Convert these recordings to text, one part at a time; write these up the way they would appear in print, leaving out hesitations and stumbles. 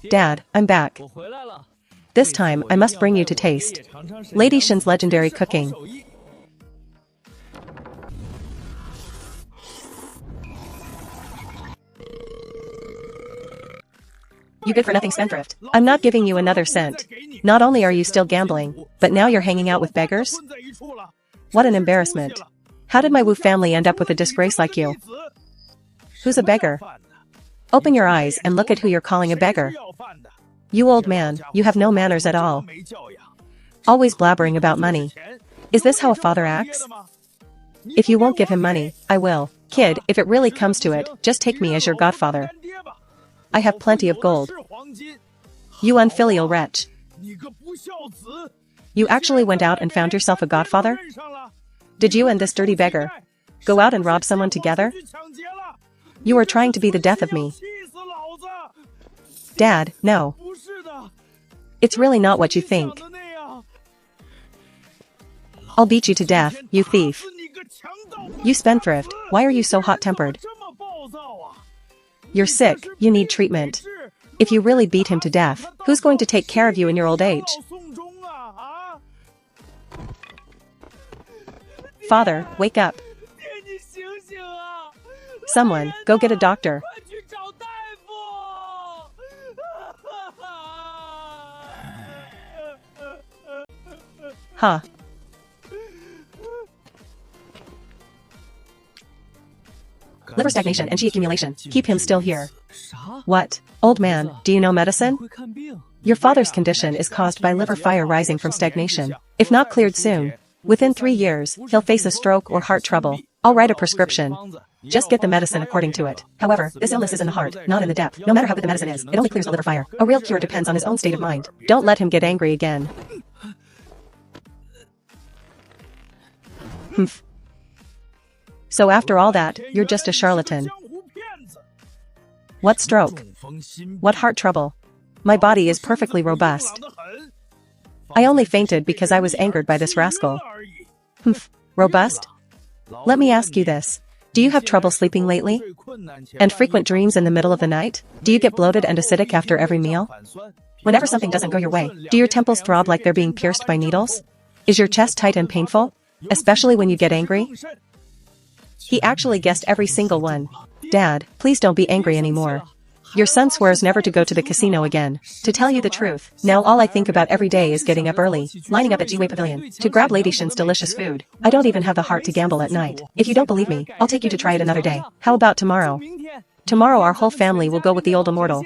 Dad, I'm back. This time, I must bring you to taste Lady Shin's legendary cooking. You good-for-nothing spendthrift. I'm not giving you another cent. Not only are you still gambling, but now you're hanging out with beggars? What an embarrassment. How did my Wu family end up with a disgrace like you? Who's a beggar? Open your eyes and look at who you're calling a beggar. You old man, you have no manners at all. Always blabbering about money. Is this how a father acts? If you won't give him money, I will. Kid, if it really comes to it, just take me as your godfather. I have plenty of gold. You unfilial wretch. You actually went out and found yourself a godfather? Did you and this dirty beggar go out and rob someone together? You are trying to be the death of me. Dad, no. It's really not what you think. I'll beat you to death, you thief. You spendthrift, why are you so hot-tempered? You're sick, you need treatment. If you really beat him to death, who's going to take care of you in your old age? Father, wake up. Someone, go get a doctor. Huh. Liver stagnation and qi accumulation. Keep him still here. What? Old man, do you know medicine? Your father's condition is caused by liver fire rising from stagnation. If not cleared soon, within 3 years, he'll face a stroke or heart trouble. I'll write a prescription. Just get the medicine according to it. However, this illness is in the heart, not in the depth. No matter how good the medicine is, it only clears the liver fire. A real cure depends on his own state of mind. Don't let him get angry again. Humph. So after all that, you're just a charlatan. What stroke? What heart trouble? My body is perfectly robust. I only fainted because I was angered by this rascal. Humph. Robust? Let me ask you this. Do you have trouble sleeping lately? And frequent dreams in the middle of the night? Do you get bloated and acidic after every meal? Whenever something doesn't go your way, do your temples throb like they're being pierced by needles? Is your chest tight and painful? Especially when you get angry? He actually guessed every single one. Dad, please don't be angry anymore. Your son swears never to go to the casino again. To tell you the truth, now all I think about every day is getting up early, lining up at Jiwei Pavilion, to grab Lady Shin's delicious food. I don't even have the heart to gamble at night. If you don't believe me, I'll take you to try it another day. How about tomorrow? Tomorrow our whole family will go with the old immortal.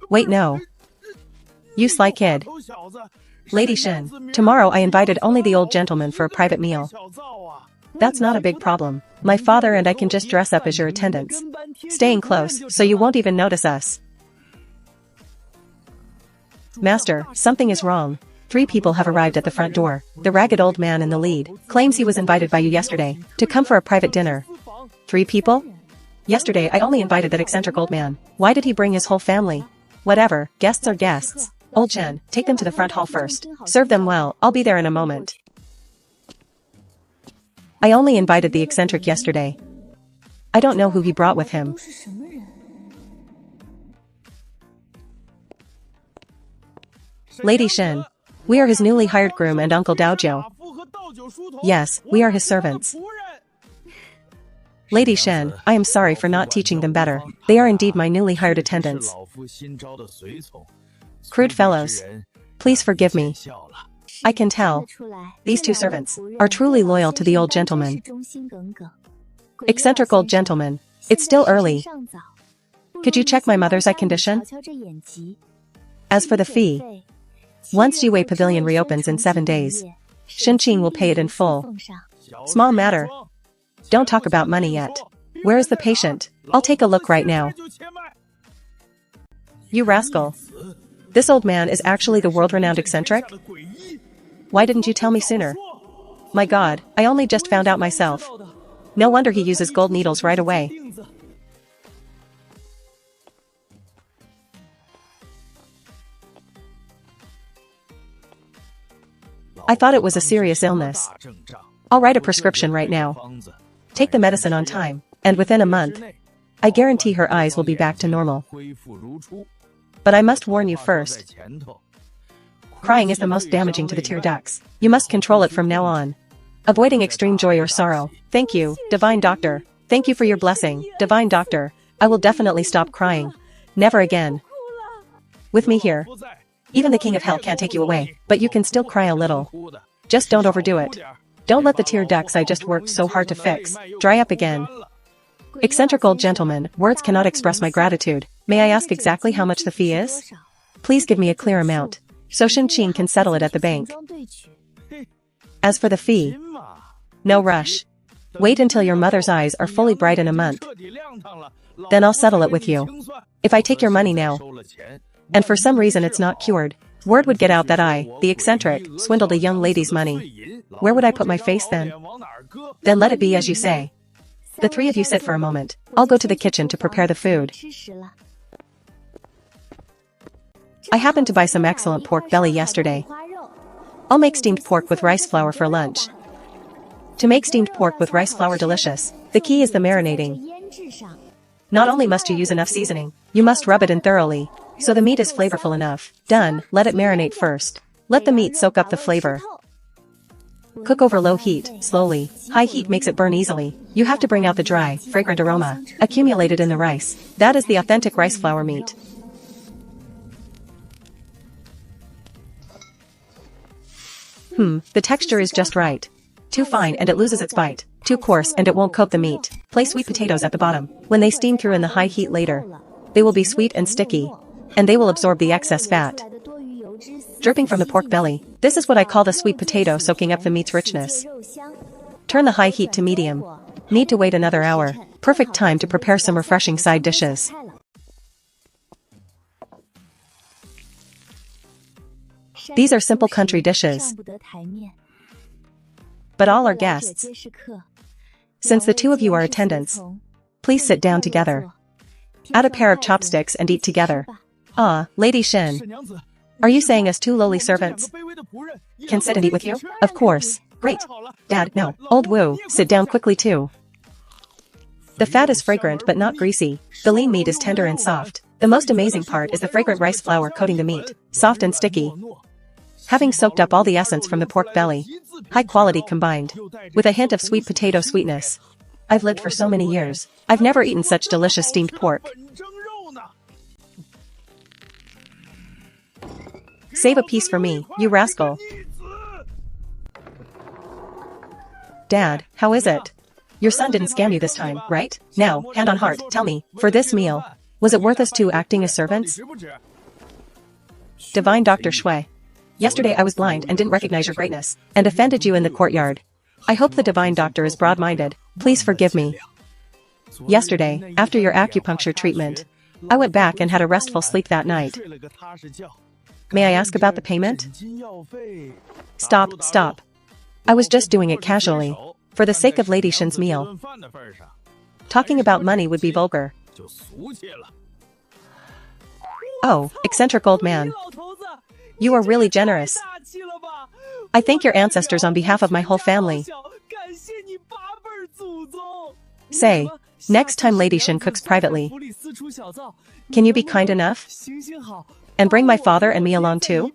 Wait, no. You sly kid. Lady Shin, tomorrow I invited only the old gentleman for a private meal. That's not a big problem. My father and I can just dress up as your attendants. Staying close, so you won't even notice us. Master, something is wrong. 3 people have arrived at the front door. The ragged old man in the lead claims he was invited by you yesterday to come for a private dinner. 3 people? Yesterday I only invited that eccentric old man. Why did he bring his whole family? Whatever, guests are guests. Old Chen, take them to the front hall first. Serve them well, I'll be there in a moment. I only invited the eccentric yesterday. I don't know who he brought with him. Lady Shin, we are his newly hired groom and Uncle Daojiu. Yes, we are his servants. Lady Shen, I am sorry for not teaching them better. They are indeed my newly hired attendants. Crude fellows. Please forgive me. I can tell. These 2 servants are truly loyal to the old gentleman. Eccentric old gentleman. It's still early. Could you check my mother's eye condition? As for the fee, once Jiwei Pavilion reopens in 7 days, Shinqing will pay it in full. Small matter. Don't talk about money yet. Where is the patient? I'll take a look right now. You rascal. This old man is actually the world-renowned eccentric? Why didn't you tell me sooner? My God, I only just found out myself. No wonder he uses gold needles right away. I thought it was a serious illness. I'll write a prescription right now. Take the medicine on time, and within a month, I guarantee her eyes will be back to normal. But I must warn you first. Crying is the most damaging to the tear ducts. You must control it from now on. Avoiding extreme joy or sorrow. Thank you, divine doctor. Thank you for your blessing, divine doctor. I will definitely stop crying. Never again. With me here. Even the king of hell can't take you away, but you can still cry a little. Just don't overdo it. Don't let the tear ducts I just worked so hard to fix dry up again. Eccentric old gentleman, words cannot express my gratitude. May I ask exactly how much the fee is? Please give me a clear amount, so Shin-Chin can settle it at the bank. As for the fee, no rush. Wait until your mother's eyes are fully bright in a month. Then I'll settle it with you. If I take your money now, and for some reason it's not cured, word would get out that I, the eccentric, swindled a young lady's money. Where would I put my face then? Then let it be as you say. The three of you sit for a moment. I'll go to the kitchen to prepare the food. I happened to buy some excellent pork belly yesterday. I'll make steamed pork with rice flour for lunch. To make steamed pork with rice flour delicious, the key is the marinating. Not only must you use enough seasoning, you must rub it in thoroughly, so the meat is flavorful enough. Done, let it marinate first. Let the meat soak up the flavor. Cook over low heat, slowly. High heat makes it burn easily. You have to bring out the dry, fragrant aroma accumulated in the rice. That is the authentic rice flour meat. The texture is just right. Too fine and it loses its bite. Too coarse and it won't coat the meat. Place sweet potatoes at the bottom. When they steam through in the high heat later, they will be sweet and sticky, and they will absorb the excess fat. Dripping from the pork belly. This is what I call the sweet potato soaking up the meat's richness. Turn the high heat to medium. Need to wait another hour. Perfect time to prepare some refreshing side dishes. These are simple country dishes, but all are guests. Since the two of you are attendants, please sit down together. Add a pair of chopsticks and eat together. Ah, Lady Shin. Are you saying us two lowly servants can sit and eat with you? Of course. Great. Dad, no. Old Wu, sit down quickly too. The fat is fragrant but not greasy. The lean meat is tender and soft. The most amazing part is the fragrant rice flour coating the meat, soft and sticky. Having soaked up all the essence from the pork belly, high quality combined with a hint of sweet potato sweetness. I've lived for so many years. I've never eaten such delicious steamed pork. Save a piece for me, you rascal. Dad, how is it? Your son didn't scam you this time, right? Now, hand on heart, tell me, for this meal, was it worth us two acting as servants? Divine Dr. Shui. Yesterday I was blind and didn't recognize your greatness, and offended you in the courtyard. I hope the divine doctor is broad-minded. Please forgive me. Yesterday, after your acupuncture treatment, I went back and had a restful sleep that night. May I ask about the payment? Stop. I was just doing it casually, for the sake of Lady Shin's meal. Talking about money would be vulgar. Oh, eccentric old man. You are really generous. I thank your ancestors on behalf of my whole family. Say, next time Lady Shin cooks privately, can you be kind enough? And bring my father and me along too?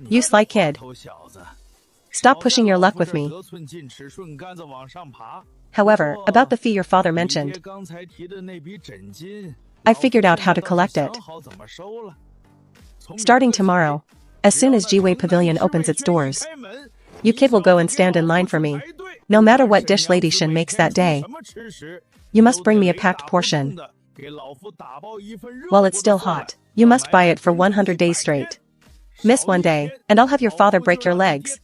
You sly kid. Stop pushing your luck with me. However, about the fee your father mentioned, I figured out how to collect it. Starting tomorrow, as soon as Jiwei Pavilion opens its doors, you kid will go and stand in line for me. No matter what dish Lady Shin makes that day, you must bring me a packed portion. While it's still hot, you must buy it for 100 days straight. Miss one day, and I'll have your father break your legs.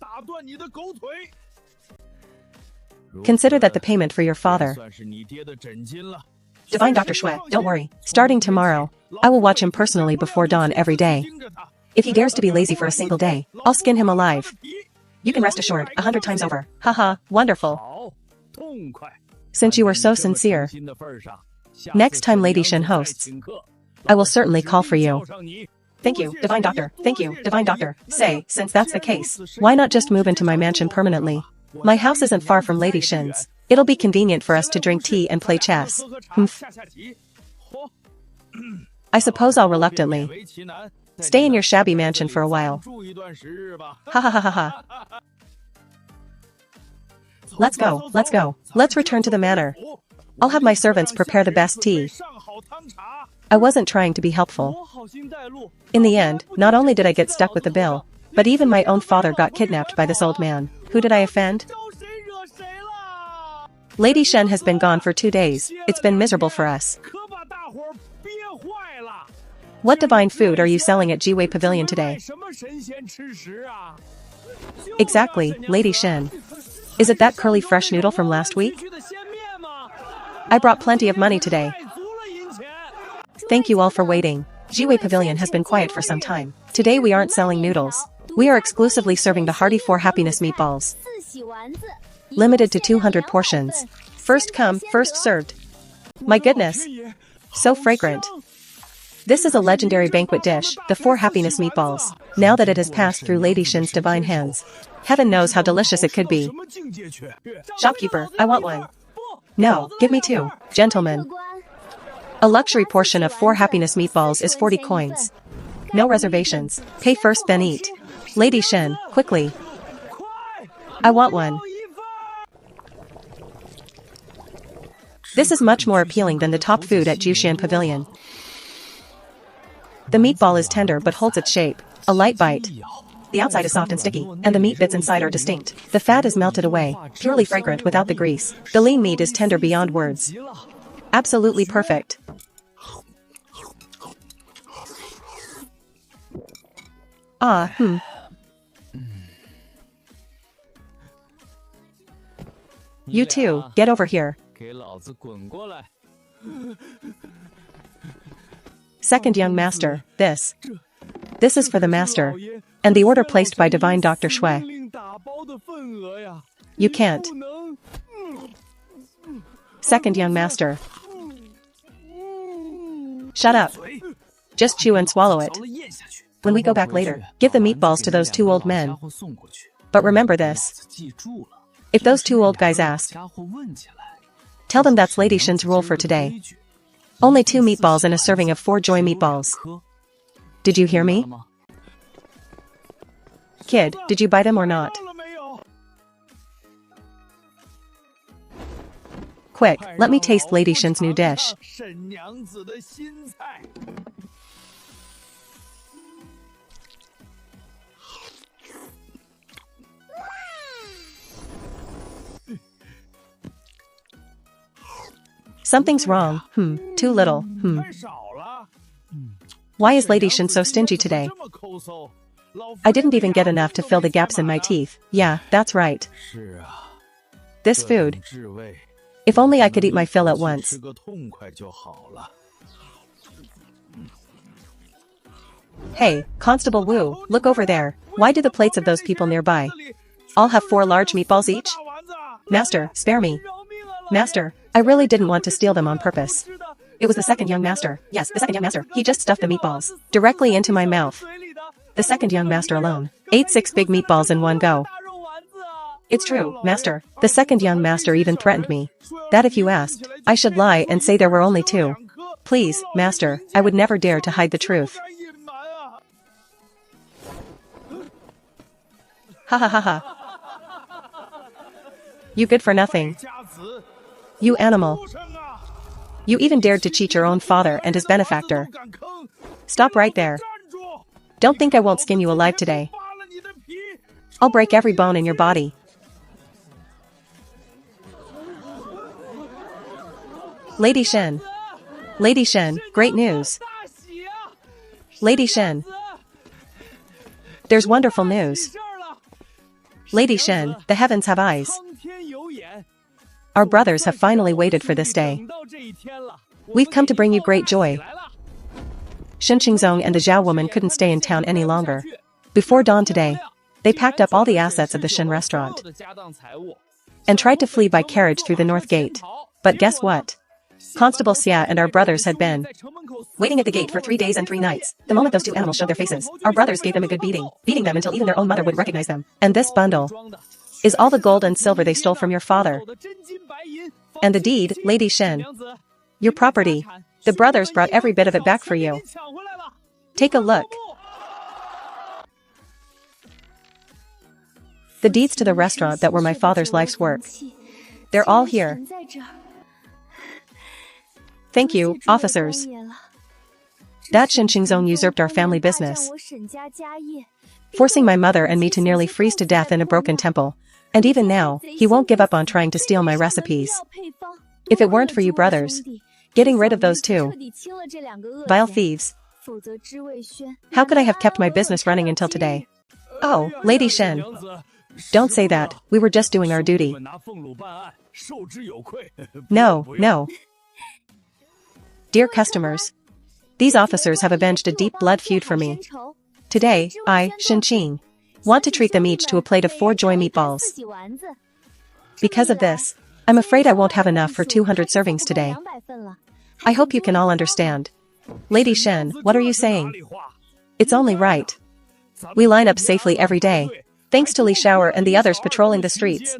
Consider that the payment for your father. Divine Dr. Shui, don't worry. Starting tomorrow, I will watch him personally before dawn every day. If he dares to be lazy for a single day, I'll skin him alive. You can rest assured, 100 times over. Haha, wonderful. Since you are so sincere, next time Lady Shin hosts, I will certainly call for you. Thank you, Divine Doctor. Thank you, Divine Doctor. Say, since that's the case, why not just move into my mansion permanently? My house isn't far from Lady Shin's. It'll be convenient for us to drink tea and play chess. Humph. I suppose I'll reluctantly stay in your shabby mansion for a while. Ha ha ha ha ha. Let's go, let's go. Let's return to the manor. I'll have my servants prepare the best tea. I wasn't trying to be helpful. In the end, not only did I get stuck with the bill, but even my own father got kidnapped by this old man. Who did I offend? Lady Shen has been gone for 2 days. It's been miserable for us. What divine food are you selling at Jiwei Pavilion today? Exactly, Lady Shen. Is it that curly fresh noodle from last week? I brought plenty of money today. Thank you all for waiting. Jiwei Pavilion has been quiet for some time. Today we aren't selling noodles. We are exclusively serving the hearty 4 happiness meatballs. Limited to 200 portions. First come, first served. My goodness. So fragrant. This is a legendary banquet dish, the 4 happiness meatballs. Now that it has passed through Lady Shen's divine hands, heaven knows how delicious it could be. Shopkeeper, I want one. No, give me 2. Gentlemen. A luxury portion of 4 happiness meatballs is 40 coins. No reservations. Pay first then eat. Lady Shen, quickly. I want one. This is much more appealing than the top food at Jushan Pavilion. The meatball is tender but holds its shape. A light bite. The outside is soft and sticky, and the meat bits inside are distinct. The fat is melted away, purely fragrant without the grease. The lean meat is tender beyond words. Absolutely perfect. You too, get over here. Second young master, this is for the master. And the order placed by divine Dr. Shui. You can't. Second young master. Shut up. Just chew and swallow it. When we go back later, give the meatballs to those 2 old men. But remember this. If those 2 old guys ask, tell them that's Lady Shen's rule for today. Only 2 meatballs and a serving of 4 joy meatballs. Did you hear me? Kid, did you buy them or not? Quick, let me taste Lady Shen's new dish. Something's wrong. Too little. Why is Lady Shen so stingy today? I didn't even get enough to fill the gaps in my teeth. Yeah, that's right. This food. If only I could eat my fill at once. Hey, Constable Wu, look over there. Why do the plates of those people nearby all have 4 large meatballs each? Master, spare me. Master, I really didn't want to steal them on purpose. It was the second young master. Yes, the second young master. He just stuffed the meatballs directly into my mouth. The second young master alone ate 6 big meatballs in one go. It's true, master. The second young master even threatened me that if you asked, I should lie and say there were only 2. Please, master, I would never dare to hide the truth. Ha ha ha ha. You good for nothing. You animal. You even dared to cheat your own father and his benefactor. Stop right there. Don't think I won't skin you alive today. I'll break every bone in your body. Lady Shen. Lady Shen, great news. Lady Shen. There's wonderful news. Lady Shen, the heavens have eyes. Our brothers have finally waited for this day. We've come to bring you great joy. Shen Qingzong and the Zhao woman couldn't stay in town any longer. Before dawn today, they packed up all the assets of the Shen restaurant and tried to flee by carriage through the north gate. But guess what? Constable Xia and our brothers had been waiting at the gate for 3 days and 3 nights. The moment those 2 animals showed their faces, our brothers gave them a good beating them until even their own mother would recognize them. And this bundle is all the gold and silver they stole from your father. And the deed, Lady Shen. Your property. The brothers brought every bit of it back for you. Take a look. The deeds to the restaurant that were my father's life's work. They're all here. Thank you, officers. That Shen Qingzong usurped our family business, forcing my mother and me to nearly freeze to death in a broken temple. And even now, he won't give up on trying to steal my recipes. If it weren't for you brothers, getting rid of those two vile thieves, how could I have kept my business running until today? Oh, Lady Shen. Don't say that, we were just doing our duty. No. Dear customers, these officers have avenged a deep blood feud for me. Today, I, Shen Qing, want to treat them each to a plate of 4 joy meatballs. Because of this, I'm afraid I won't have enough for 200 servings today. I hope you can all understand. Lady Shen, what are you saying? It's only right. We line up safely every day, thanks to Li Shower and the others patrolling the streets.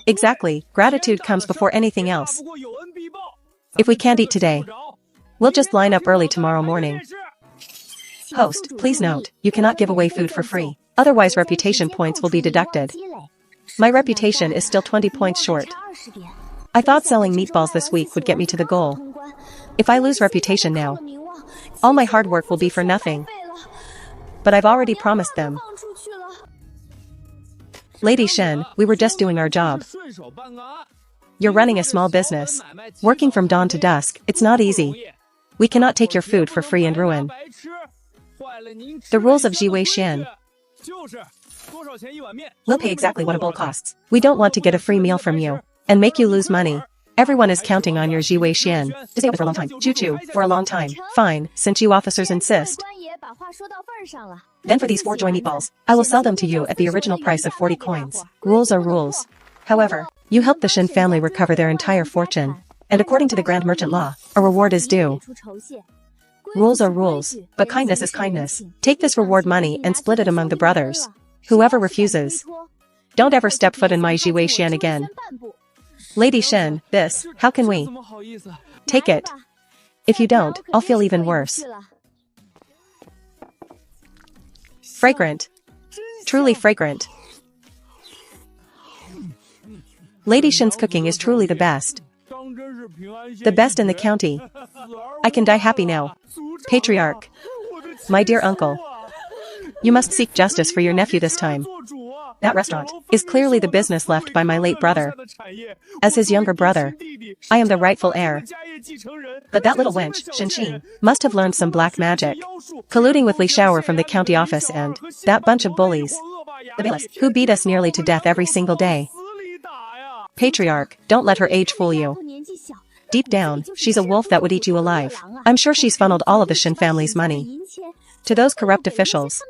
Exactly, gratitude comes before anything else. If we can't eat today, we'll just line up early tomorrow morning. Host, please note, you cannot give away food for free, otherwise reputation points will be deducted. My reputation is still 20 points short. I thought selling meatballs this week would get me to the goal. If I lose reputation now, all my hard work will be for nothing. But I've already promised them. Lady Shen, we were just doing our job. You're running a small business. Working from dawn to dusk, it's not easy. We cannot take your food for free and ruin. The rules of Jiwei Xian. We'll pay exactly what a bowl costs. We don't want to get a free meal from you and make you lose money. Everyone is counting on your Jiwei Xian. Disabled for a long time. Choo-choo, for a long time. Fine, since you officers insist. Then for these 4 joy meatballs, I will sell them to you at the original price of 40 coins. Rules are rules. However, you helped the Shen family recover their entire fortune, and according to the Grand Merchant Law, a reward is due. Rules are rules, but kindness is kindness. Take this reward money and split it among the brothers. Whoever refuses, don't ever step foot in my Jiwei Xian again. Lady Shen, this, how can we? Take it. If you don't, I'll feel even worse. Fragrant. Truly fragrant. Lady Shen's cooking is truly the best. The best in the county. I can die happy now. Patriarch. My dear uncle. You must seek justice for your nephew this time. That restaurant is clearly the business left by my late brother. As his younger brother, I am the rightful heir. But that little wench, Shen Qing, must have learned some black magic, colluding with Li Shower from the county office and that bunch of bullies, the bailiffs, who beat us nearly to death every single day. Patriarch, don't let her age fool you. Deep down, she's a wolf that would eat you alive. I'm sure she's funneled all of the Shen family's money to those corrupt officials.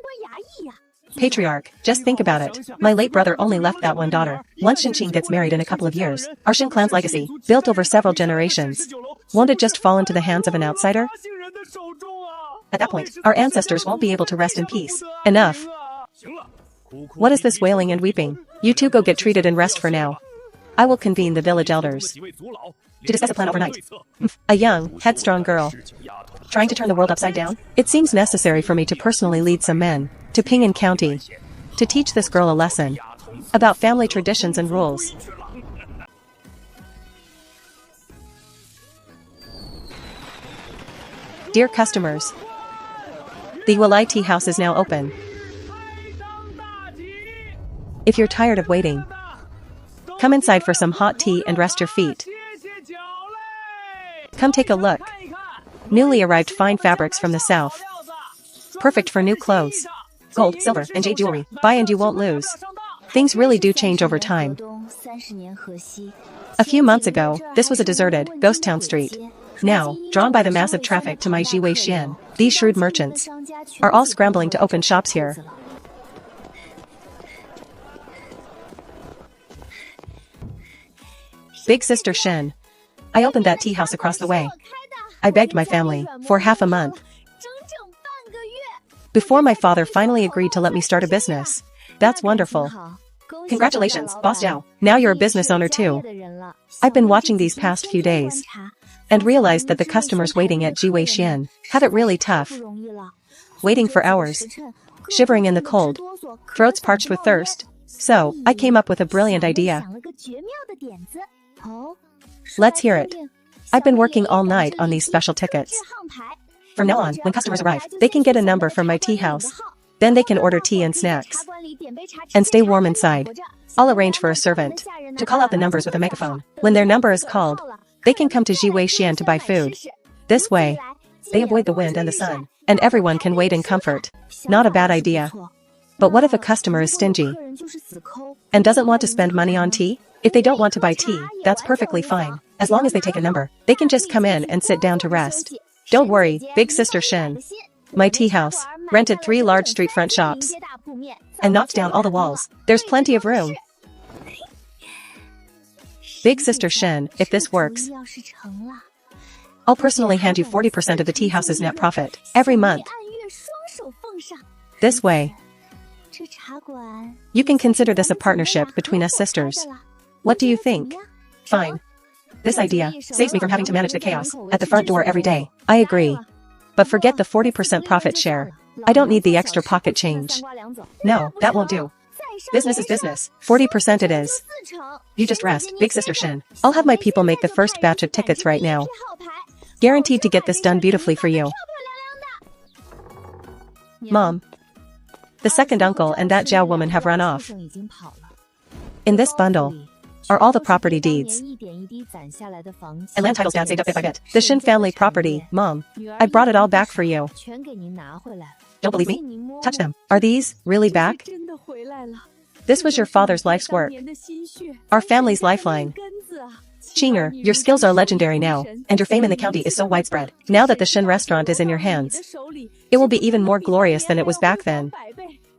Patriarch, just think about it. My late brother only left that one daughter. Once Shen Qing gets married in a couple of years, our Shen clan's legacy, built over several generations, won't it just fall into the hands of an outsider? At that point, our ancestors won't be able to rest in peace. Enough. What is this wailing and weeping? You two go get treated and rest for now. I will convene the village elders to discuss a plan overnight. A young, headstrong girl, trying to turn the world upside down? It seems necessary for me to personally lead some men to Ping'an County to teach this girl a lesson about family traditions and rules. Dear customers, the Yuelai Tea House is now open. If you're tired of waiting, come inside for some hot tea and rest your feet. Come take a look. Newly arrived fine fabrics from the south. Perfect for new clothes. Gold, silver, and jade jewelry. Buy and you won't lose. Things really do change over time. A few months ago, this was a deserted, ghost town street. Now, drawn by the massive traffic to my Jiwei Xian, these shrewd merchants are all scrambling to open shops here. Big sister Shen, I opened that tea house across the way. I begged my family for half a month before my father finally agreed to let me start a business. That's wonderful. Congratulations, Boss Zhao. Now you're a business owner too. I've been watching these past few days and realized that the customers waiting at Jiwei Xian have it really tough. Waiting for hours, shivering in the cold, throats parched with thirst. So, I came up with a brilliant idea. Let's hear it. I've been working all night on these special tickets. From now on, when customers arrive, they can get a number from my tea house. Then they can order tea and snacks. And stay warm inside. I'll arrange for a servant to call out the numbers with a megaphone. When their number is called, they can come to Jiwei Xian to buy food. This way, they avoid the wind and the sun, and everyone can wait in comfort. Not a bad idea. But what if a customer is stingy and doesn't want to spend money on tea? If they don't want to buy tea, that's perfectly fine. As long as they take a number, they can just come in and sit down to rest. Don't worry, Big Sister Shin. My tea house rented 3 large street front shops and knocked down all the walls. There's plenty of room. Big Sister Shin, if this works, I'll personally hand you 40% of the tea house's net profit every month. This way, you can consider this a partnership between us sisters. What do you think? Fine. This idea saves me from having to manage the chaos at the front door every day. I agree. But forget the 40% profit share. I don't need the extra pocket change. No, that won't do. Business is business. 40% it is. You just rest, Big Sister Shin. I'll have my people make the first batch of tickets right now. Guaranteed to get this done beautifully for you. Mom. The second uncle and that Zhao woman have run off. In this bundle are all the property deeds and land titles Dad saved up bit by bit. The Shin family property, Mom. I brought it all back for you. Don't believe me? Touch them. Are these really back? This was your father's life's work. Our family's lifeline. Qinger, your skills are legendary now, and your fame in the county is so widespread. Now that the Shin restaurant is in your hands, it will be even more glorious than it was back then.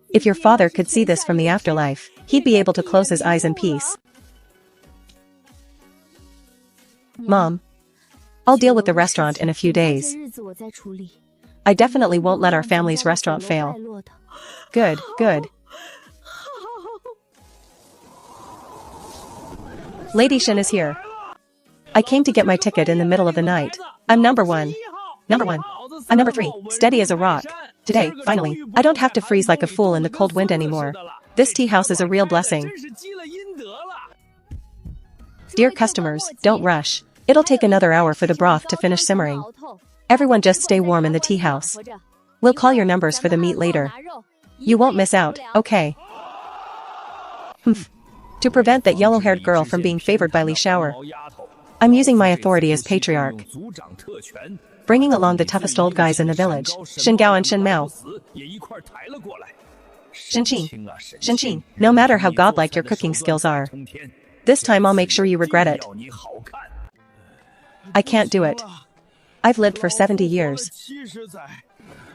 If your father could see this from the afterlife, he'd be able to close his eyes in peace. Mom, I'll deal with the restaurant in a few days. I definitely won't let our family's restaurant fail. Good, good. Lady Shin is here. I came to get my ticket in the middle of the night. I'm number 1. Number 1. I'm number 3, steady as a rock. Today, finally, I don't have to freeze like a fool in the cold wind anymore. This tea house is a real blessing. Dear customers, don't rush. It'll take another hour for the broth to finish simmering. Everyone just stay warm in the tea house. We'll call your numbers for the meat later. You won't miss out, okay? To prevent that yellow-haired girl from being favored by Li Shower, I'm using my authority as patriarch, bringing along the toughest old guys in the village, Shin Gao and Shin Mao. Shin Qin, Shin Qin, no matter how godlike your cooking skills are, this time I'll make sure you regret it. I can't do it. I've lived for 70 years.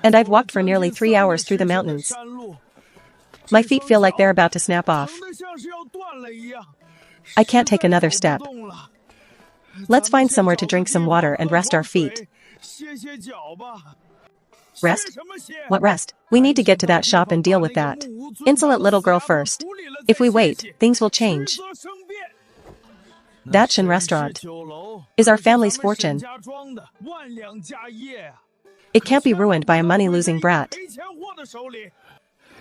And I've walked for nearly 3 hours through the mountains. My feet feel like they're about to snap off. I can't take another step. Let's find somewhere to drink some water and rest our feet. Rest? What rest? We need to get to that shop and deal with that insolent little girl first. If we wait, things will change. That Shin restaurant is our family's fortune. It can't be ruined by a money-losing brat.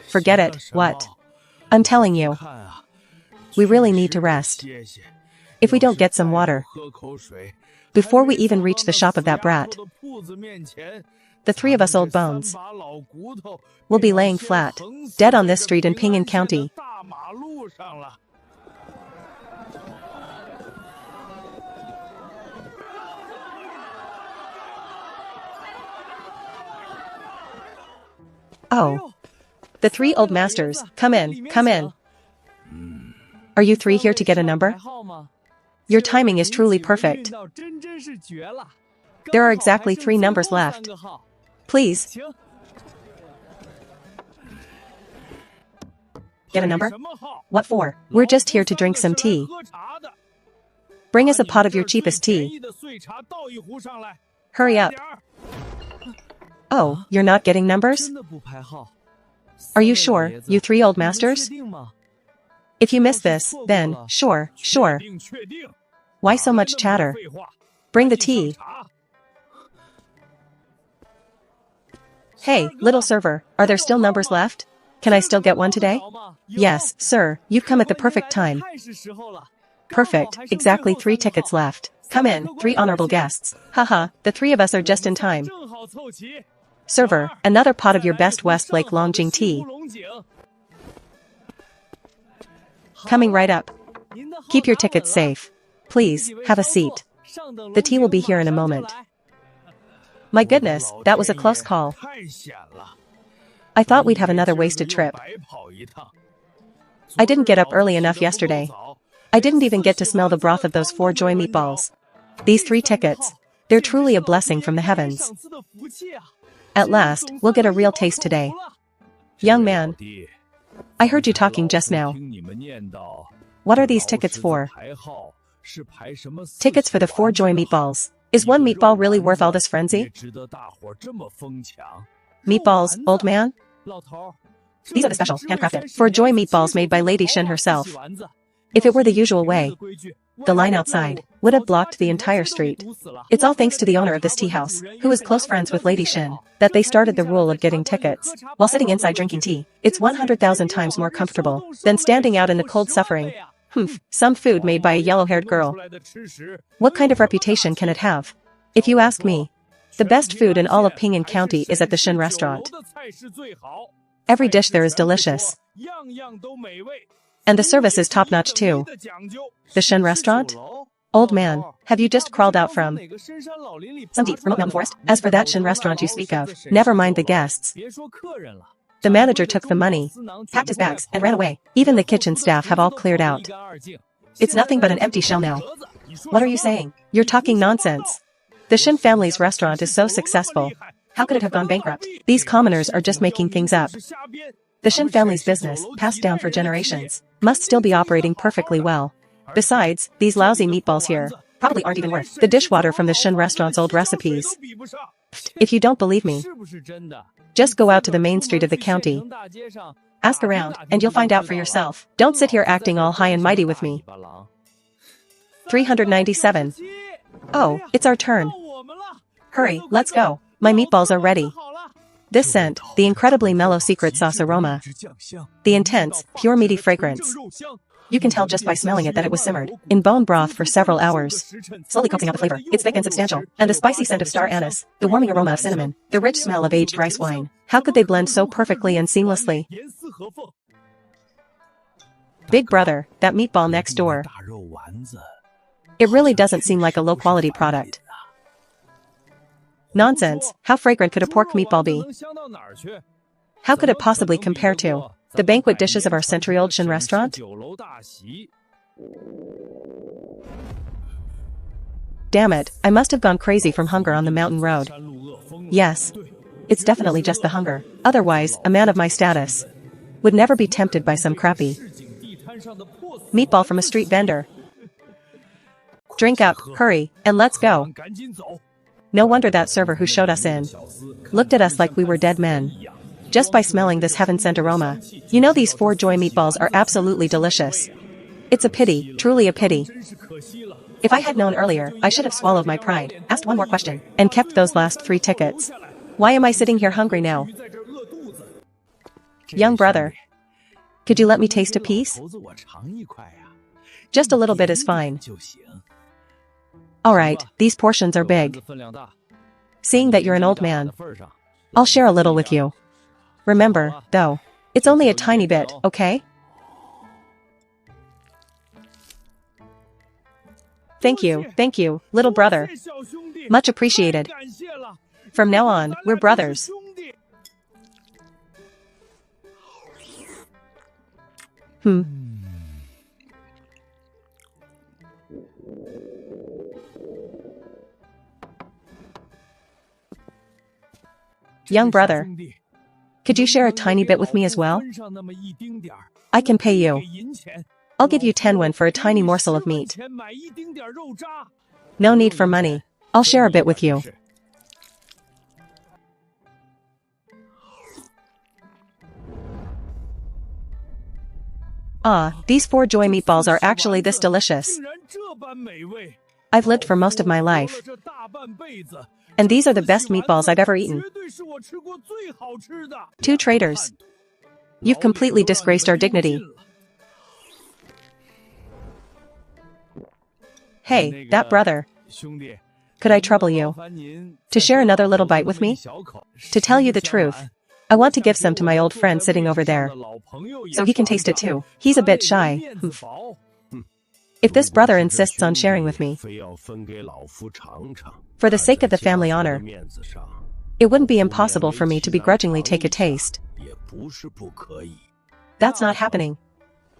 Forget it, what? I'm telling you. We really need to rest. If we don't get some water before we even reach the shop of that brat, the 3 of us old bones will be laying flat, dead on this street in Ping'an County. Oh. The 3 old masters, come in, come in. Are you 3 here to get a number? Your timing is truly perfect. There are exactly 3 numbers left. Please. Get a number? What for? We're just here to drink some tea. Bring us a pot of your cheapest tea. Hurry up. Oh, you're not getting numbers? Are you sure, you 3 old masters? If you miss this, then, sure. Why so much chatter? Bring the tea. Hey, little server, are there still numbers left? Can I still get one today? Yes, sir, you've come at the perfect time. Perfect, exactly 3 tickets left. Come in, 3 honorable guests. Haha, the 3 of us are just in time. Server, another pot of your best Westlake Longjing tea. Coming right up. Keep your tickets safe. Please, have a seat. The tea will be here in a moment. My goodness, that was a close call. I thought we'd have another wasted trip. I didn't get up early enough yesterday. I didn't even get to smell the broth of those 4 joy meatballs. These 3 tickets. They're truly a blessing from the heavens. At last, we'll get a real taste today. Young man. I heard you talking just now. What are these tickets for? Tickets for the 4 joy meatballs. Is 1 meatball really worth all this frenzy? Meatballs, old man? These are the special, handcrafted, 4 joy meatballs made by Lady Shen herself. If it were the usual way, the line outside would have blocked the entire street. It's all thanks to the owner of this tea house, who is close friends with Lady Shen, that they started the rule of getting tickets while sitting inside drinking tea. It's 100,000 times more comfortable than standing out in the cold suffering. Some food made by a yellow-haired girl. What kind of reputation can it have? If you ask me, the best food in all of Ping'an County is at the Shen restaurant. Every dish there is delicious. And the service is top-notch too. The Shen restaurant? Old man, have you just crawled out from some deep, remote mountain forest? As for that Shen restaurant you speak of, never mind the guests. The manager took the money, packed his bags, and ran away. Even the kitchen staff have all cleared out. It's nothing but an empty shell now. What are you saying? You're talking nonsense. The Shen family's restaurant is so successful. How could it have gone bankrupt? These commoners are just making things up. The Shen family's business, passed down for generations, must still be operating perfectly well. Besides, these lousy meatballs here probably aren't even worth the dishwater from the Shen restaurant's old recipes. If you don't believe me, just go out to the main street of the county. Ask around, and you'll find out for yourself. Don't sit here acting all high and mighty with me. 397. Oh, it's our turn. Hurry, let's go. My meatballs are ready. This scent, the incredibly mellow secret sauce aroma, the intense, pure meaty fragrance. You can tell just by smelling it that it was simmered in bone broth for several hours, slowly coaxing out the flavor. It's thick and substantial, and the spicy scent of star anise, the warming aroma of cinnamon, the rich smell of aged rice wine. How could they blend so perfectly and seamlessly? Big brother, that meatball next door. It really doesn't seem like a low-quality product. Nonsense, how fragrant could a pork meatball be? How could it possibly compare to the banquet dishes of our century-old Shen restaurant? Damn it, I must have gone crazy from hunger on the mountain road. Yes, it's definitely just the hunger. Otherwise, a man of my status would never be tempted by some crappy meatball from a street vendor. Drink up, hurry, and let's go. No wonder that server who showed us in looked at us like we were dead men. Just by smelling this heaven-sent aroma. You know these 4 joy meatballs are absolutely delicious. It's a pity, truly a pity. If I had known earlier, I should have swallowed my pride, asked one more question, and kept those last 3 tickets. Why am I sitting here hungry now? Young brother, could you let me taste a piece? Just a little bit is fine. Alright, these portions are big. Seeing that you're an old man, I'll share a little with you. Remember, though, it's only a tiny bit, okay? Thank you, little brother. Much appreciated. From now on, we're brothers. Young brother, could you share a tiny bit with me as well? I can pay you. I'll give you 10 wen for a tiny morsel of meat. No need for money. I'll share a bit with you. Ah, these 4 joy meatballs are actually this delicious. I've lived for most of my life. And these are the best meatballs I've ever eaten. 2 traitors. You've completely disgraced our dignity. Hey, that brother. Could I trouble you to share another little bite with me? To tell you the truth, I want to give some to my old friend sitting over there, so he can taste it too. He's a bit shy. If this brother insists on sharing with me, for the sake of the family honor, it wouldn't be impossible for me to begrudgingly take a taste. That's not happening.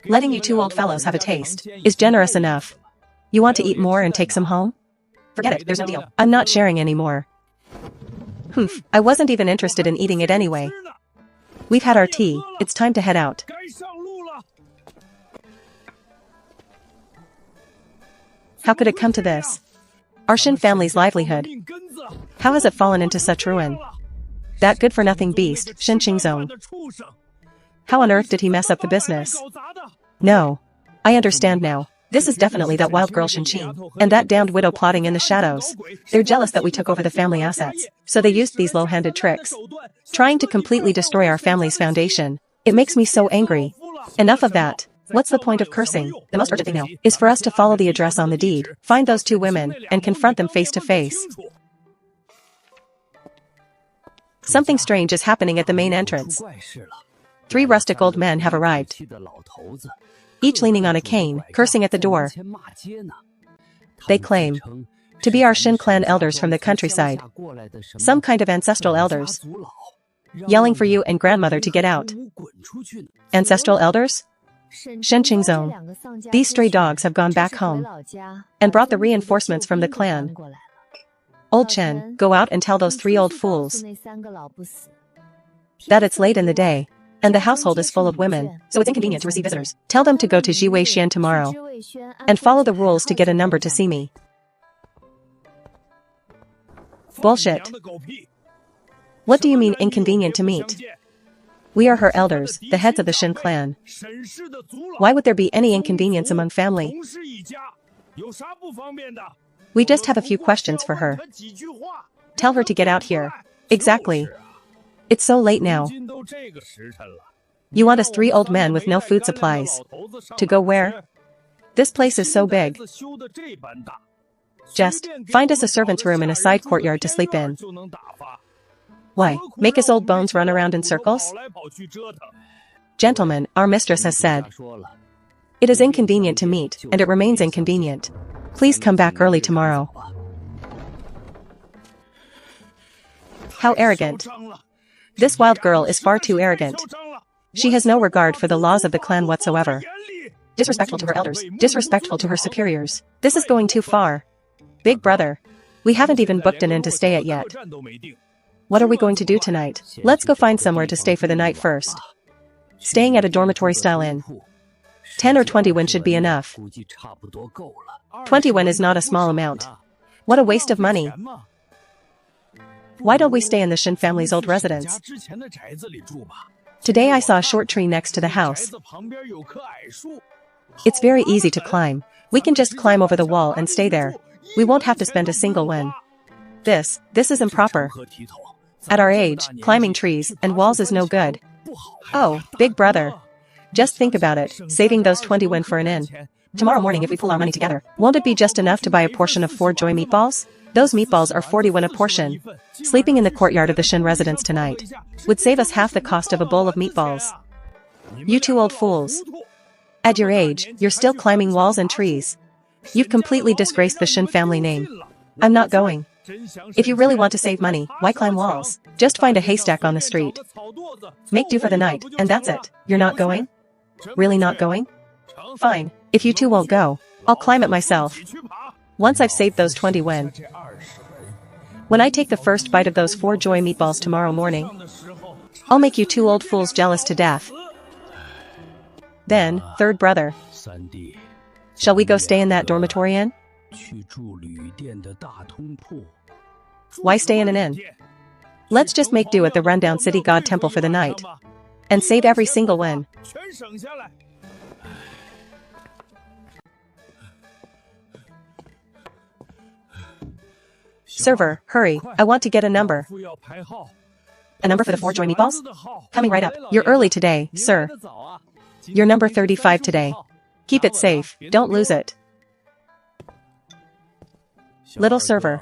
Letting you 2 old fellows have a taste is generous enough. You want to eat more and take some home? Forget it, there's no deal. I'm not sharing anymore. I wasn't even interested in eating it anyway. We've had our tea, it's time to head out. How could it come to this? Our Shin family's livelihood. How has it fallen into such ruin? That good-for-nothing beast, Shin Qingzong. How on earth did he mess up the business? No. I understand now. This is definitely that wild girl Shin Qing, and that damned widow plotting in the shadows. They're jealous that we took over the family assets, so they used these low-handed tricks. Trying to completely destroy our family's foundation. It makes me so angry. Enough of that. What's the point of cursing? The most urgent thing now is for us to follow the address on the deed, find those 2 women, and confront them face to face. Something strange is happening at the main entrance. 3 rustic old men have arrived, each leaning on a cane, cursing at the door. They claim to be our Shin clan elders from the countryside, some kind of ancestral elders, yelling for you and grandmother to get out. Ancestral elders? Shen Qingzong. These stray dogs have gone back home and brought the reinforcements from the clan. Old Chen, go out and tell those 3 old fools that it's late in the day, and the household is full of women, so it's inconvenient to receive visitors. Tell them to go to Jiwei Xian tomorrow, and follow the rules to get a number to see me. Bullshit. What do you mean inconvenient to meet? We are her elders, the heads of the Shin clan. Why would there be any inconvenience among family? We just have a few questions for her. Tell her to get out here. Exactly. It's so late now. You want us 3 old men with no food supplies to go where? This place is so big. Just find us a servant's room in a side courtyard to sleep in. Why, make us old bones run around in circles? Gentlemen, our mistress has said, it is inconvenient to meet, and it remains inconvenient. Please come back early tomorrow. How arrogant. This wild girl is far too arrogant. She has no regard for the laws of the clan whatsoever. Disrespectful to her elders, disrespectful to her superiors. This is going too far. Big brother. We haven't even booked an inn to stay at yet. What are we going to do tonight? Let's go find somewhere to stay for the night first. Staying at a dormitory-style inn. 10 or 20 won should be enough. 20 won is not a small amount. What a waste of money. Why don't we stay in the Shin family's old residence? Today I saw a short tree next to the house. It's very easy to climb. We can just climb over the wall and stay there. We won't have to spend a single won. This is improper. At our age, climbing trees and walls is no good. Oh, big brother. Just think about it, saving those 20 won for an inn. Tomorrow morning if we pull our money together, won't it be just enough to buy a portion of 4 joy meatballs? Those meatballs are 40 won a portion. Sleeping in the courtyard of the Shin residence tonight would save us half the cost of a bowl of meatballs. You 2 old fools. At your age, you're still climbing walls and trees. You've completely disgraced the Shin family name. I'm not going. If you really want to save money, why climb walls? Just find a haystack on the street. Make do for the night, and that's it. You're not going? Really not going? Fine. If you 2 won't go, I'll climb it myself. Once I've saved those 20 won. When I take the first bite of those 4 joy meatballs tomorrow morning, I'll make you 2 old fools jealous to death. Then, third brother. Shall we go stay in that dormitory inn? Why stay in an inn? Let's just make do at the rundown city god temple for the night. And save every single won. Server, hurry, I want to get a number. A number for the 4 joy meatballs? Coming right up. You're early today, sir. You're number 35 today. Keep it safe, don't lose it. Little server.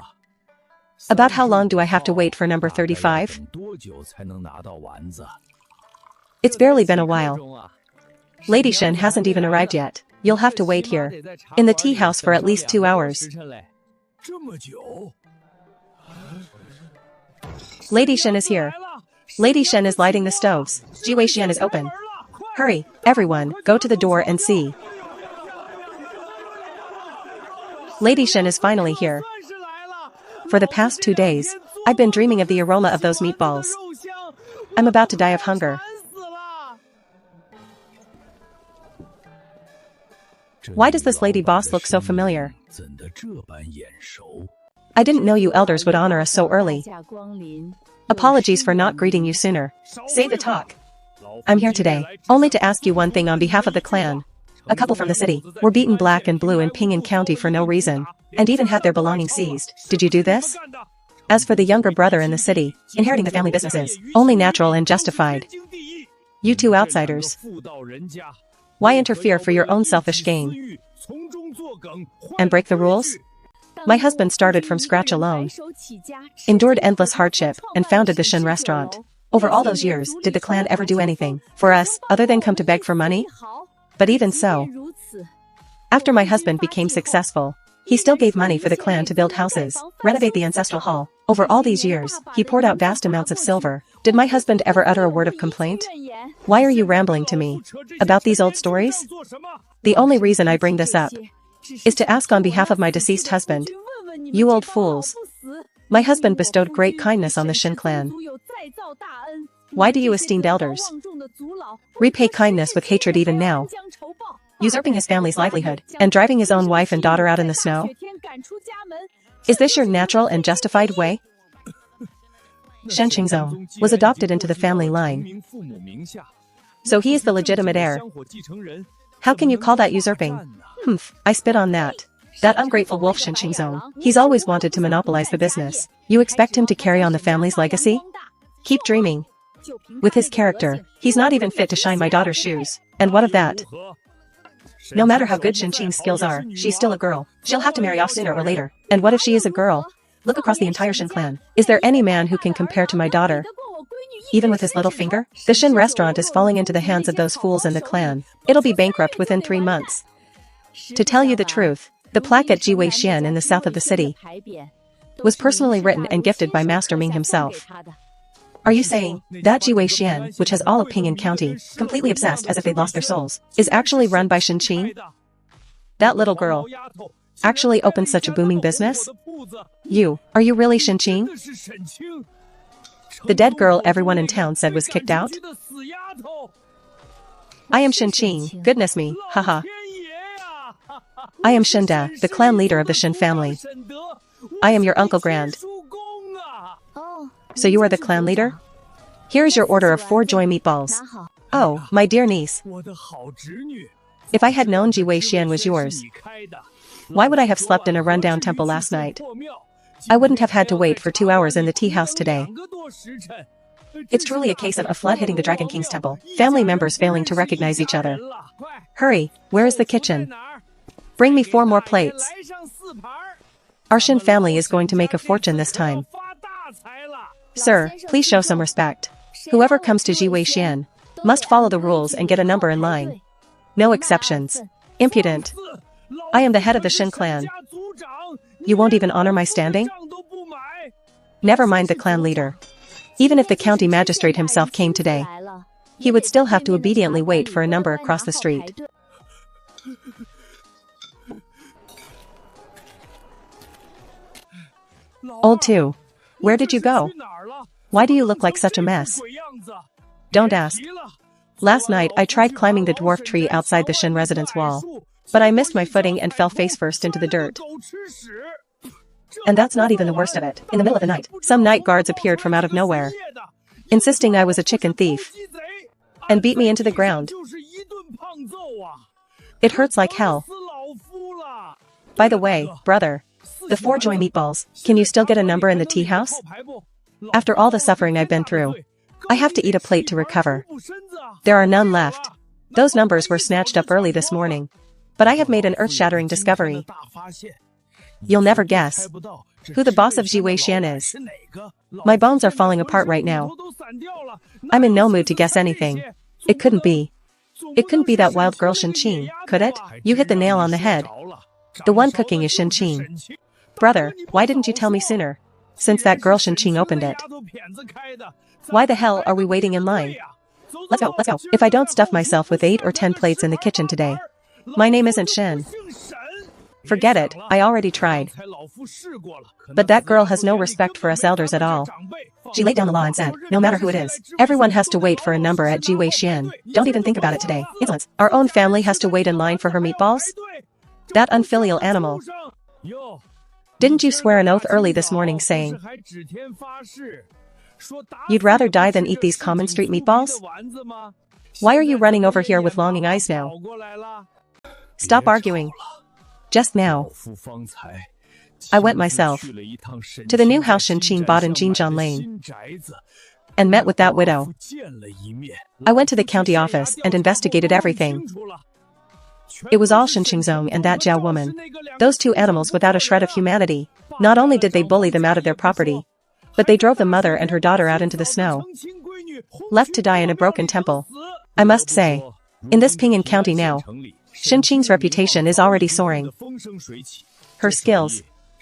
About how long do I have to wait for number 35? It's barely been a while. Lady Shen hasn't even arrived yet. You'll have to wait here. In the tea house for at least 2 hours. Lady Shen is here. Lady Shen is lighting the stoves. Jiwei Xian is open. Hurry, everyone, go to the door and see. Lady Shen is finally here. For the past 2 days, I've been dreaming of the aroma of those meatballs. I'm about to die of hunger. Why does this lady boss look so familiar? I didn't know you elders would honor us so early. Apologies for not greeting you sooner. Save the talk. I'm here today, only to ask you one thing on behalf of the clan. A couple from the city were beaten black and blue in Ping'an County for no reason, and even had their belongings seized. Did you do this? As for the younger brother in the city, inheriting the family business is only natural and justified. You two outsiders. Why interfere for your own selfish gain? And break the rules? My husband started from scratch alone, endured endless hardship, and founded the Shen restaurant. Over all those years, did the clan ever do anything for us, other than come to beg for money? But even so, after my husband became successful, he still gave money for the clan to build houses, renovate the ancestral hall. Over all these years, he poured out vast amounts of silver. Did my husband ever utter a word of complaint? Why are you rambling to me about these old stories? The only reason I bring this up is to ask on behalf of my deceased husband. You old fools. My husband bestowed great kindness on the Shen clan. Why do you esteemed elders repay kindness with hatred even now? Usurping his family's livelihood and driving his own wife and daughter out in the snow? Is this your natural and justified way? Shen Qingzong was adopted into the family line, so he is the legitimate heir. How can you call that usurping? Humph, I spit on that. That ungrateful wolf Shen Qingzong, he's always wanted to monopolize the business. You expect him to carry on the family's legacy? Keep dreaming. With his character, he's not even fit to shine my daughter's shoes. And what of that? No matter how good Shen Qing's skills are, she's still a girl. She'll have to marry off sooner or later. And what if she is a girl? Look across the entire Shen clan. Is there any man who can compare to my daughter? Even with his little finger? The Shen restaurant is falling into the hands of those fools in the clan. It'll be bankrupt within 3 months. To tell you the truth, the plaque at Jiwei Xian in the south of the city was personally written and gifted by Master Ming himself. Are you saying that Jiwei Xian, which has all of Ping'an County, completely obsessed as if they lost their souls, is actually run by Shen Qing? That little girl actually opened such a booming business? Are you really Shen Qing? The dead girl everyone in town said was kicked out? I am Shen Qing, goodness me, haha. I am Shenda, the clan leader of the Shen family. I am your Uncle Grand. So you are the clan leader? Here is your order of 4 joy meatballs. Oh, my dear niece. If I had known Jiwei Xian was yours, why would I have slept in a rundown temple last night? I wouldn't have had to wait for 2 hours in the tea house today. It's truly a case of a flood hitting the Dragon King's temple, family members failing to recognize each other. Hurry, where is the kitchen? Bring me 4 more plates. Our Shen family is going to make a fortune this time. Sir, please show some respect. Whoever comes to Jiwei Xian must follow the rules and get a number in line. No exceptions. Impudent. I am the head of the Shen clan. You won't even honor my standing? Never mind the clan leader. Even if the county magistrate himself came today, he would still have to obediently wait for a number across the street. Old two, where did you go? Why do you look like such a mess? Don't ask. Last night I tried climbing the dwarf tree outside the Shen residence wall, but I missed my footing and fell face first into the dirt. And that's not even the worst of it. In the middle of the night, some night guards appeared from out of nowhere, insisting I was a chicken thief, and beat me into the ground. It hurts like hell. By the way, brother, The 4 joy meatballs. Can you still get a number in the tea house? After all the suffering I've been through, I have to eat a plate to recover. There are none left. Those numbers were snatched up early this morning. But I have made an earth-shattering discovery. You'll never guess who the boss of Jiwei Xian is. My bones are falling apart right now. I'm in no mood to guess anything. It couldn't be. It couldn't be that wild girl Shenqing, could it? You hit the nail on the head. The one cooking is Shenqing. Brother, why didn't you tell me sooner? Since that girl Shenqing opened it. Why the hell are we waiting in line? Let's go, let's go. If I don't stuff myself with 8 or 10 plates in the kitchen today. My name isn't Shen. Forget it, I already tried. But that girl has no respect for us elders at all. She laid down the law and said, no matter who it is, everyone has to wait for a number at Jiwei Xian. Don't even think about it today. Insolence. Our own family has to wait in line for her meatballs? That unfilial animal. Didn't you swear an oath early this morning saying you'd rather die than eat these common street meatballs? Why are you running over here with longing eyes now? Stop arguing. Just now, I went myself to the new house Shenqing bought in Jinjiang Lane and met with that widow. I went to the county office and investigated everything. It was all Shenqingzong and that Jiao woman. Those 2 animals without a shred of humanity. Not only did they bully them out of their property, but they drove the mother and her daughter out into the snow, left to die in a broken temple. I must say, in this Ping'an County now, Shenqing's reputation is already soaring. Her skills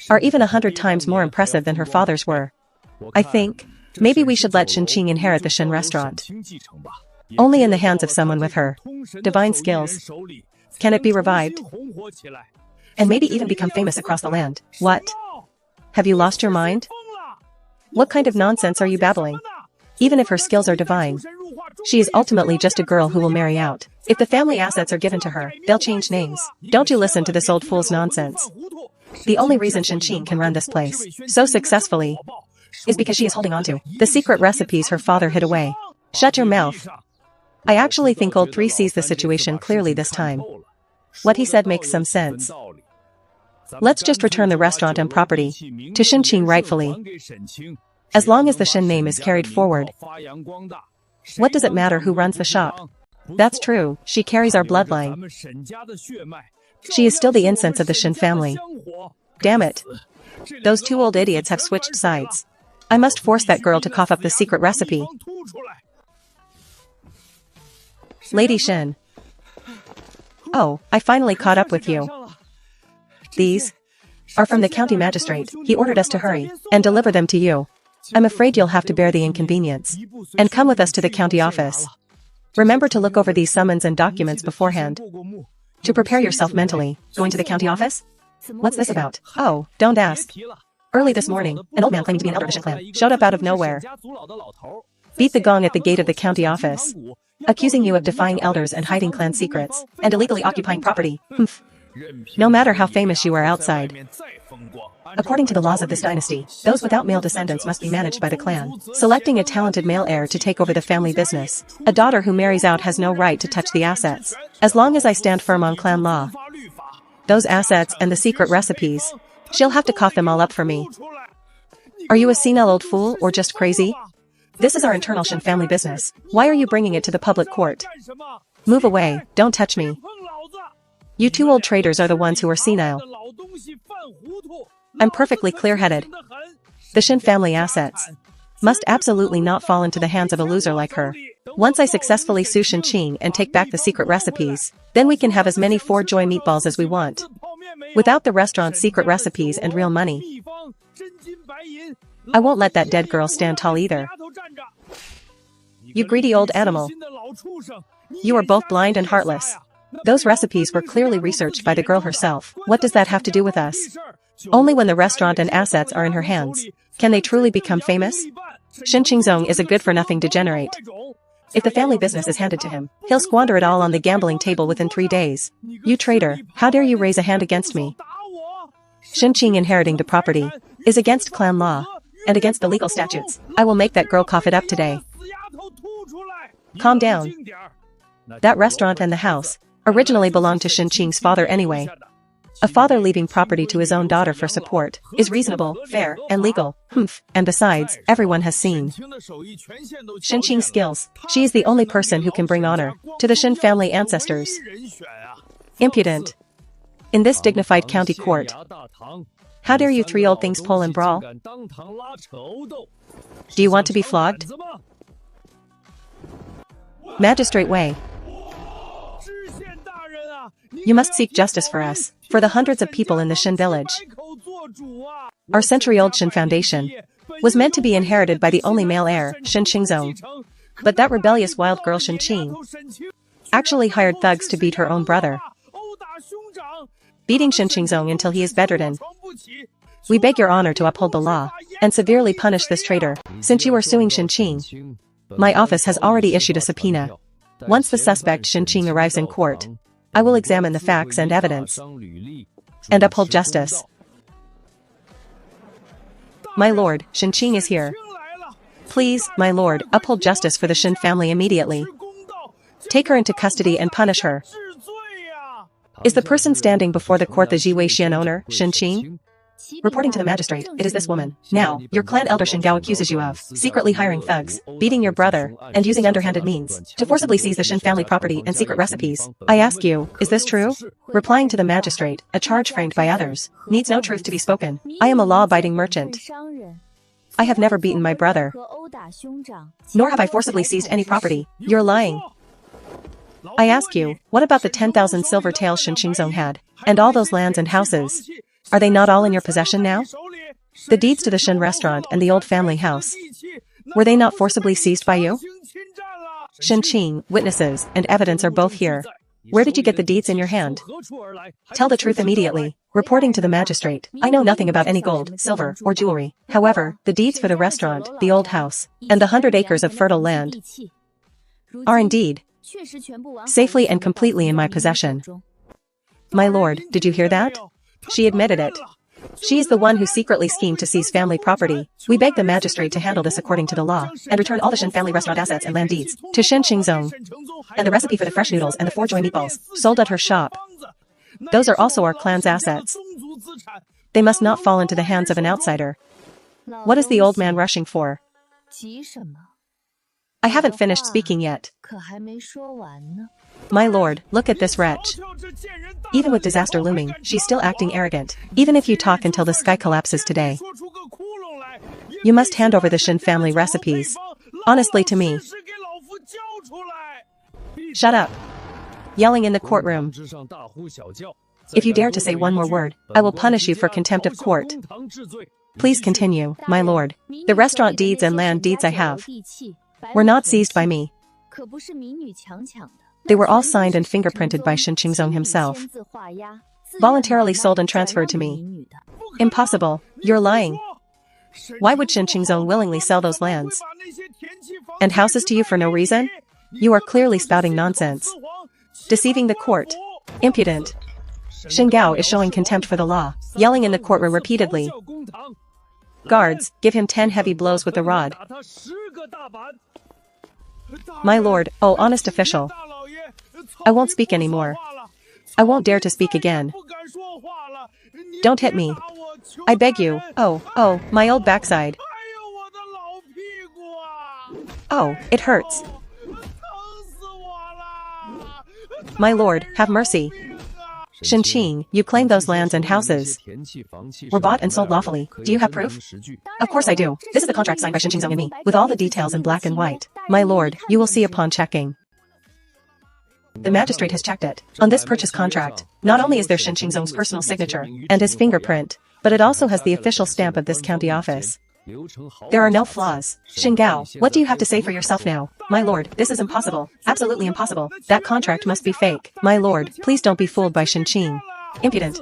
are even 100 times more impressive than her father's were. I think, maybe we should let Shenqing inherit the Shen restaurant. Only in the hands of someone with her divine skills can it be revived. And maybe even become famous across the land. What? Have you lost your mind? What kind of nonsense are you babbling? Even if her skills are divine, she is ultimately just a girl who will marry out. If the family assets are given to her, they'll change names. Don't you listen to this old fool's nonsense. The only reason Shenqing can run this place so successfully is because she is holding on to the secret recipes her father hid away. Shut your mouth. I actually think old 3 sees the situation clearly this time. What he said makes some sense. Let's just return the restaurant and property to Shenqing rightfully. As long as the Shen name is carried forward, what does it matter who runs the shop? That's true, she carries our bloodline. She is still the incense of the Shen family. Damn it. Those 2 old idiots have switched sides. I must force that girl to cough up the secret recipe. Lady Shen. Oh, I finally caught up with you. These are from the county magistrate. He ordered us to hurry and deliver them to you. I'm afraid you'll have to bear the inconvenience and come with us to the county office. Remember to look over these summons and documents beforehand to prepare yourself mentally. Going to the county office? What's this about? Oh, don't ask. Early this morning, an old man claiming to be an elder of the Shen clan showed up out of nowhere, beat the gong at the gate of the county office, accusing you of defying elders and hiding clan secrets, and illegally occupying property. Humph. No matter how famous you are outside, according to the laws of this dynasty, those without male descendants must be managed by the clan, selecting a talented male heir to take over the family business. A daughter who marries out has no right to touch the assets, as long as I stand firm on clan law. Those assets and the secret recipes, she'll have to cough them all up for me. Are you a senile old fool or just crazy? This is our internal Shen family business. Why are you bringing it to the public court? Move away, don't touch me. You 2 old traitors are the ones who are senile. I'm perfectly clear-headed. The Shen family assets must absolutely not fall into the hands of a loser like her. Once I successfully sue Shenqing and take back the secret recipes, then we can have as many 4 joy meatballs as we want. Without the restaurant's secret recipes and real money, I won't let that dead girl stand tall either. You greedy old animal. You are both blind and heartless. Those recipes were clearly researched by the girl herself. What does that have to do with us? Only when the restaurant and assets are in her hands can they truly become famous. Shenqingzong is a good-for-nothing degenerate. If the family business is handed to him, he'll squander it all on the gambling table within 3 days. You traitor, how dare you raise a hand against me? Shenqing inheriting the property is against clan law and against the legal statutes. I will make that girl cough it up today. Calm down. That restaurant and the house originally belonged to Shenqing's father anyway. A father leaving property to his own daughter for support is reasonable, fair, and legal. And besides, everyone has seen Shenqing's skills. She is the only person who can bring honor to the Shen family ancestors. Impudent. In this dignified county court, how dare you three old things pull and brawl? Do you want to be flogged? Magistrate Wei. You must seek justice for us, for the hundreds of people in the Shen village. Our century-old Shen foundation was meant to be inherited by the only male heir, Shen Qingzong. But that rebellious wild girl Shen Qing actually hired thugs to beat her own brother, beating Shen Qingzong until he is bedridden. We beg your honor to uphold the law and severely punish this traitor. Since you are suing Shen Qing, my office has already issued a subpoena. Once the suspect Shen Qing arrives in court, I will examine the facts and evidence and uphold justice. My lord, Shen Qing is here. Please, my lord, uphold justice for the Shen family immediately. Take her into custody and punish her. Is the person standing before the court the Jiwei Xian owner, Shen Qing? Reporting to the magistrate, it is this woman. Now, your clan elder Shen Gao accuses you of secretly hiring thugs, beating your brother, and using underhanded means to forcibly seize the Shen family property and secret recipes. I ask you, is this true? Replying to the magistrate, a charge framed by others needs no truth to be spoken. I am a law-abiding merchant. I have never beaten my brother, nor have I forcibly seized any property. You're lying. I ask you, what about the 10,000 silver taels Shen Qingzong had, and all those lands and houses? Are they not all in your possession now? The deeds to the Shen restaurant and the old family house, were they not forcibly seized by you? Shen Qing, witnesses, and evidence are both here. Where did you get the deeds in your hand? Tell the truth immediately. Reporting to the magistrate, I know nothing about any gold, silver, or jewelry. However, the deeds for the restaurant, the old house, and the 100 acres of fertile land are indeed safely and completely in my possession. My lord, did you hear that? She admitted it. She is the one who secretly schemed to seize family property. We beg the magistrate to handle this according to the law, and return all the Shen family restaurant assets and land deeds to Shen Qingzong, and the recipe for the fresh noodles and the 4 joy meatballs, sold at her shop. Those are also our clan's assets. They must not fall into the hands of an outsider. What is the old man rushing for? I haven't finished speaking yet. My lord, look at this wretch. Even with disaster looming, she's still acting arrogant. Even if you talk until the sky collapses today, you must hand over the Shen family recipes honestly to me. Shut up. Yelling in the courtroom. If you dare to say one more word, I will punish you for contempt of court. Please continue, my lord. The restaurant deeds and land deeds I have were not seized by me. They were all signed and fingerprinted by Shen Qingzong himself, voluntarily sold and transferred to me. Impossible. You're lying. Why would Shen Qingzong willingly sell those lands and houses to you for no reason? You are clearly spouting nonsense, deceiving the court. Impudent. Shen Gao is showing contempt for the law, yelling in the courtroom repeatedly. Guards, give him 10 heavy blows with the rod. My lord, oh honest official, I won't speak anymore. I won't dare to speak again. Don't hit me. I beg you. Oh, my old backside. Oh, it hurts. My lord, have mercy. Shen Qing, you claim those lands and houses were bought and sold lawfully. Do you have proof? Of course I do. This is the contract signed by Shen Qingzong and me, with all the details in black and white. My lord, you will see upon checking. The magistrate has checked it. On this purchase contract, not only is there Shen Qingzong's personal signature and his fingerprint, but it also has the official stamp of this county office. There are no flaws. Shen Gao, what do you have to say for yourself now? My lord, this is impossible. Absolutely impossible. That contract must be fake. My lord, please don't be fooled by Shen Qing. Impudent.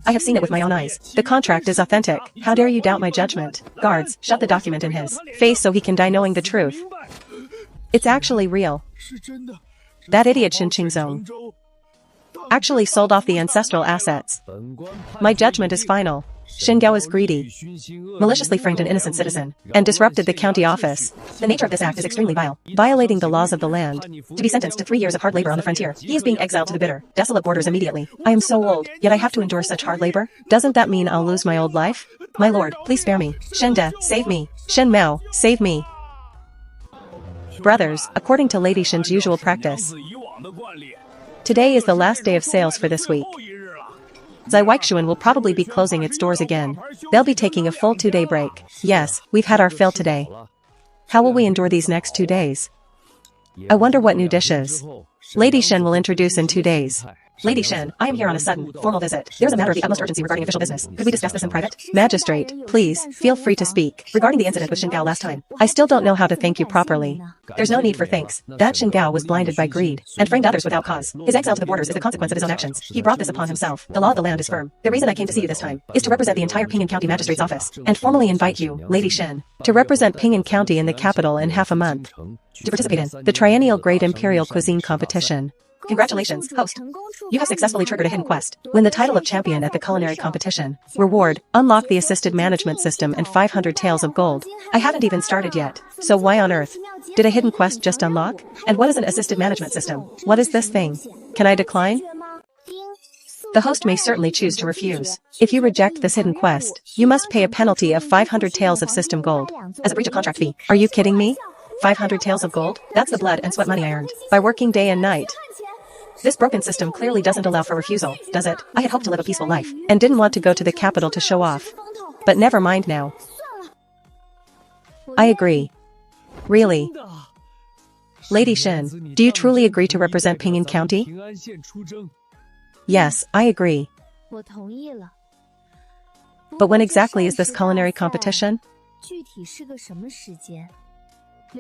I have seen it with my own eyes. The contract is authentic. How dare you doubt my judgment? Guards, shove the document in his face so he can die knowing the truth. It's actually real. That idiot Shen Qingzong actually sold off the ancestral assets. My judgment is final. Shin Gao is greedy, maliciously framed an innocent citizen, and disrupted the county office. The nature of this act is extremely vile, violating the laws of the land. To be sentenced to 3 years of hard labor on the frontier, he is being exiled to the bitter, desolate borders immediately. I am so old, yet I have to endure such hard labor? Doesn't that mean I'll lose my old life? My lord, please spare me. Shen De, save me. Shen Mao, save me. Brothers, according to Lady Shen's usual practice, today is the last day of sales for this week. Zai Weixuan will probably be closing its doors again. They'll be taking a full 2-day break. Yes, we've had our fill today. How will we endure these next 2 days? I wonder what new dishes Lady Shen will introduce in 2 days. Lady Shen, I am here on a sudden, formal visit. There's a matter of the utmost urgency regarding official business. Could we discuss this in private? Magistrate, please, feel free to speak. Regarding the incident with Shin Gao last time, I still don't know how to thank you properly. There's no need for thanks. That Shin Gao was blinded by greed, and framed others without cause. His exile to the borders is the consequence of his own actions. He brought this upon himself. The law of the land is firm. The reason I came to see you this time is to represent the entire Ping'an County Magistrate's office, and formally invite you, Lady Shen, to represent Ping'an County in the capital in half a month, to participate in the Triennial Great Imperial Cuisine Competition. Congratulations, host. You have successfully triggered a hidden quest. Win the title of champion at the culinary competition. Reward, unlock the assisted management system and 500 taels of gold. I haven't even started yet, so why on earth did a hidden quest just unlock? And what is an assisted management system? What is this thing? Can I decline? The host may certainly choose to refuse. If you reject this hidden quest, you must pay a penalty of 500 taels of system gold as a breach of contract fee. Are you kidding me? 500 taels of gold? That's the blood and sweat money I earned by working day and night. This broken system clearly doesn't allow for refusal, does it? I had hoped to live a peaceful life, and didn't want to go to the capital to show off. But never mind now. I agree. Really? Lady Shen, do you truly agree to represent Ping'an County? Yes, I agree. But when exactly is this culinary competition?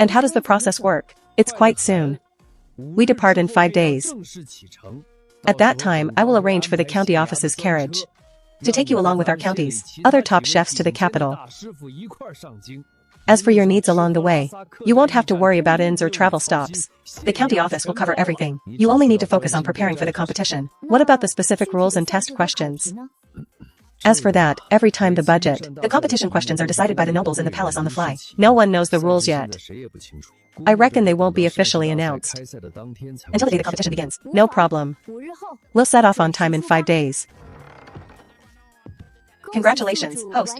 And how does the process work? It's quite soon. We depart in 5 days. At that time, I will arrange for the county office's carriage to take you along with our county's other top chefs to the capital. As for your needs along the way, you won't have to worry about inns or travel stops. The county office will cover everything. You only need to focus on preparing for the competition. What about the specific rules and test questions? As for that, every time the competition questions are decided by the nobles in the palace on the fly. No one knows the rules yet. I reckon they won't be officially announced until the day the competition begins. No problem. We'll set off on time in 5 days. Congratulations, host.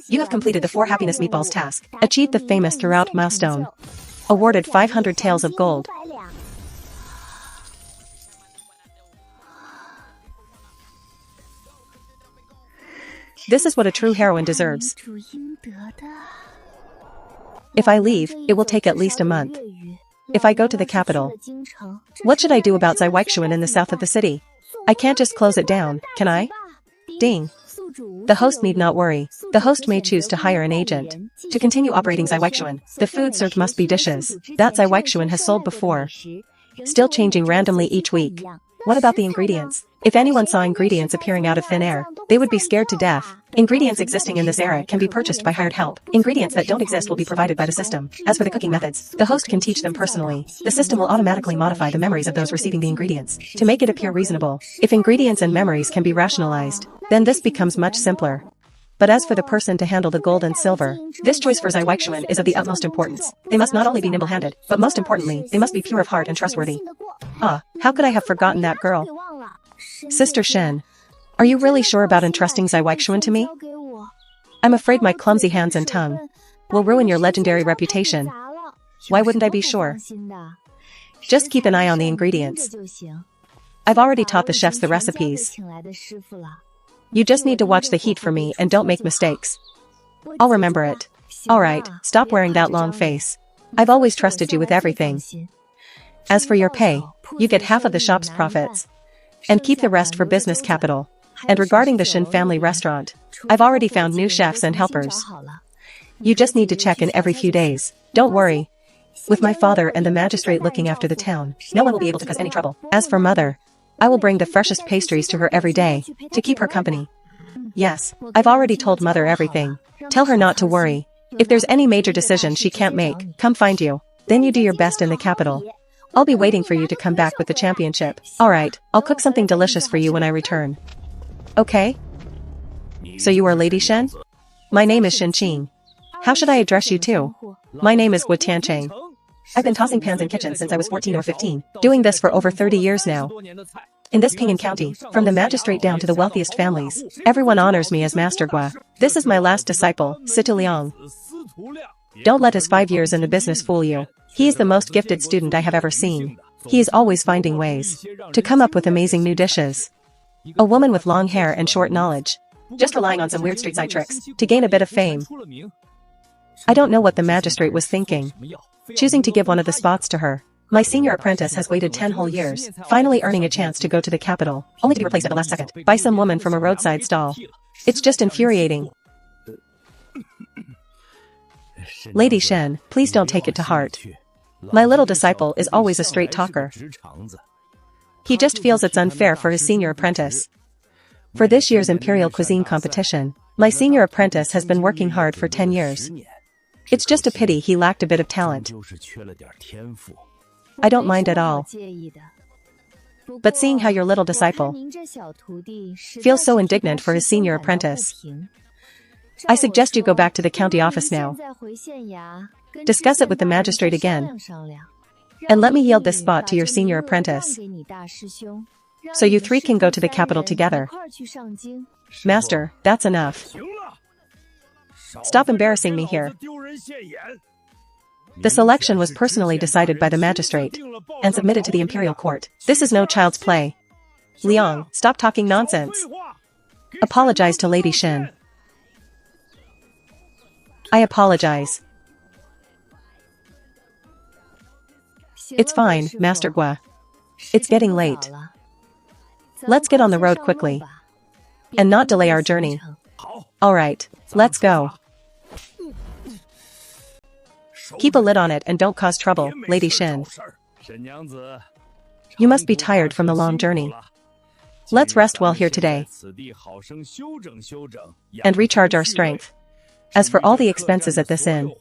You have completed the 4 happiness meatballs task, achieved the famous throughout milestone, awarded 500 taels of gold. This is what a true heroine deserves. If I leave, it will take at least a month. If I go to the capital, what should I do about Zai Weixuan in the south of the city? I can't just close it down, can I? Ding. The host need not worry. The host may choose to hire an agent to continue operating Zai Weixuan. The food served must be dishes that Zai Weixuan has sold before, still changing randomly each week. What about the ingredients? If anyone saw ingredients appearing out of thin air, they would be scared to death. Ingredients existing in this era can be purchased by hired help. Ingredients that don't exist will be provided by the system. As for the cooking methods, the host can teach them personally. The system will automatically modify the memories of those receiving the ingredients to make it appear reasonable. If ingredients and memories can be rationalized, then this becomes much simpler. But as for the person to handle the gold and silver, this choice for Zai Weixuan is of the utmost importance. They must not only be nimble-handed, but most importantly, they must be pure of heart and trustworthy. Ah, how could I have forgotten that girl? Sister Shen, are you really sure about entrusting Zai Weixuan to me? I'm afraid my clumsy hands and tongue will ruin your legendary reputation. Why wouldn't I be sure? Just keep an eye on the ingredients. I've already taught the chefs the recipes. You just need to watch the heat for me and don't make mistakes. I'll remember it. Alright, stop wearing that long face. I've always trusted you with everything. As for your pay, you get half of the shop's profits, and keep the rest for business capital. And regarding the Shin family restaurant, I've already found new chefs and helpers. You just need to check in every few days. Don't worry. With my father and the magistrate looking after the town, no one will be able to cause any trouble. As for mother, I will bring the freshest pastries to her every day, to keep her company. Yes, I've already told mother everything. Tell her not to worry. If there's any major decision she can't make, come find you. Then you do your best in the capital. I'll be waiting for you to come back with the championship. Alright, I'll cook something delicious for you when I return. Okay? So you are Lady Shen? My name is Shen Qing. How should I address you too? My name is Wu Tiancheng. I've been tossing pans in kitchens since I was 14 or 15, doing this for over 30 years now. In this Ping'an County, from the magistrate down to the wealthiest families, everyone honors me as Master Gua. This is my last disciple, Situ Liang. Don't let his 5 years in the business fool you. He is the most gifted student I have ever seen. He is always finding ways to come up with amazing new dishes. A woman with long hair and short knowledge, just relying on some weird street side tricks to gain a bit of fame. I don't know what the magistrate was thinking, choosing to give one of the spots to her. My senior apprentice has waited 10 whole years, finally earning a chance to go to the capital, only to be replaced at the last second by some woman from a roadside stall. It's just infuriating. Lady Shen, please don't take it to heart. My little disciple is always a straight talker. He just feels it's unfair for his senior apprentice. For this year's Imperial Cuisine competition, my senior apprentice has been working hard for 10 years. It's just a pity he lacked a bit of talent. I don't mind at all. But seeing how your little disciple feels so indignant for his senior apprentice, I suggest you go back to the county office now. Discuss it with the magistrate again. And let me yield this spot to your senior apprentice. So you three can go to the capital together. Master, that's enough. Stop embarrassing me here. The selection was personally decided by the magistrate and submitted to the imperial court. This is no child's play. Liang, stop talking nonsense. Apologize to Lady Shen. I apologize. It's fine, Master Gua. It's getting late. Let's get on the road quickly and not delay our journey. All right, let's go. Keep a lid on it and don't cause trouble, Lady Shen. You must be tired from the long journey. Let's rest well here today and recharge our strength. As for all the expenses at this inn,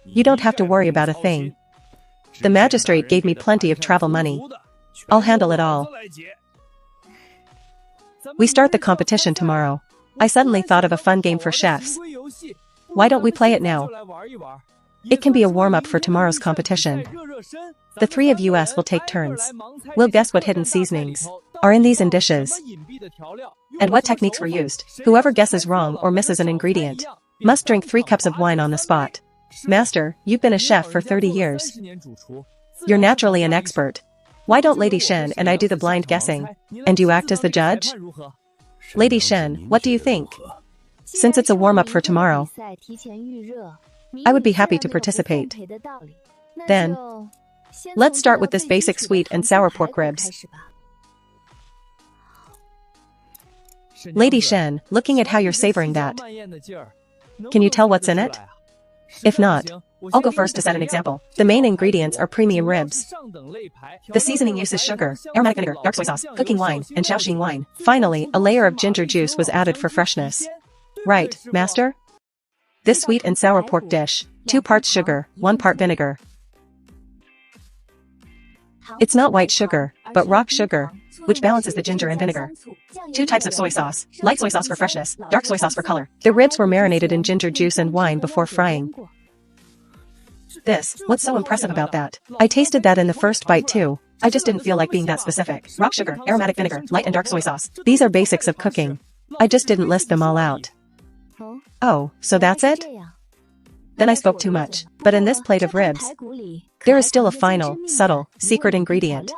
you don't have to worry about a thing. The magistrate gave me plenty of travel money. I'll handle it all. We start the competition tomorrow. I suddenly thought of a fun game for chefs. Why don't we play it now? It can be a warm-up for tomorrow's competition. The three of us will take turns. We'll guess what hidden seasonings are in these dishes and what techniques were used. Whoever guesses wrong or misses an ingredient must drink 3 cups of wine on the spot. Master, you've been a chef for 30 years. You're naturally an expert. Why don't Lady Shen and I do the blind guessing, and you act as the judge? Lady Shen, what do you think? Since it's a warm-up for tomorrow, I would be happy to participate. Then, let's start with this basic sweet and sour pork ribs. Lady Shen, looking at how you're savoring that, can you tell what's in it? If not, I'll go first to set an example. The main ingredients are premium ribs. The seasoning uses sugar, aromatic vinegar, dark soy sauce, cooking wine, and Shaoxing wine. Finally, a layer of ginger juice was added for freshness. Right, Master? This sweet and sour pork dish, 2 parts sugar, 1 part vinegar. It's not white sugar, but rock sugar, which balances the ginger and vinegar. 2 types of soy sauce, light soy sauce for freshness, dark soy sauce for color. The ribs were marinated in ginger juice and wine before frying. What's so impressive about that? I tasted that in the first bite too. I just didn't feel like being that specific. Rock sugar, aromatic vinegar, light and dark soy sauce. These are basics of cooking. I just didn't list them all out. Oh, so that's it? Then I spoke too much. But in this plate of ribs, there is still a final, subtle, secret ingredient.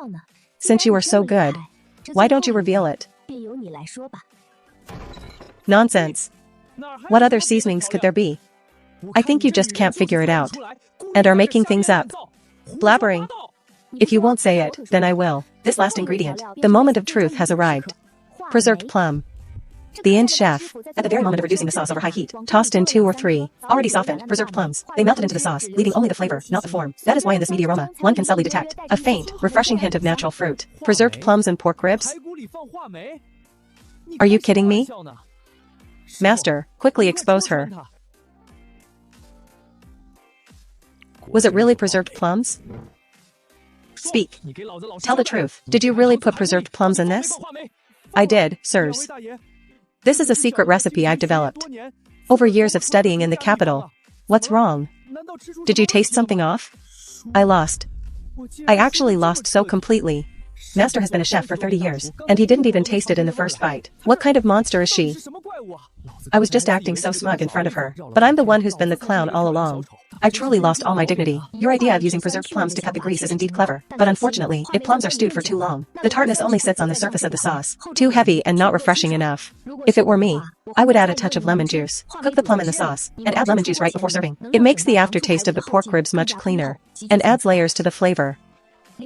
Since you are so good, why don't you reveal it? Nonsense. What other seasonings could there be? I think you just can't figure it out and are making things up. Blabbering. If you won't say it, then I will. This last ingredient, the moment of truth has arrived. Preserved plum. The inn chef, at the very moment of reducing the sauce over high heat, tossed in 2 or 3, already softened, preserved plums. They melted into the sauce, leaving only the flavor, not the form. That is why in this meaty aroma, one can subtly detect a faint, refreshing hint of natural fruit. Preserved plums and pork ribs? Are you kidding me? Master, quickly expose her. Was it really preserved plums? Speak. Tell the truth. Did you really put preserved plums in this? I did, sirs. This is a secret recipe I've developed over years of studying in the capital. What's wrong? Did you taste something off? I lost. I actually lost so completely. Master has been a chef for 30 years, and he didn't even taste it in the first bite. What kind of monster is she? I was just acting so smug in front of her, but I'm the one who's been the clown all along. I've truly lost all my dignity. Your idea of using preserved plums to cut the grease is indeed clever, but unfortunately, if plums are stewed for too long, the tartness only sits on the surface of the sauce. Too heavy and not refreshing enough. If it were me, I would add a touch of lemon juice. Cook the plum in the sauce, and add lemon juice right before serving. It makes the aftertaste of the pork ribs much cleaner, and adds layers to the flavor.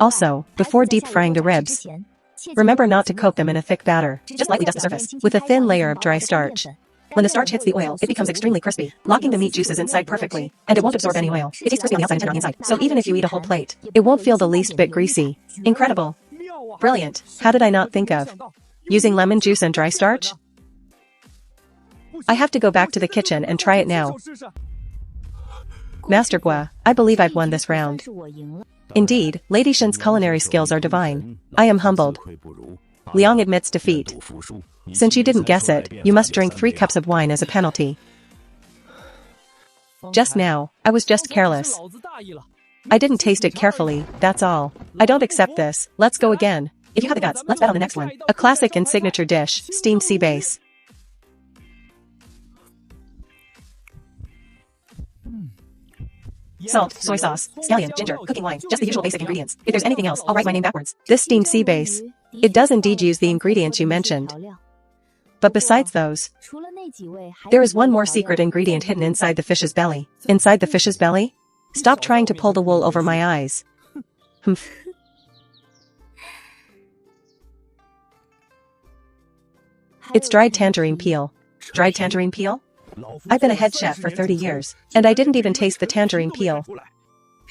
Also, before deep frying the ribs, remember not to coat them in a thick batter. Just lightly dust the surface with a thin layer of dry starch. When the starch hits the oil, it becomes extremely crispy, locking the meat juices inside perfectly, and it won't absorb any oil. It tastes crispy on the outside and tender on the inside, so even if you eat a whole plate, it won't feel the least bit greasy. Incredible. Brilliant. How did I not think of using lemon juice and dry starch? I have to go back to the kitchen and try it now. Master Gua, I believe I've won this round. Indeed, Lady Shen's culinary skills are divine. I am humbled. Liang admits defeat. Since you didn't guess it, you must drink 3 cups of wine as a penalty. Just now, I was just careless. I didn't taste it carefully, that's all. I don't accept this. Let's go again. If you have the guts, let's bet on the next one. A classic and signature dish, steamed sea bass. Salt, soy sauce, scallion, ginger, cooking wine, just the usual basic ingredients. If there's anything else, I'll write my name backwards. This steamed sea bass. It does indeed use the ingredients you mentioned. But besides those, there is one more secret ingredient hidden inside the fish's belly. Inside the fish's belly? Stop trying to pull the wool over my eyes. Humph. It's dried tangerine peel. Dried tangerine peel? I've been a head chef for 30 years, and I didn't even taste the tangerine peel.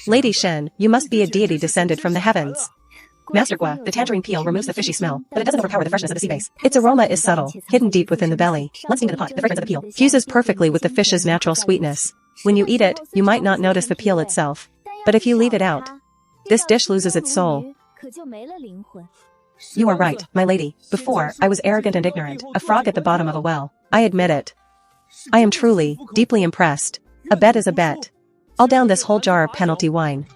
Lady Shen, you must be a deity descended from the heavens. Master Gua, the tangerine peel removes the fishy smell, but it doesn't overpower the freshness of the sea bass. Its aroma is subtle, hidden deep within the belly. Once steamed in the pot, the fragrance of the peel fuses perfectly with the fish's natural sweetness. When you eat it, you might not notice the peel itself. But if you leave it out, this dish loses its soul. You are right, my lady. Before, I was arrogant and ignorant, a frog at the bottom of a well. I admit it. I am truly, deeply impressed. A bet is a bet. I'll down this whole jar of penalty wine.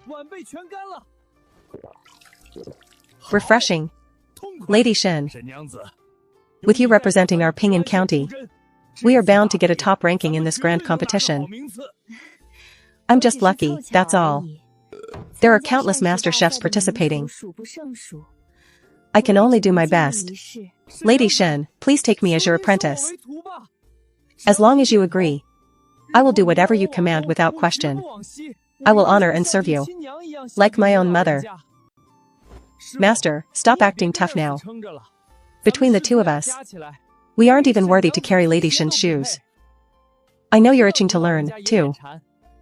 Refreshing. Lady Shen. With you representing our Ping'an County, we are bound to get a top ranking in this grand competition. I'm just lucky, that's all. There are countless master chefs participating. I can only do my best. Lady Shen, please take me as your apprentice. As long as you agree, I will do whatever you command without question. I will honor and serve you, like my own mother. Master, stop acting tough now. Between the two of us, we aren't even worthy to carry Lady Shen's shoes. I know you're itching to learn, too.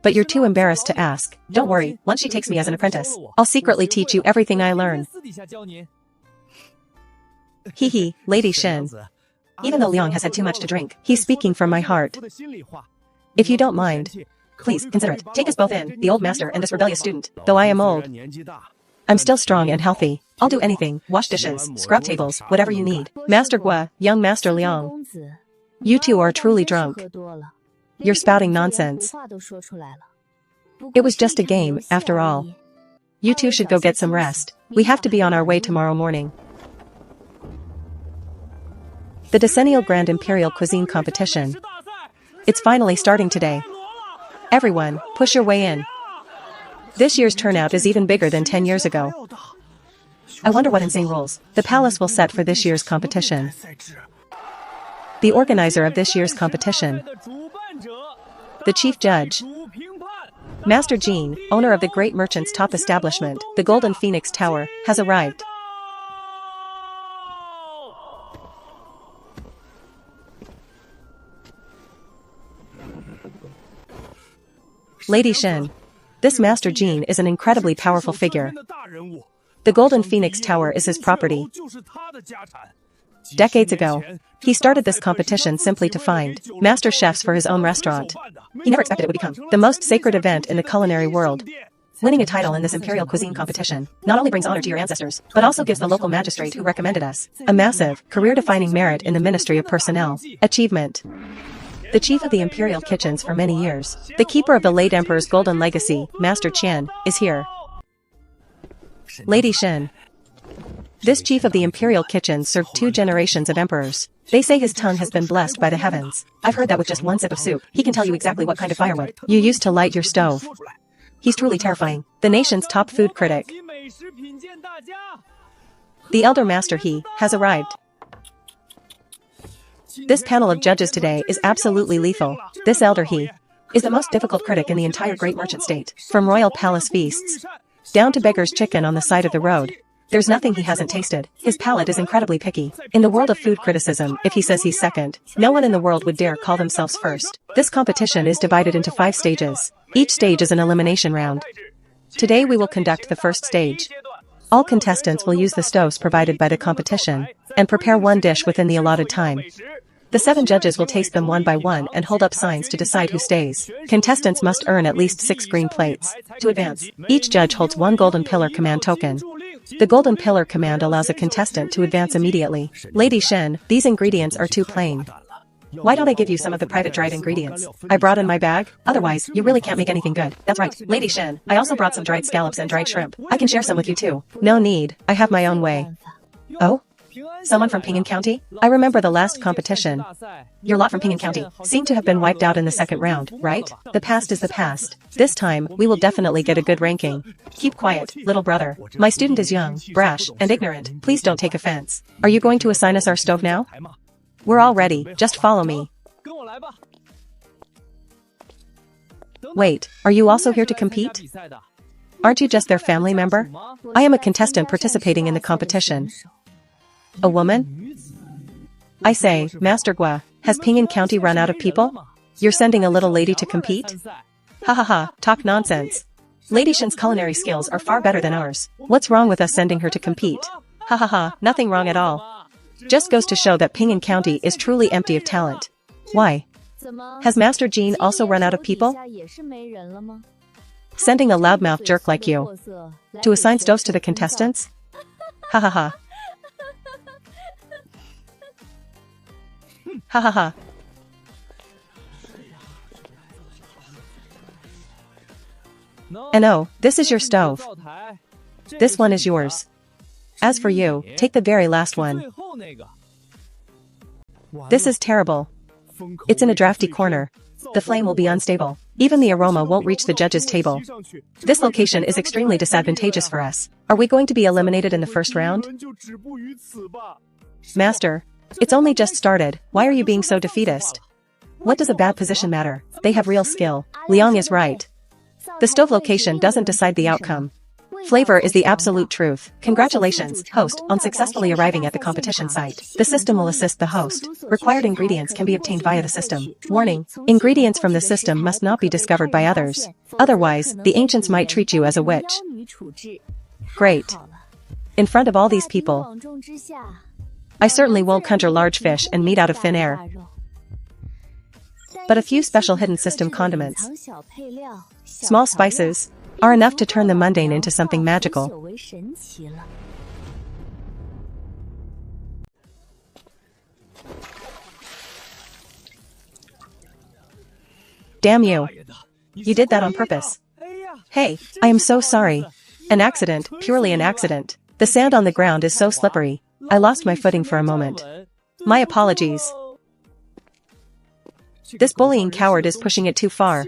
But you're too embarrassed to ask. Don't worry, once she takes me as an apprentice, I'll secretly teach you everything I learn. Hee hee, Lady Shen. Even though Liang has had too much to drink, he's speaking from my heart. If you don't mind, please, consider it. Take us both in, the old master and this rebellious student. Though I am old, I'm still strong and healthy. I'll do anything, wash dishes, scrub tables, whatever you need. Master Gua, young Master Liang. You two are truly drunk. You're spouting nonsense. It was just a game, after all. You two should go get some rest. We have to be on our way tomorrow morning. The Decennial Grand Imperial Cuisine Competition. It's finally starting today. Everyone, push your way in. This year's turnout is even bigger than 10 years ago. I wonder what insane rules the palace will set for this year's competition. The organizer of this year's competition. The chief judge. Master Jean, owner of the great merchant's top establishment, the Golden Phoenix Tower, has arrived. Lady Shen. This Master Jean is an incredibly powerful figure. The Golden Phoenix Tower is his property. Decades ago, he started this competition simply to find master chefs for his own restaurant. He never expected it would become the most sacred event in the culinary world. Winning a title in this imperial cuisine competition not only brings honor to your ancestors, but also gives the local magistrate who recommended us a massive, career-defining merit in the Ministry of Personnel. Achievement. The chief of the imperial kitchens for many years, the keeper of the late emperor's golden legacy, Master Qian, is here. Lady Shen. This chief of the imperial kitchens served 2 generations of emperors. They say his tongue has been blessed by the heavens. I've heard that with just one sip of soup, he can tell you exactly what kind of firewood you used to light your stove. He's truly terrifying. The nation's top food critic. The elder master he has arrived. This panel of judges today is absolutely lethal. This elder he is the most difficult critic in the entire great merchant state. From royal palace feasts down to beggar's chicken on the side of the road, there's nothing he hasn't tasted. His palate is incredibly picky. In the world of food criticism, if he says he's second, no one in the world would dare call themselves first. This competition is divided into 5 stages. Each stage is an elimination round. Today we will conduct the first stage. All contestants will use the stoves provided by the competition and prepare one dish within the allotted time. The 7 judges will taste them one by one and hold up signs to decide who stays. Contestants must earn at least 6 green plates. To advance, each judge holds 1 golden pillar command token. The golden pillar command allows a contestant to advance immediately. Lady Shen, these ingredients are too plain. Why don't I give you some of the private dried ingredients I brought in my bag? Otherwise, you really can't make anything good. That's right, Lady Shen, I also brought some dried scallops and dried shrimp. I can share some with you too. No need, I have my own way. Oh? Someone from Ping'an County? I remember the last competition. Your lot from Ping'an County seemed to have been wiped out in the second round, right? The past is the past. This time, we will definitely get a good ranking. Keep quiet, little brother. My student is young, brash, and ignorant. Please don't take offense. Are you going to assign us our stove now? We're all ready, just follow me. Wait, are you also here to compete? Aren't you just their family member? I am a contestant participating in the competition. A woman? I say, Master Gua, has Ping'an County run out of people? You're sending a little lady to compete? Ha ha ha, talk nonsense. Lady Shen's culinary skills are far better than ours. What's wrong with us sending her to compete? Ha ha ha, nothing wrong at all. Just goes to show that Ping'an County is truly empty of talent. Why? Has Master Jean also run out of people? Sending a loudmouth jerk like you to assign stoves to the contestants? Ha ha ha. Ha ha ha. And oh, this is your stove. This one is yours. As for you, take the very last one. This is terrible. It's in a drafty corner. The flame will be unstable. Even the aroma won't reach the judge's table. This location is extremely disadvantageous for us. Are we going to be eliminated in the first round? Master, it's only just started. Why are you being so defeatist? What does a bad position matter? They have real skill. Liang is right. The stove location doesn't decide the outcome. Flavor is the absolute truth. Congratulations, host, on successfully arriving at the competition site. The system will assist the host. Required ingredients can be obtained via the system. Warning, ingredients from the system must not be discovered by others. Otherwise, the ancients might treat you as a witch. Great. In front of all these people, I certainly won't conjure large fish and meat out of thin air. But a few special hidden system condiments, small spices, are enough to turn the mundane into something magical. Damn you. You did that on purpose. Hey, I am so sorry. An accident, purely an accident. The sand on the ground is so slippery. I lost my footing for a moment. My apologies. This bullying coward is pushing it too far.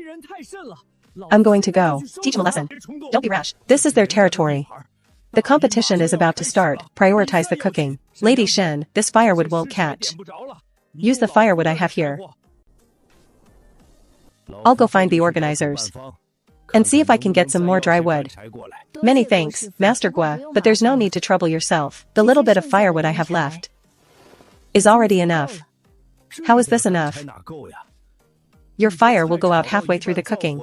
I'm going to go. Teach him a lesson. Don't be rash. This is their territory. The competition is about to start. Prioritize the cooking. Lady Shen, this firewood won't catch. Use the firewood I have here. I'll go find the organizers and see if I can get some more dry wood. Many thanks, Master Gua, but there's no need to trouble yourself. The little bit of firewood I have left is already enough. How is this enough? Your fire will go out halfway through the cooking.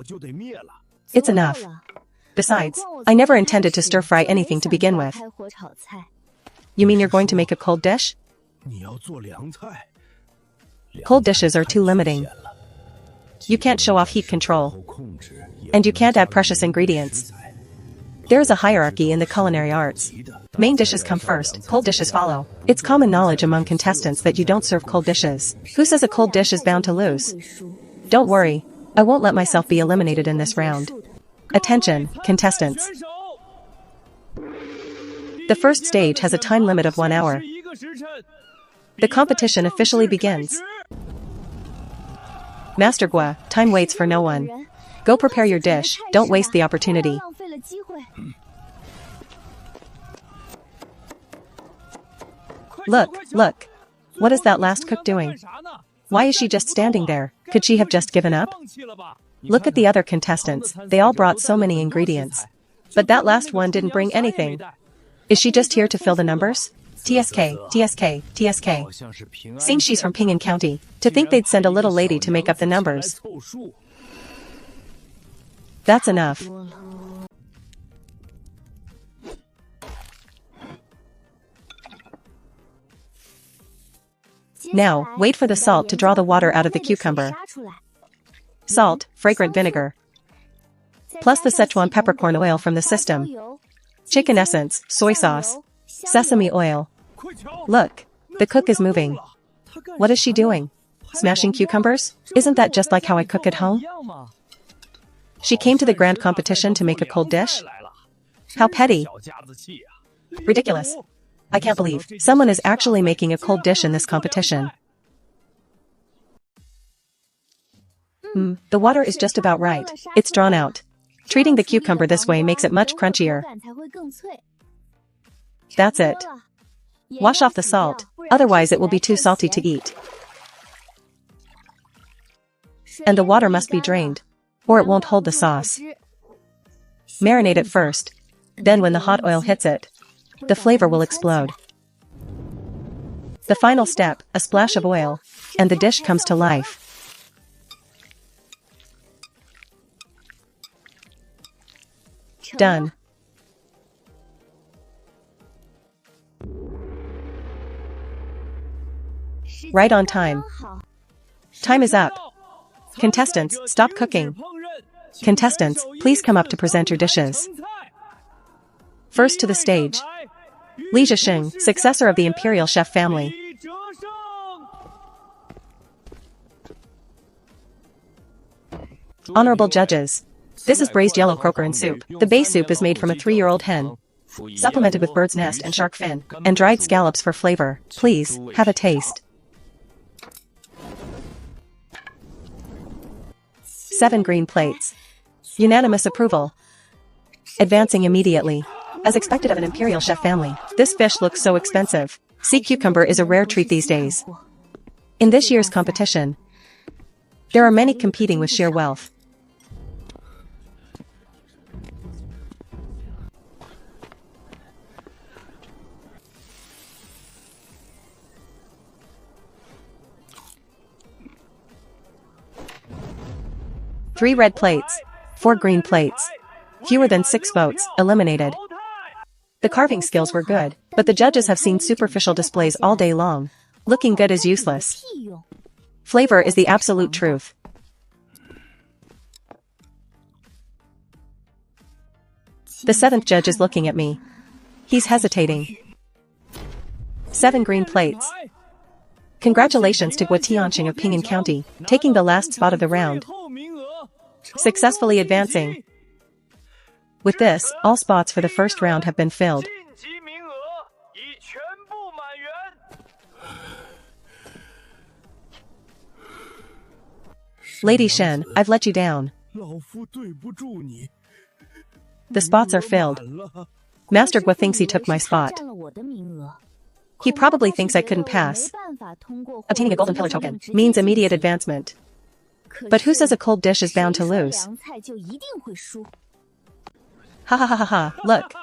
It's enough. Besides, I never intended to stir-fry anything to begin with. You mean you're going to make a cold dish? Cold dishes are too limiting. You can't show off heat control. And you can't add precious ingredients. There is a hierarchy in the culinary arts. Main dishes come first, cold dishes follow. It's common knowledge among contestants that you don't serve cold dishes. Who says a cold dish is bound to lose? Don't worry. I won't let myself be eliminated in this round. Attention, contestants. The first stage has a time limit of 1 hour. The competition officially begins. Master Gua, time waits for no one. Go prepare your dish, don't waste the opportunity. Look, look. What is that last cook doing? Why is she just standing there? Could she have just given up? Look at the other contestants, they all brought so many ingredients. But that last one didn't bring anything. Is she just here to fill the numbers? TSK, TSK, TSK. Seems she's from Ping'an County. To think they'd send a little lady to make up the numbers. That's enough. Now, wait for the salt to draw the water out of the cucumber. Salt, fragrant vinegar. Plus the Szechuan peppercorn oil from the system. Chicken essence, soy sauce. Sesame oil. Look, the cook is moving. What is she doing? Smashing cucumbers? Isn't that just like how I cook at home? She came to the grand competition to make a cold dish? How petty. Ridiculous. I can't believe someone is actually making a cold dish in this competition. The water is just about right. It's drawn out. Treating the cucumber this way makes it much crunchier. That's it. Wash off the salt, otherwise it will be too salty to eat. And the water must be drained, or it won't hold the sauce. Marinate it first. Then when the hot oil hits it, the flavor will explode. The final step, a splash of oil, and the dish comes to life. Done. Right on time. Time is up. Contestants, stop cooking. Contestants, please come up to present your dishes. First to the stage. Li Zhisheng, successor of the imperial chef family. Honorable judges. This is braised yellow croaker and soup. The base soup is made from a 3-year-old hen, supplemented with bird's nest and shark fin, and dried scallops for flavor. Please, have a taste. 7 green plates. Unanimous approval. Advancing immediately. As expected of an imperial chef family, this fish looks so expensive. Sea cucumber is a rare treat these days. In this year's competition, there are many competing with sheer wealth. Three red plates, 4 green plates. Fewer than 6 votes, eliminated. The carving skills were good, but the judges have seen superficial displays all day long. Looking good is useless. Flavor is the absolute truth. The 7th judge is looking at me. He's hesitating. 7 green plates. Congratulations to Gua Tianqing of Ping'an County, taking the last spot of the round. Successfully advancing. With this, all spots for the first round have been filled. Lady Shen, I've let you down. The spots are filled. Master Gua thinks he took my spot. He probably thinks I couldn't pass. Obtaining a golden pillar token means immediate advancement. But who says a cold dish is bound to lose? Ha ha ha ha ha, look.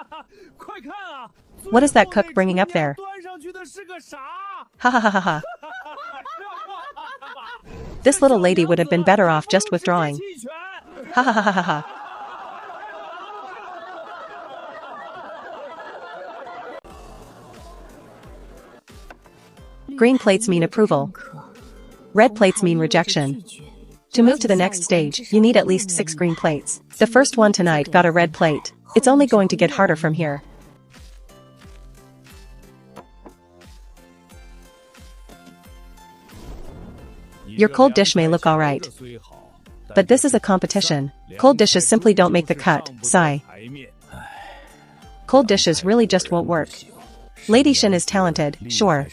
What is that cook bringing up there? Ha ha ha ha ha. This little lady would have been better off just withdrawing. Ha ha ha ha ha ha. Green plates mean approval. Red plates mean rejection. To move to the next stage, you need at least 6 green plates. The first one tonight got a red plate. It's only going to get harder from here. Your cold dish may look alright. But this is a competition. Cold dishes simply don't make the cut, sigh. Cold dishes really just won't work. Lady Shin is talented, sure.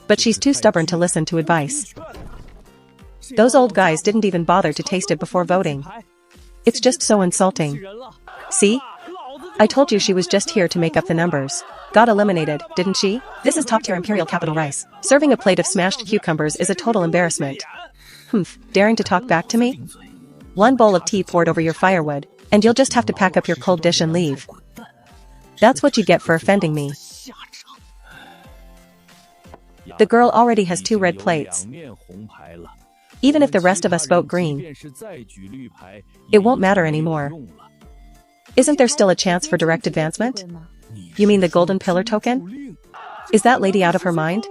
But she's too stubborn to listen to advice. Those old guys didn't even bother to taste it before voting. It's just so insulting. See? I told you she was just here to make up the numbers. Got eliminated, didn't she? This is top-tier imperial capital rice. Serving a plate of smashed cucumbers is a total embarrassment. Daring to talk back to me? One bowl of tea poured over your firewood, and you'll just have to pack up your cold dish and leave. That's what you get for offending me. The girl already has 2 red plates. Even if the rest of us vote green, it won't matter anymore. Isn't there still a chance for direct advancement? You mean the golden pillar token? Is that lady out of her mind?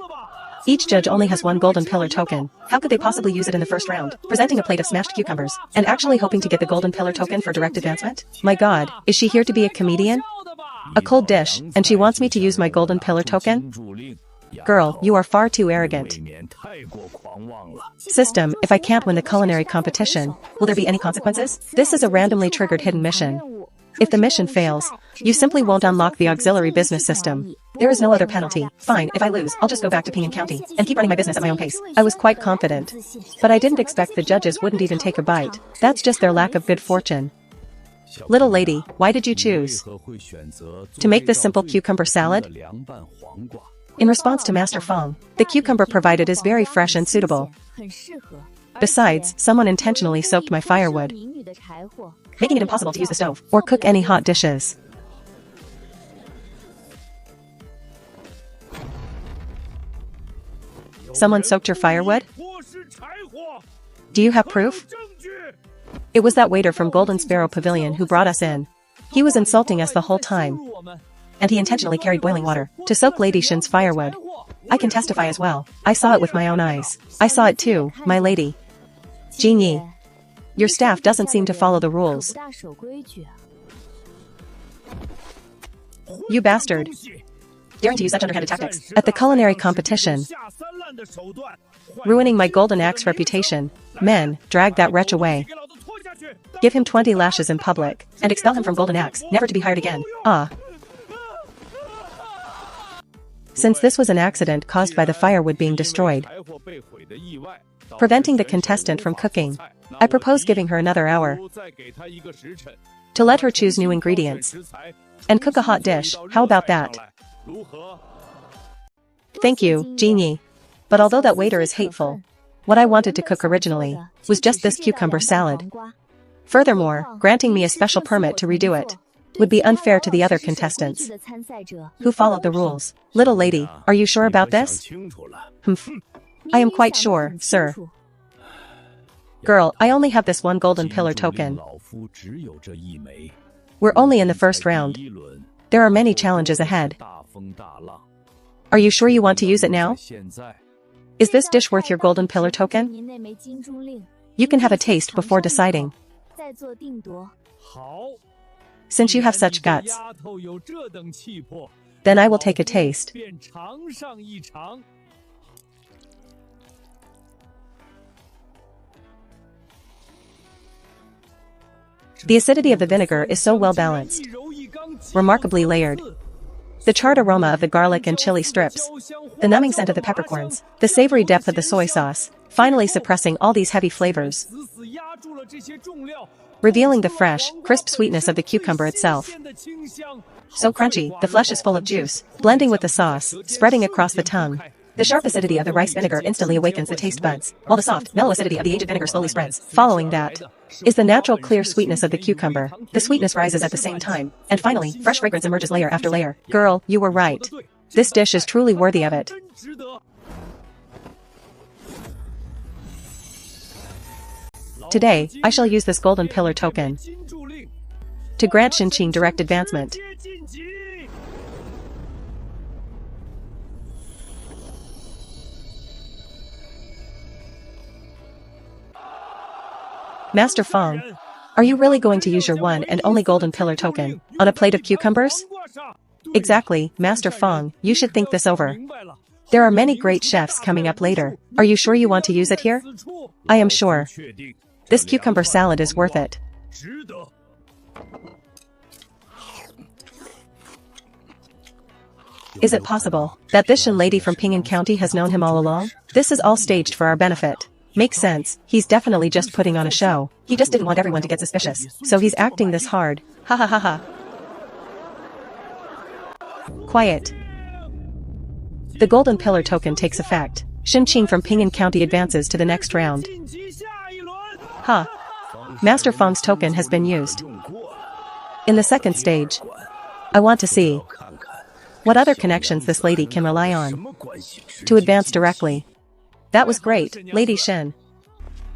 Each judge only has 1 golden pillar token. How could they possibly use it in the first round? Presenting a plate of smashed cucumbers, and actually hoping to get the golden pillar token for direct advancement? My god, is she here to be a comedian? A cold dish, and she wants me to use my golden pillar token? Girl, you are far too arrogant. System, if I can't win the culinary competition, will there be any consequences? This is a randomly triggered hidden mission. If the mission fails, you simply won't unlock the auxiliary business system. There is no other penalty. Fine, if I lose, I'll just go back to Ping'an County and keep running my business at my own pace. I was quite confident. But I didn't expect the judges wouldn't even take a bite. That's just their lack of good fortune. Little lady, why did you choose to make this simple cucumber salad? In response to Master Fong, the cucumber provided is very fresh and suitable. Besides, someone intentionally soaked my firewood, making it impossible to use the stove or cook any hot dishes. Someone soaked your firewood? Do you have proof? It was that waiter from Golden Sparrow Pavilion who brought us in. He was insulting us the whole time. And he intentionally carried boiling water to soak Lady Shin's firewood. I can testify as well. I saw it with my own eyes. I saw it too, my lady. Jin Yi. Your staff doesn't seem to follow the rules. You bastard. Daring to use such underhanded tactics at the culinary competition. Ruining my golden axe reputation. Men, drag that wretch away. Give him 20 lashes in public, and expel him from Golden Axe, never to be hired again. Ah. Since this was an accident caused by the firewood being destroyed, preventing the contestant from cooking, I propose giving her another hour to let her choose new ingredients and cook a hot dish. How about that? Thank you, Jin Yi. But although that waiter is hateful, what I wanted to cook originally was just this cucumber salad. Furthermore, granting me a special permit to redo it would be unfair to the other contestants who followed the rules. Little lady, are you sure about this? I am quite sure, sir. Girl, I only have this 1 golden pillar token. We're only in the first round. There are many challenges ahead. Are you sure you want to use it now? Is this dish worth your golden pillar token? You can have a taste before deciding. Since you have such guts, then I will take a taste. The acidity of the vinegar is so well balanced, remarkably layered. The charred aroma of the garlic and chili strips, the numbing scent of the peppercorns, the savory depth of the soy sauce, finally suppressing all these heavy flavors, revealing the fresh, crisp sweetness of the cucumber itself. So crunchy, the flesh is full of juice, blending with the sauce, spreading across the tongue. The sharp acidity of the rice vinegar instantly awakens the taste buds, while the soft, mellow acidity of the aged vinegar slowly spreads. Following that is the natural clear sweetness of the cucumber. The sweetness rises at the same time, and finally, fresh fragrance emerges layer after layer. Girl, you were right. This dish is truly worthy of it. Today, I shall use this golden pillar token to grant Xinqing direct advancement. Master Fong, Are you really going to use your one and only golden pillar token on a plate of cucumbers? Exactly, Master Fong, you should think this over. There are many great chefs coming up later. Are you sure you want to use it here? I am sure. This cucumber salad is worth it. Is it possible that this Shen lady from Ping'an County has known him all along? This is all staged for our benefit. Makes sense, he's definitely just putting on a show. He just didn't want everyone to get suspicious, so he's acting this hard. Ha ha ha ha. Quiet. The golden pillar token takes effect. Shen Qing from Ping'an County advances to the next round. Huh. Master Fong's token has been used. In the second stage, I want to see what other connections this lady can rely on to advance directly. That was great, Lady Shen.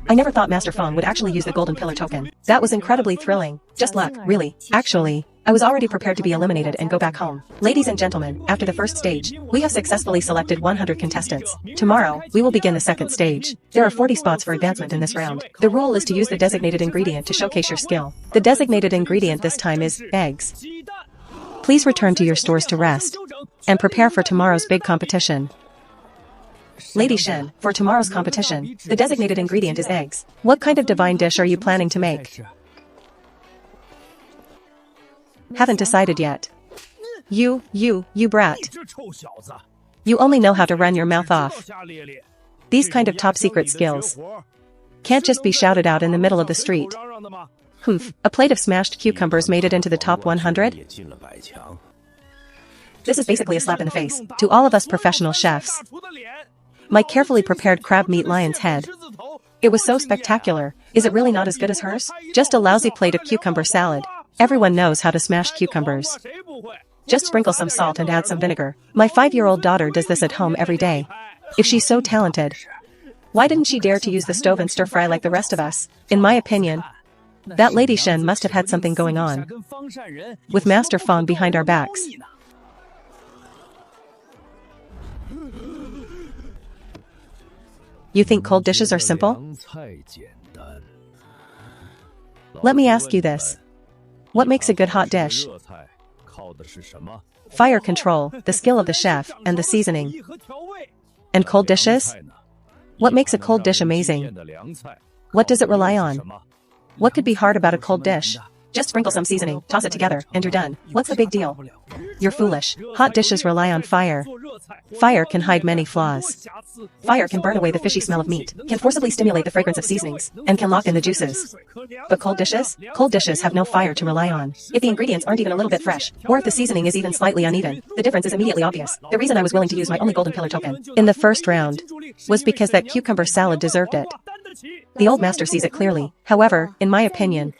I never thought Master Fong would actually use the golden pillar token. That was incredibly thrilling. Just luck, really. Actually, I was already prepared to be eliminated and go back home. Ladies and gentlemen, after the first stage, we have successfully selected 100 contestants. Tomorrow, we will begin the second stage. There are 40 spots for advancement in this round. The rule is to use the designated ingredient to showcase your skill. The designated ingredient this time is eggs. Please return to your stores to rest and prepare for tomorrow's big competition. Lady Shen, for tomorrow's competition, the designated ingredient is eggs. What kind of divine dish are you planning to make? Haven't decided yet. You brat. You only know how to run your mouth off. These kind of top secret skills can't just be shouted out in the middle of the street. Humph, a plate of smashed cucumbers made it into the top 100? This is basically a slap in the face to all of us professional chefs. My carefully prepared crab meat lion's head. It was so spectacular. Is it really not as good as hers? Just a lousy plate of cucumber salad. Everyone knows how to smash cucumbers. Just sprinkle some salt and add some vinegar. My 5-year-old daughter does this at home every day. If she's so talented, why didn't she dare to use the stove and stir fry like the rest of us? In my opinion, that Lady Shen must have had something going on with Master Fong behind our backs. You think cold dishes are simple? Let me ask you this. What makes a good hot dish? Fire control, the skill of the chef, and the seasoning. And cold dishes? What makes a cold dish amazing? What does it rely on? What could be hard about a cold dish? Just sprinkle some seasoning, toss it together, and you're done. What's the big deal? You're foolish. Hot dishes rely on fire. Fire can hide many flaws. Fire can burn away the fishy smell of meat, can forcibly stimulate the fragrance of seasonings, and can lock in the juices. But cold dishes? Cold dishes have no fire to rely on. If the ingredients aren't even a little bit fresh, or if the seasoning is even slightly uneven, the difference is immediately obvious. The reason I was willing to use my only golden pillar token in the first round was because that cucumber salad deserved it. The old master sees it clearly. However, in my opinion,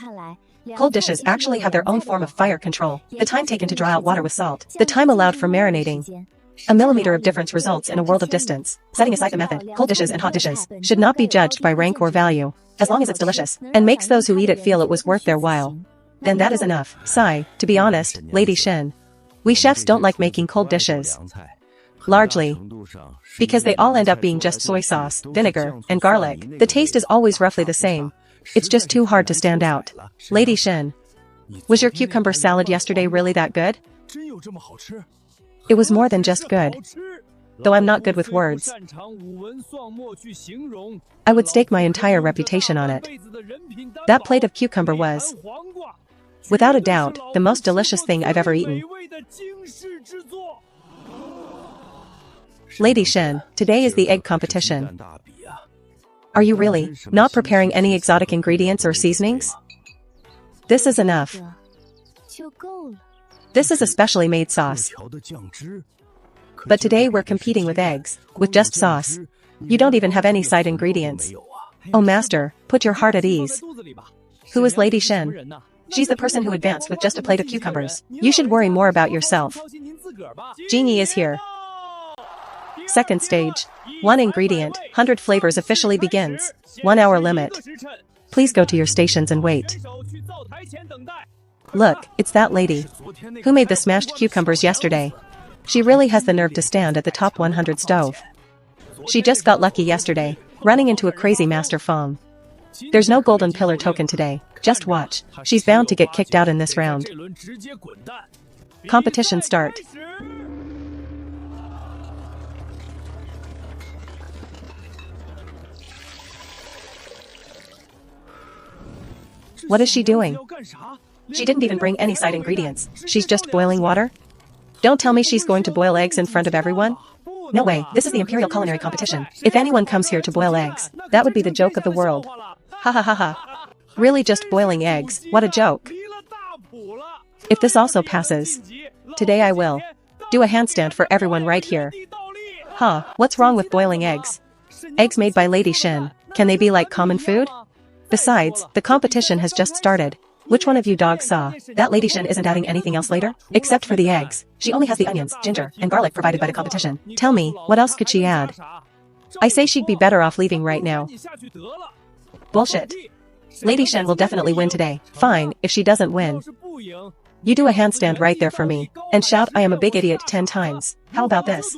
cold dishes actually have their own form of fire control. The time taken to draw out water with salt, the time allowed for marinating. A millimeter of difference results in a world of distance. Setting aside the method, cold dishes and hot dishes should not be judged by rank or value. As long as it's delicious, and makes those who eat it feel it was worth their while, then that is enough. Sigh, to be honest, Lady Shen, we chefs don't like making cold dishes. Largely because they all end up being just soy sauce, vinegar, and garlic. The taste is always roughly the same. It's just too hard to stand out. Lady Shen, was your cucumber salad yesterday really that good? It was more than just good. Though I'm not good with words, I would stake my entire reputation on it. That plate of cucumber was, without a doubt, the most delicious thing I've ever eaten. Lady Shen, today is the egg competition. Are you really not preparing any exotic ingredients or seasonings? This is enough. This is a specially made sauce. But today we're competing with eggs, with just sauce. You don't even have any side ingredients. Oh master, put your heart at ease. Who is Lady Shen? She's the person who advanced with just a plate of cucumbers. You should worry more about yourself. Genie is here. Second stage. 1 ingredient, 100 flavors officially begins. 1 hour limit. Please go to your stations and wait. Look, it's that lady who made the smashed cucumbers yesterday. She really has the nerve to stand at the top 100 stove. She just got lucky yesterday, running into a crazy Master Fong. There's no golden pillar token today. Just watch. She's bound to get kicked out in this round. Competition start. What is she doing? She didn't even bring any side ingredients. She's just boiling water? Don't tell me she's going to boil eggs in front of everyone? No way, this is the Imperial Culinary Competition. If anyone comes here to boil eggs, that would be the joke of the world. Ha ha ha ha. Really just boiling eggs, what a joke. If this also passes, today I will do a handstand for everyone right here. Huh, what's wrong with boiling eggs? Eggs made by Lady Shen, can they be like common food? Besides, the competition has just started. Which one of you dogs saw that Lady Shen isn't adding anything else later? Except for the eggs. She only has the onions, ginger, and garlic provided by the competition. Tell me, what else could she add? I say she'd be better off leaving right now. Bullshit. Lady Shen will definitely win today. Fine, if she doesn't win. You do a handstand right there for me, and shout I am a big idiot 10 times. How about this?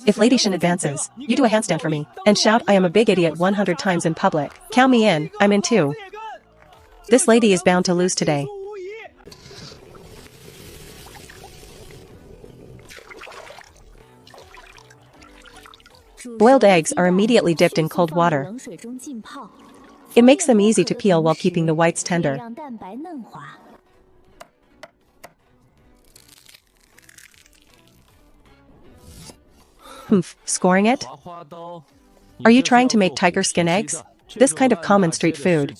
If Lady Shen advances, you do a handstand for me, and shout I am a big idiot 100 times in public. Count me in, I'm in too. This lady is bound to lose today. Boiled eggs are immediately dipped in cold water. It makes them easy to peel while keeping the whites tender. Humph, scoring it? Are you trying to make tiger skin eggs? This kind of common street food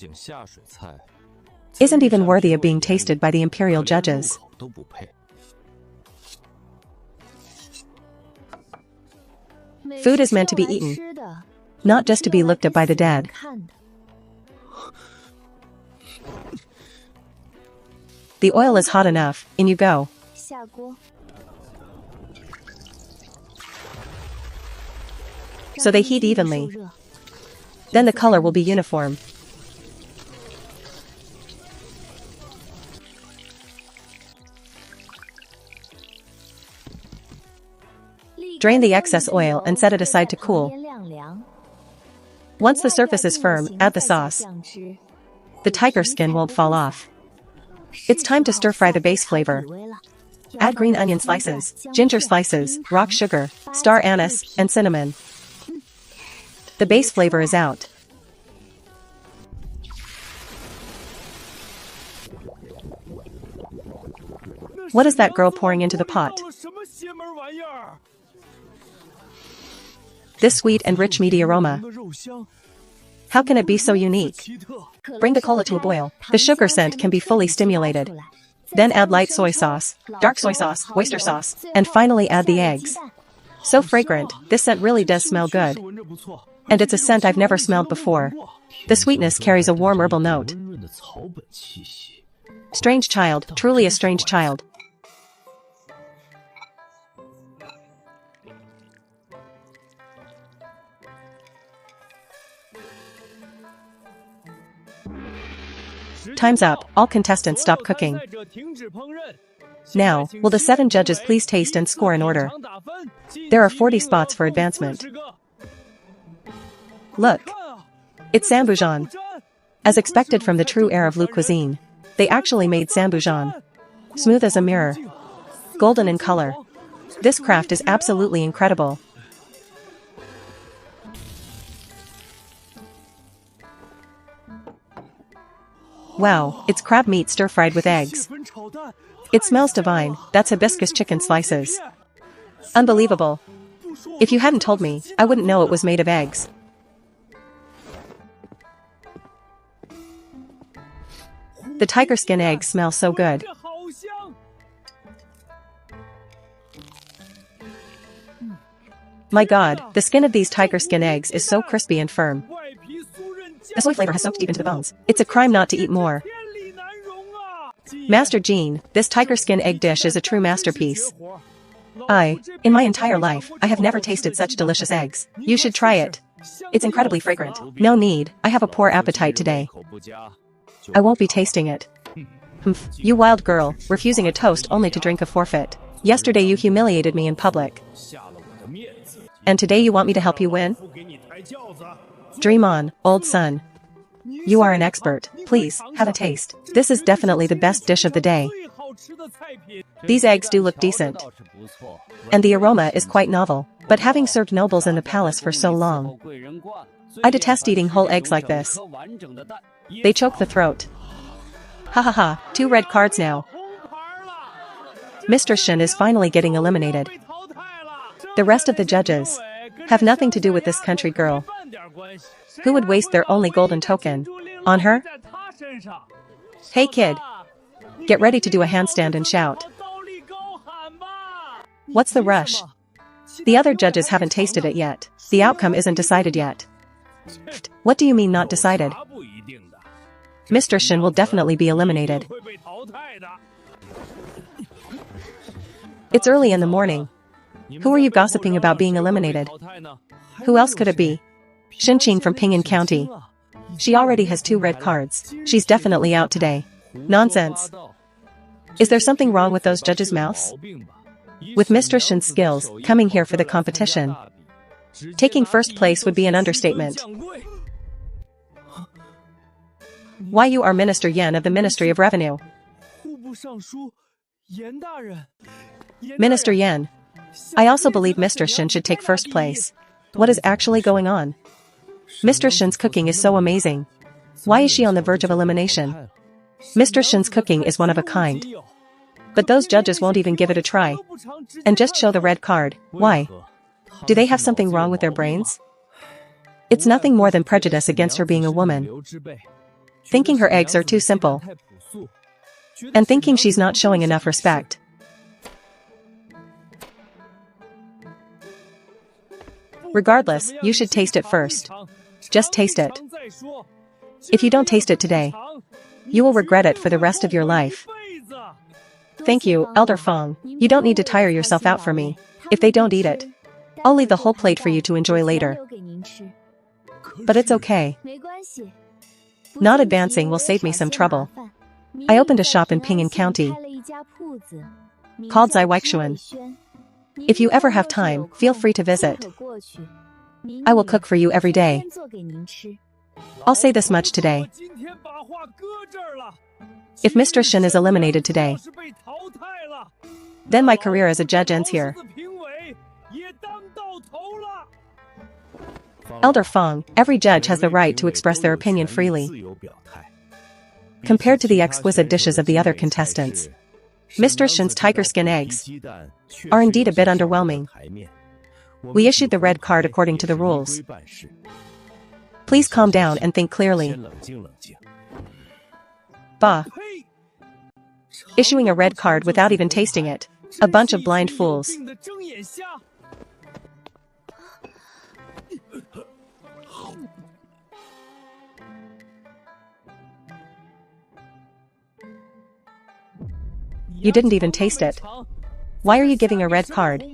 isn't even worthy of being tasted by the imperial judges. Food is meant to be eaten, not just to be looked at by the dead. The oil is hot enough, in you go. So they heat evenly. Then the color will be uniform. Drain the excess oil and set it aside to cool. Once the surface is firm, add the sauce. The tiger skin won't fall off. It's time to stir-fry the base flavor. Add green onion slices, ginger slices, rock sugar, star anise, and cinnamon. The base flavor is out. What is that girl pouring into the pot? This sweet and rich meaty aroma. How can it be so unique? Bring the cola to a boil. The sugar scent can be fully stimulated. Then add light soy sauce, dark soy sauce, oyster sauce, and finally add the eggs. So fragrant, this scent really does smell good. And it's a scent I've never smelled before. The sweetness carries a warm herbal note. Strange child, truly a strange child. Time's up, all contestants stop cooking. Now, will the 7 judges please taste and score in order? There are 40 spots for advancement. Look! It's sambujeon. As expected from the true heir of Lu cuisine, they actually made sambujeon. Smooth as a mirror. Golden in color. This craft is absolutely incredible. Wow, it's crab meat stir-fried with eggs. It smells divine, that's hibiscus chicken slices. Unbelievable. If you hadn't told me, I wouldn't know it was made of eggs. The tiger skin eggs smell so good. My god, the skin of these tiger skin eggs is so crispy and firm. The soy flavor has soaked deep into the bones. It's a crime not to eat more. Master Jean, this tiger skin egg dish is a true masterpiece. In my entire life, I have never tasted such delicious eggs. You should try it. It's incredibly fragrant. No need, I have a poor appetite today. I won't be tasting it. Humph, you wild girl, refusing a toast only to drink a forfeit. Yesterday you humiliated me in public. And today you want me to help you win? Dream on, old son. You are an expert. Please, have a taste. This is definitely the best dish of the day. These eggs do look decent. And the aroma is quite novel. But having served nobles in the palace for so long, I detest eating whole eggs like this. They choke the throat. Ha ha ha, 2 red cards now. Mr. Shin is finally getting eliminated. The rest of the judges have nothing to do with this country girl. Who would waste their only golden token on her? Hey kid, get ready to do a handstand and shout. What's the rush? The other judges haven't tasted it yet. The outcome isn't decided yet. What do you mean not decided? Mr. Shin will definitely be eliminated. It's early in the morning. Who are you gossiping about being eliminated? Who else could it be? Shinqing from Ping'an County. She already has 2 red cards. She's definitely out today. Nonsense. Is there something wrong with those judges' mouths? With Mr. Shin's skills, coming here for the competition, taking first place would be an understatement. Why, you are Minister Yan of the Ministry of Revenue. Minister Yan. I also believe Mr. Shin should take first place. What is actually going on? Mr. Shin's cooking is so amazing. Why is she on the verge of elimination? Mr. Shin's cooking is one of a kind. But those judges won't even give it a try. And just show the red card. Why? Do they have something wrong with their brains? It's nothing more than prejudice against her being a woman. Thinking her eggs are too simple. And thinking she's not showing enough respect. Regardless, you should taste it first. Just taste it. If you don't taste it today, you will regret it for the rest of your life. Thank you, Elder Fong. You don't need to tire yourself out for me. If they don't eat it, I'll leave the whole plate for you to enjoy later. But it's okay. Not advancing will save me some trouble. I opened a shop in Ping'an County called Zai Weixuan. If you ever have time, feel free to visit. I will cook for you every day. I'll say this much today. If Mr. Shin is eliminated today, then my career as a judge ends here. Elder Fong, every judge has the right to express their opinion freely. Compared to the exquisite dishes of the other contestants, Mr. Shin's tiger skin eggs are indeed a bit underwhelming. We issued the red card according to the rules. Please calm down and think clearly. Bah. Issuing a red card without even tasting it. A bunch of blind fools. You didn't even taste it. Why are you giving a red card?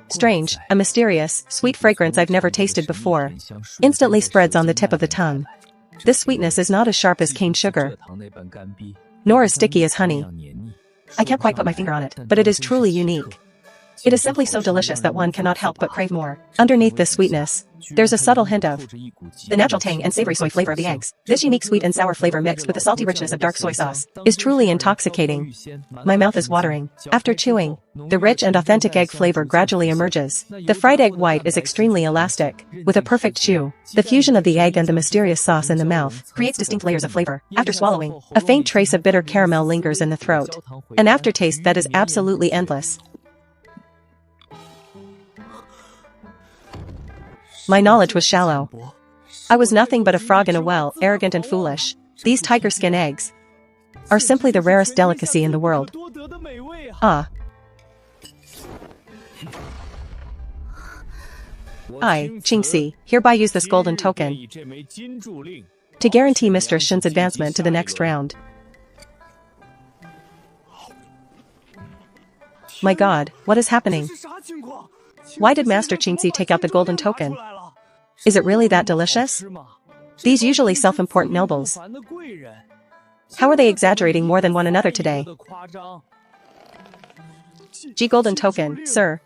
Strange, a mysterious, sweet fragrance I've never tasted before instantly spreads on the tip of the tongue. This sweetness is not as sharp as cane sugar, nor as sticky as honey. I can't quite put my finger on it, but it is truly unique. It is simply so delicious that one cannot help but crave more. Underneath this sweetness, there's a subtle hint of the natural tang and savory soy flavor of the eggs. This unique sweet and sour flavor mixed with the salty richness of dark soy sauce is truly intoxicating. My mouth is watering. After chewing, the rich and authentic egg flavor gradually emerges. The fried egg white is extremely elastic, with a perfect chew. The fusion of the egg and the mysterious sauce in the mouth creates distinct layers of flavor. After swallowing, a faint trace of bitter caramel lingers in the throat. An aftertaste that is absolutely endless. My knowledge was shallow. I was nothing but a frog in a well, arrogant and foolish. These tiger skin eggs are simply the rarest delicacy in the world. Ah. I, Qingxi, hereby use this golden token to guarantee Mr. Shin's advancement to the next round. My God, what is happening? Why did Master Qingxi take out the golden token? Is it really that delicious? These usually self-important nobles. How are they exaggerating more than one another today? G golden token, sir.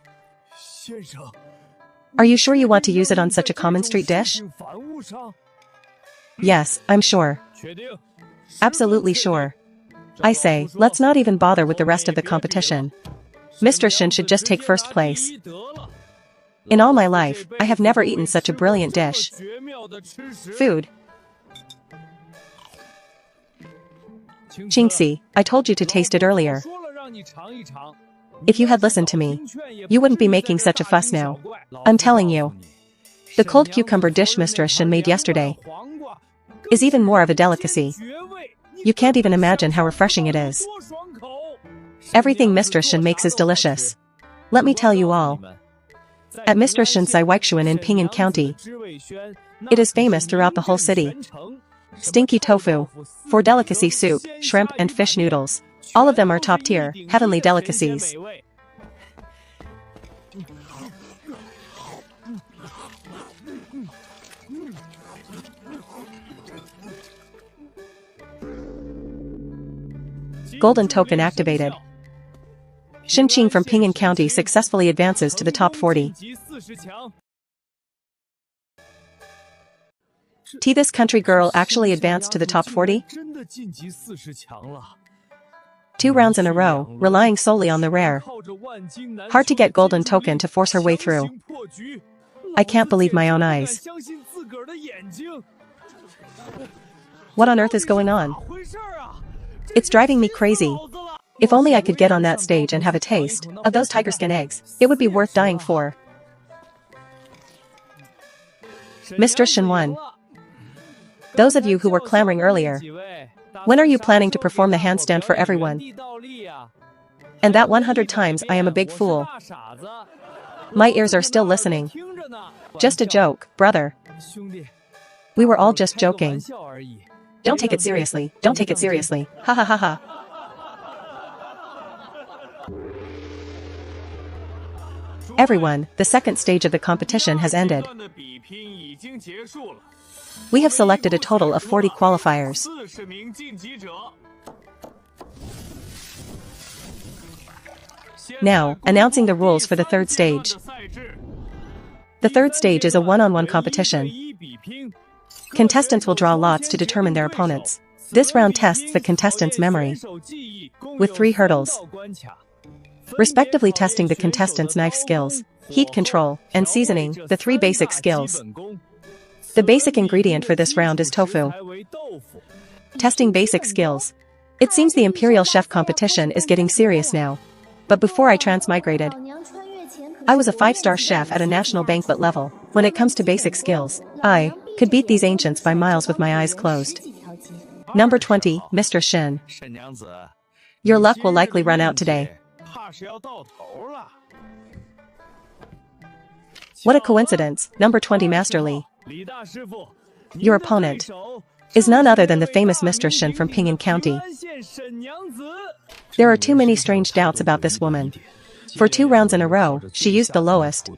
Are you sure you want to use it on such a common street dish? Yes, I'm sure. Absolutely sure. I say, let's not even bother with the rest of the competition. Mr. Shin should just take first place. In all my life, I have never eaten such a brilliant dish. Food. Qingxi, I told you to taste it earlier. If you had listened to me, you wouldn't be making such a fuss now. I'm telling you. The cold cucumber dish Mr. Shin made yesterday is even more of a delicacy. You can't even imagine how refreshing it is. Everything Mr. Shin makes is delicious. Let me tell you all. At Mr. Shin's Saiwaixuan in Ping'an County, it is famous throughout the whole city. Stinky tofu, for delicacy soup, shrimp and fish noodles. All of them are top-tier, heavenly delicacies. Golden token activated. Xinqing from Ping'an County successfully advances to the top 40. This country girl actually advanced to the top 40? 2 rounds in a row, relying solely on the rare. Hard to get golden token to force her way through. I can't believe my own eyes. What on earth is going on? It's driving me crazy. If only I could get on that stage and have a taste of those tiger skin eggs, it would be worth dying for. Mr. Shin won. Those of you who were clamoring earlier, when are you planning to perform the handstand for everyone? And that 100 times I am a big fool. My ears are still listening. Just a joke, brother. We were all just joking. Don't take it seriously, don't take it seriously, ha ha ha ha. Everyone, the second stage of the competition has ended. We have selected a total of 40 qualifiers. Now, announcing the rules for the third stage. The third stage is a one-on-one competition. Contestants will draw lots to determine their opponents. This round tests the contestants' memory with 3 hurdles, respectively testing the contestants' knife skills, heat control, and seasoning, the 3 basic skills. The basic ingredient for this round is tofu. Testing basic skills. It seems the Imperial Chef competition is getting serious now. But before I transmigrated, I was a 5-star chef at a national banquet level. When it comes to basic skills, I could beat these ancients by miles with my eyes closed. Number 20, Mr. Shin. Your luck will likely run out today. What a coincidence, number 20 Master Li. Your opponent is none other than the famous Mr. Shin from Ping'an County. There are too many strange doubts about this woman. For 2 rounds in a row, she used the lowest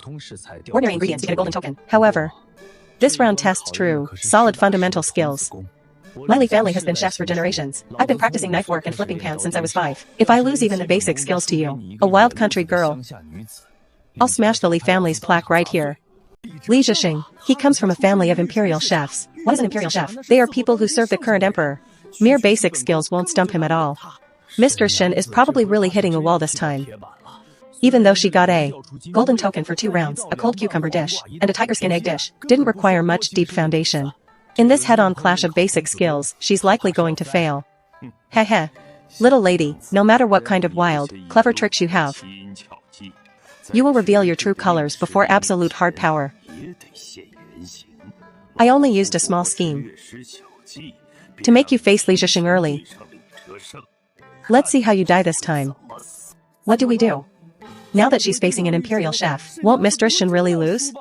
ordinary ingredients to get a golden token. However, this round tests true, solid fundamental skills. My Li family has been chefs for generations. I've been practicing knife work and flipping pans since I was 5. If I lose even the basic skills to you, a wild country girl, I'll smash the Li family's plaque right here. Li Zhixing, he comes from a family of imperial chefs. What is an imperial chef? They are people who serve the current emperor. Mere basic skills won't stump him at all. Mr. Shin is probably really hitting a wall this time. Even though she got a golden token for 2 rounds, a cold cucumber dish, and a tiger skin egg dish, didn't require much deep foundation. In this head-on clash of basic skills, she's likely going to fail. Heh heh. Little lady, no matter what kind of wild, clever tricks you have, you will reveal your true colors before absolute hard power. I only used a small scheme to make you face Li Zhixing early. Let's see how you die this time. What do we do? Now that she's facing an imperial chef, won't Mistress Shin really lose?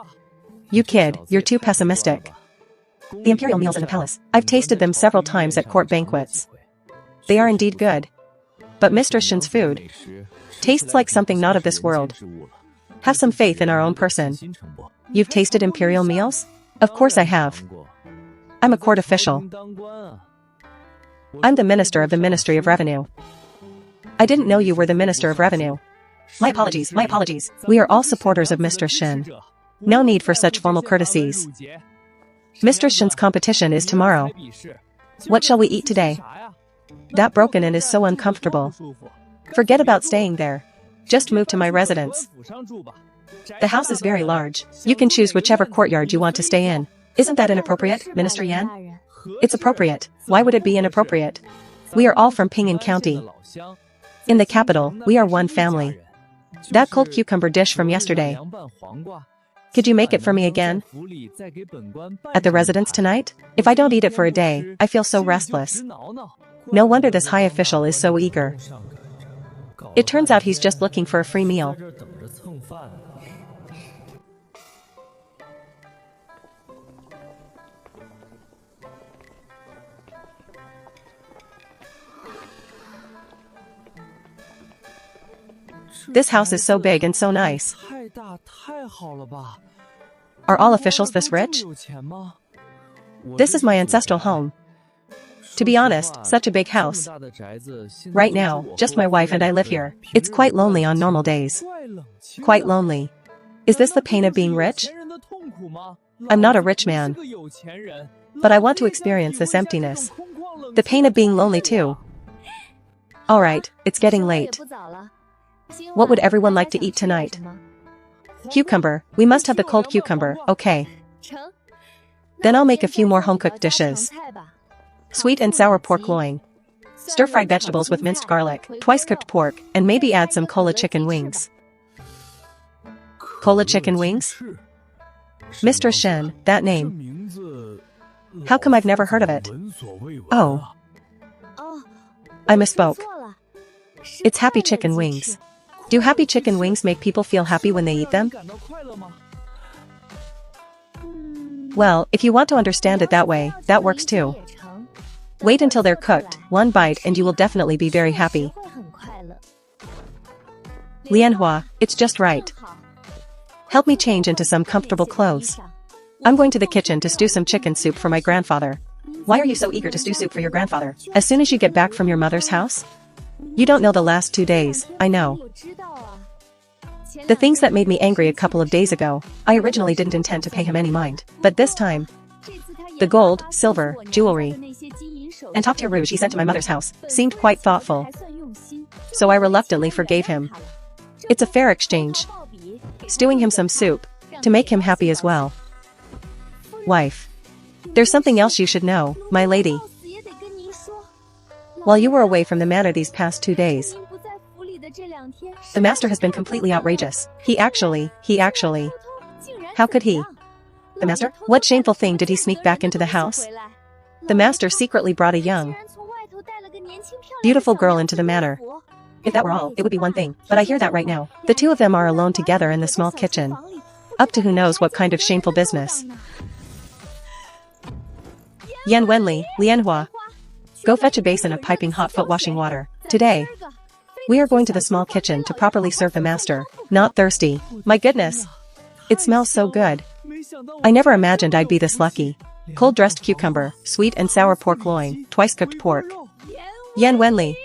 You kid, you're too pessimistic. The imperial meals in the palace, I've tasted them several times at court banquets. They are indeed good. But Mistress Shin's food tastes like something not of this world. Have some faith in our own person. You've tasted imperial meals? Of course I have. I'm a court official. I'm the minister of the Ministry of Revenue. I didn't know you were the Minister of Revenue. My apologies, my apologies. We are all supporters of Mr. Shin. No need for such formal courtesies. Mr. Shin's competition is tomorrow. What shall we eat today? That broken inn is so uncomfortable. Forget about staying there. Just move to my residence. The house is very large. You can choose whichever courtyard you want to stay in. Isn't that inappropriate, Minister Yan? It's appropriate. Why would it be inappropriate? We are all from Ping'an County. In the capital, we are one family. That cold cucumber dish from yesterday. Could you make it for me again? At the residence tonight? If I don't eat it for a day, I feel so restless. No wonder this high official is so eager. It turns out he's just looking for a free meal. This house is so big and so nice. Are all officials this rich? This is my ancestral home. To be honest, such a big house. Right now, just my wife and I live here. It's quite lonely on normal days. Quite lonely. Is this the pain of being rich? I'm not a rich man. But I want to experience this emptiness. The pain of being lonely too. Alright, it's getting late. What would everyone like to eat tonight? Cucumber. We must have the cold cucumber, okay. Then I'll make a few more home-cooked dishes. Sweet and sour pork loin. Stir-fried vegetables with minced garlic, twice-cooked pork, and maybe add some cola chicken wings. Cola chicken wings? Mr. Shen, that name. How come I've never heard of it? Oh. I misspoke. It's happy chicken wings. Do happy chicken wings make people feel happy when they eat them? Well, if you want to understand it that way, that works too. Wait until they're cooked, one bite and you will definitely be very happy. Lianhua, it's just right. Help me change into some comfortable clothes. I'm going to the kitchen to stew some chicken soup for my grandfather. Why are you so eager to stew soup for your grandfather? As soon as you get back from your mother's house? You don't know the last 2 days, I know. The things that made me angry a couple of days ago, I originally didn't intend to pay him any mind. But this time, the gold, silver, jewelry, and top-tier rouge he sent to my mother's house seemed quite thoughtful. So I reluctantly forgave him. It's a fair exchange. Stewing him some soup, to make him happy as well. Wife. There's something else you should know, my lady. While you were away from the manor these past 2 days, the master has been completely outrageous. He actually. How could he? The master? What shameful thing did he sneak back into the house? The master secretly brought a young, beautiful girl into the manor. If that were all, it would be one thing, but I hear that right now. The two of them are alone together in the small kitchen. Up to who knows what kind of shameful business. Yan Wenli, Lianhua. Go fetch a basin of piping hot foot washing water. Today, we are going to the small kitchen to properly serve the master. Not thirsty. My goodness. It smells so good. I never imagined I'd be this lucky. Cold dressed cucumber, sweet and sour pork loin, twice cooked pork. Yan Wenli.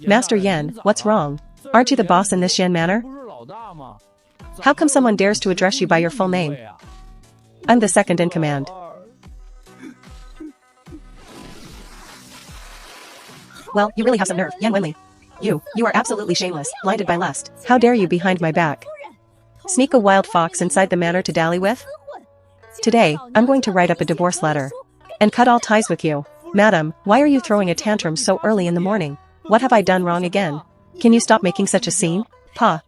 Master Yan, what's wrong? Aren't you the boss in this Yan manor? How come someone dares to address you by your full name? I'm the second in command. Well, you really have some nerve, Yan Wenli. You are absolutely shameless, blinded by lust. How dare you behind my back? Sneak a wild fox inside the manor to dally with? Today, I'm going to write up a divorce letter. And cut all ties with you. Madam, why are you throwing a tantrum so early in the morning? What have I done wrong again? Can you stop making such a scene? Pa.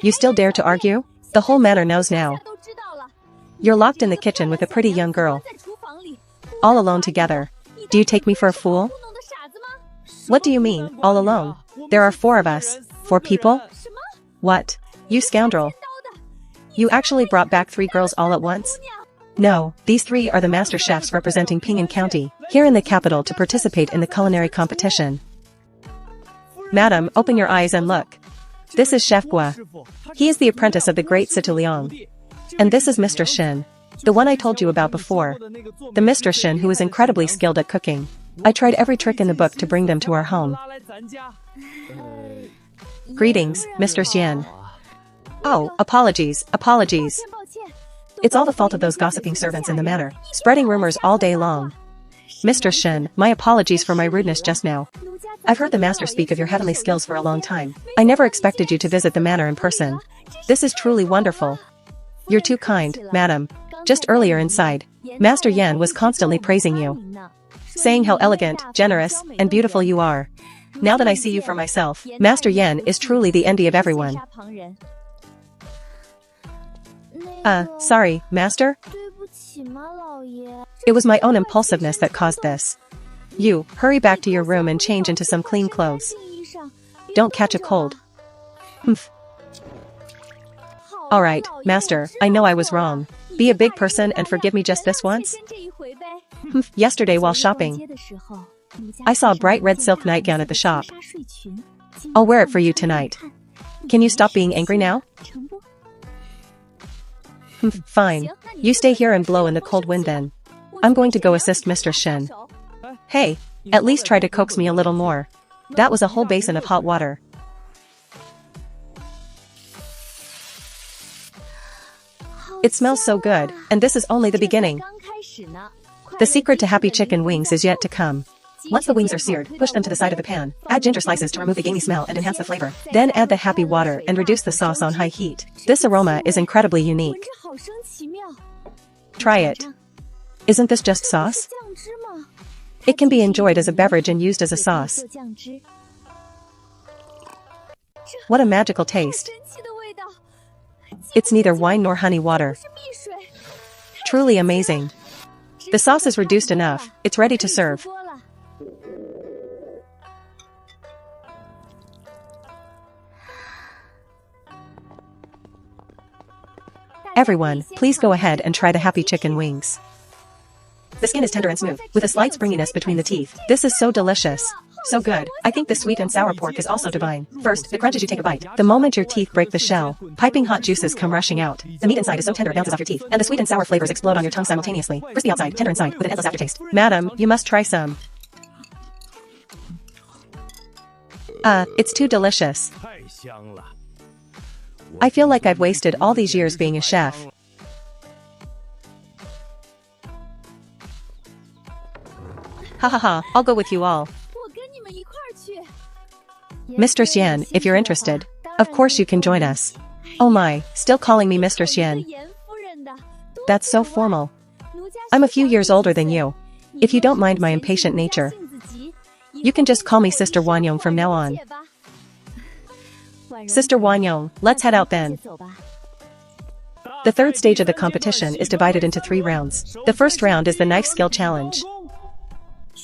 You still dare to argue? The whole manor knows now. You're locked in the kitchen with a pretty young girl. All alone together. Do you take me for a fool? What do you mean, all alone? There are 4 of us. 4 people? What? You scoundrel. You actually brought back 3 girls all at once? No, these 3 are the master chefs representing Ping'an County, here in the capital to participate in the culinary competition. Madam, open your eyes and look. This is Chef Gua. He is the apprentice of the great Situ Liang. And this is Mr. Shin, the one I told you about before. The Mr. Shin who is incredibly skilled at cooking. I tried every trick in the book to bring them to our home. Greetings, Mr. Xian. Oh, apologies. It's all the fault of those gossiping servants in the manor, spreading rumors all day long. Mr. Shen, my apologies for my rudeness just now. I've heard the master speak of your heavenly skills for a long time. I never expected you to visit the manor in person. This is truly wonderful. You're too kind, madam. Just earlier inside, Master Yan was constantly praising you, saying how elegant, generous, and beautiful you are. Now that I see you for myself, Master Yan is truly the envy of everyone. Sorry, Master? It was my own impulsiveness that caused this. You, hurry back to your room and change into some clean clothes. Don't catch a cold. Humph. Alright, Master, I know I was wrong. Be a big person and forgive me just this once. Humph. Yesterday while shopping, I saw a bright red silk nightgown at the shop. I'll wear it for you tonight. Can you stop being angry now? Fine. You stay here and blow in the cold wind then. I'm going to go assist Mr. Shen. Hey, at least try to coax me a little more. That was a whole basin of hot water. It smells so good, and this is only the beginning. The secret to happy chicken wings is yet to come. Once the wings are seared, push them to the side of the pan. Add ginger slices to remove the gamey smell and enhance the flavor. Then add the happy water and reduce the sauce on high heat. This aroma is incredibly unique. Try it. Isn't this just sauce? It can be enjoyed as a beverage and used as a sauce. What a magical taste. It's neither wine nor honey water. Truly amazing. The sauce is reduced enough, it's ready to serve. Everyone, please go ahead and try the happy chicken wings. The skin is tender and smooth, with a slight springiness between the teeth. This is so delicious. So good. I think the sweet and sour pork is also divine. First, the crunch as you take a bite. The moment your teeth break the shell, piping hot juices come rushing out. The meat inside is so tender it bounces off your teeth, and the sweet and sour flavors explode on your tongue simultaneously. Crispy outside, tender inside, with an endless aftertaste. Madam, you must try some. It's too delicious. I feel like I've wasted all these years being a chef. Ha ha ha, I'll go with you all. Mr. Xian, if you're interested, of course you can join us. Oh my, still calling me Mr. Xian. That's so formal. I'm a few years older than you. If you don't mind my impatient nature, you can just call me Sister Wanyong from now on. Sister Wanyong, let's head out then. The third stage of the competition is divided into 3 rounds. The first round is the knife skill challenge.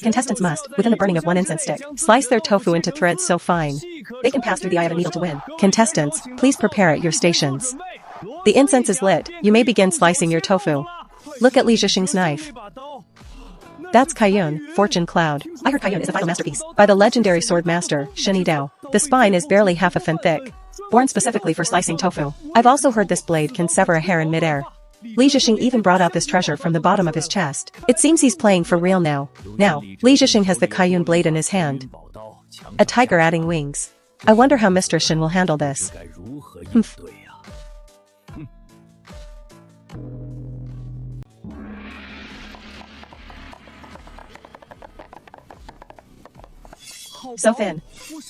Contestants must, within the burning of 1 incense stick, slice their tofu into threads so fine they can pass through the eye of a needle to win. Contestants, please prepare at your stations. The incense is lit, you may begin slicing your tofu. Look at Li Zhixing's knife. That's Kaiyun, Fortune Cloud. I heard Kaiyun is a vital masterpiece by the legendary sword master, Shen Dao. The spine is barely half a fin thick, born specifically for slicing tofu. I've also heard this blade can sever a hair in midair. Li Zhixing even brought out this treasure from the bottom of his chest. It seems he's playing for real now. Now, Li Zhixing has the Kaiyun blade in his hand. A tiger adding wings. I wonder how Mr. Shen will handle this. Humph. So thin.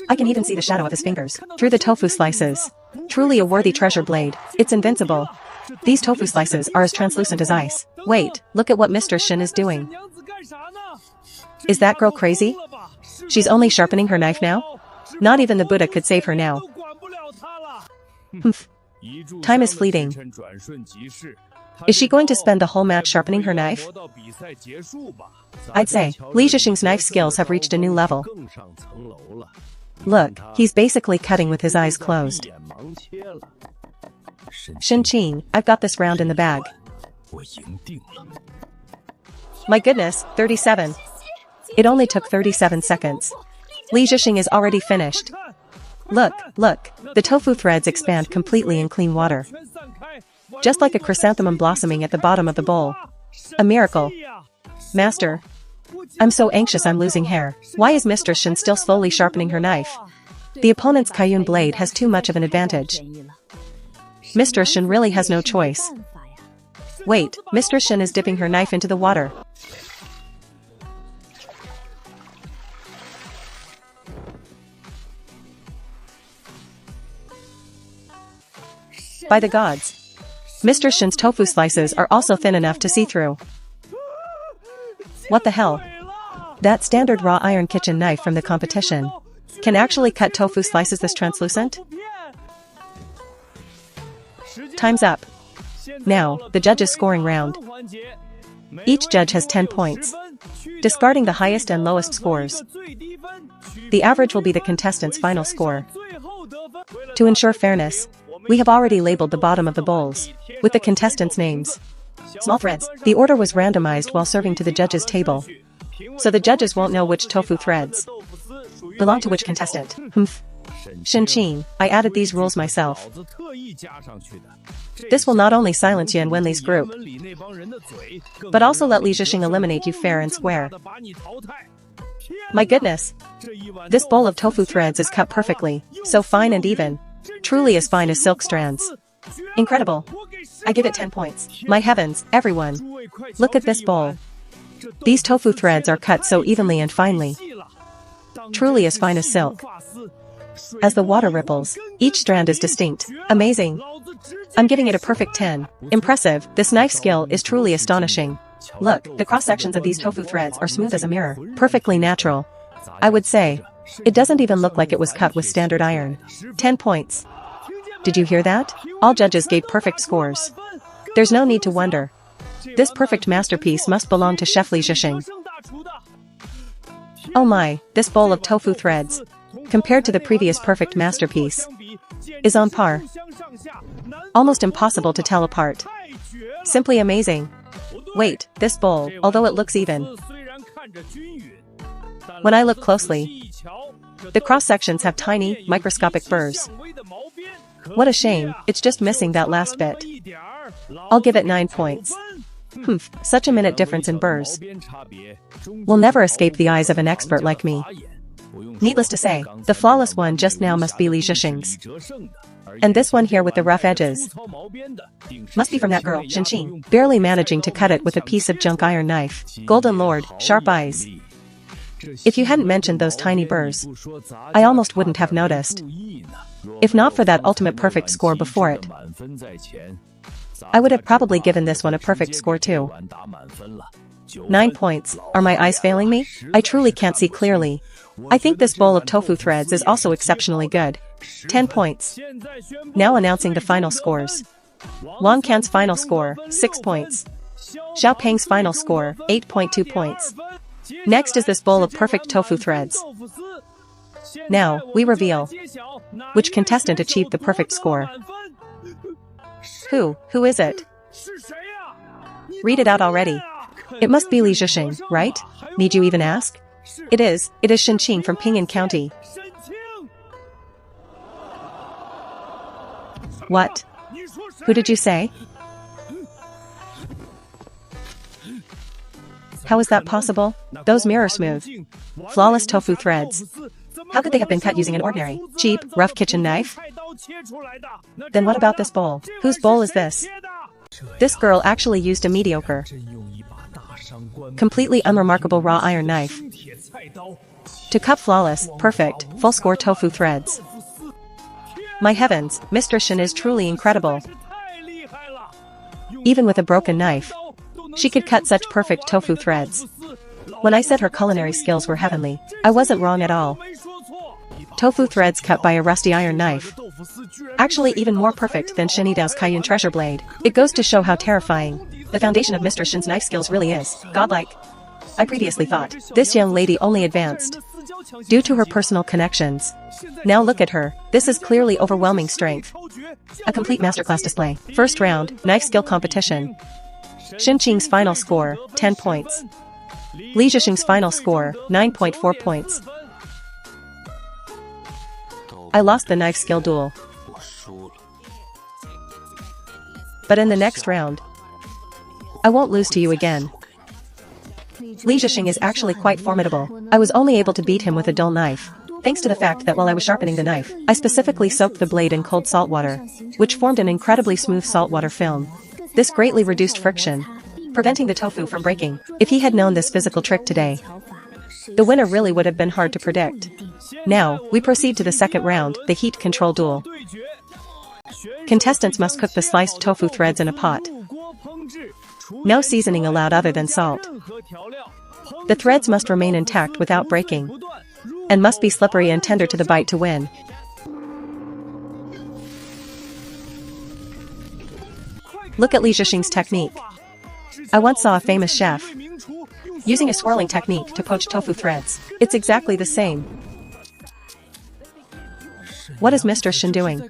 I can even see the shadow of his fingers through the tofu slices. Truly a worthy treasure blade. It's invincible. These tofu slices are as translucent as ice. Wait, look at what Mr. Shen is doing. Is that girl crazy? She's only sharpening her knife now? Not even the Buddha could save her now. Humph. Time is fleeting. Is she going to spend the whole match sharpening her knife? I'd say, Li Zhixing's knife skills have reached a new level. Look, he's basically cutting with his eyes closed. Shin-Qing, I've got this round in the bag. My goodness, 37. It only took 37 seconds. Li Zhixing is already finished. Look, look, the tofu threads expand completely in clean water. Just like a chrysanthemum blossoming at the bottom of the bowl. A miracle. Master. I'm so anxious I'm losing hair. Why is Mr. Shen still slowly sharpening her knife? The opponent's Kaiyun blade has too much of an advantage. Mr. Shen really has no choice. Wait, Mistress Shin is dipping her knife into the water. By the gods. Mistress Shin's tofu slices are also thin enough to see through. What the hell? That standard raw iron kitchen knife from the competition can actually cut tofu slices this translucent? Time's up. Now, the judges' scoring round. Each judge has 10 points, discarding the highest and lowest scores. The average will be the contestant's final score. To ensure fairness, we have already labeled the bottom of the bowls with the contestants' names. Small threads. The order was randomized while serving to the judges' table, so the judges won't know which tofu threads belong to which contestant. Shin-Chin, I added these rules myself. This will not only silence Yan Wenli's group, but also let Li Zhixing eliminate you fair and square. My goodness! This bowl of tofu threads is cut perfectly, so fine and even. Truly as fine as silk strands. Incredible. I give it 10 points. My heavens, everyone. Look at this bowl. These tofu threads are cut so evenly and finely. Truly as fine as silk. As the water ripples, each strand is distinct. Amazing. I'm giving it a perfect 10. Impressive. This knife skill is truly astonishing. Look, the cross-sections of these tofu threads are smooth as a mirror. Perfectly natural. I would say. It doesn't even look like it was cut with standard iron. 10 points. Did you hear that? All judges gave perfect scores. There's no need to wonder. This perfect masterpiece must belong to Chef Li Zhixing. Oh my, this bowl of tofu threads, compared to the previous perfect masterpiece, is on par. Almost impossible to tell apart. Simply amazing. Wait, this bowl, although it looks even, when I look closely, the cross-sections have tiny, microscopic burrs. What a shame, it's just missing that last bit. I'll give it 9 points. Such a minute difference in burrs will never escape the eyes of an expert like me. Needless to say, the flawless one just now must be Li Zhixing's. And this one here with the rough edges must be from that girl, Shin-Chin, barely managing to cut it with a piece of junk iron knife. Golden Lord, sharp eyes. If you hadn't mentioned those tiny burrs, I almost wouldn't have noticed. If not for that ultimate perfect score before it, I would have probably given this one a perfect score too. 9 points. Are my eyes failing me? I truly can't see clearly. I think this bowl of tofu threads is also exceptionally good. 10 points. Now announcing the final scores. Wang Can's final score, 6 points. Xiao Peng's final score, 8.2 points. Next is this bowl of perfect tofu threads. Now, we reveal which contestant achieved the perfect score. Who is it? Read it out already. It must be Li Zhixing, right? Need you even ask? It is Shin-Chin from Ping'an County. What? Who did you say? How is that possible? Those mirror smooth, flawless tofu threads. How could they have been cut using an ordinary, cheap, rough kitchen knife? Then what about this bowl? Whose bowl is this? This girl actually used a mediocre, completely unremarkable raw iron knife to cut flawless, perfect, full-score tofu threads. My heavens, Mistress Shin is truly incredible. Even with a broken knife, she could cut such perfect tofu threads. When I said her culinary skills were heavenly, I wasn't wrong at all. Tofu threads cut by a rusty iron knife. Actually even more perfect than Shin Yidao's Kaiyun treasure blade. It goes to show how terrifying the foundation of Mistress Shin's knife skills really is. Godlike. I previously thought this young lady only advanced due to her personal connections. Now look at her. This is clearly overwhelming strength. A complete masterclass display. First round, knife skill competition. Shin-Chin's final score, 10 points. Li Zhixing's final score, 9.4 points. I lost the knife skill duel. But in the next round, I won't lose to you again. Li Zhixing is actually quite formidable. I was only able to beat him with a dull knife, thanks to the fact that while I was sharpening the knife, I specifically soaked the blade in cold salt water, which formed an incredibly smooth saltwater film. This greatly reduced friction, preventing the tofu from breaking. If he had known this physical trick today, the winner really would have been hard to predict. Now, we proceed to the second round, the heat control duel. Contestants must cook the sliced tofu threads in a pot. No seasoning allowed other than salt. The threads must remain intact without breaking, and must be slippery and tender to the bite to win. Look at Li Zhixing's technique. I once saw a famous chef using a swirling technique to poach tofu threads. It's exactly the same. What is Mr. Shen doing?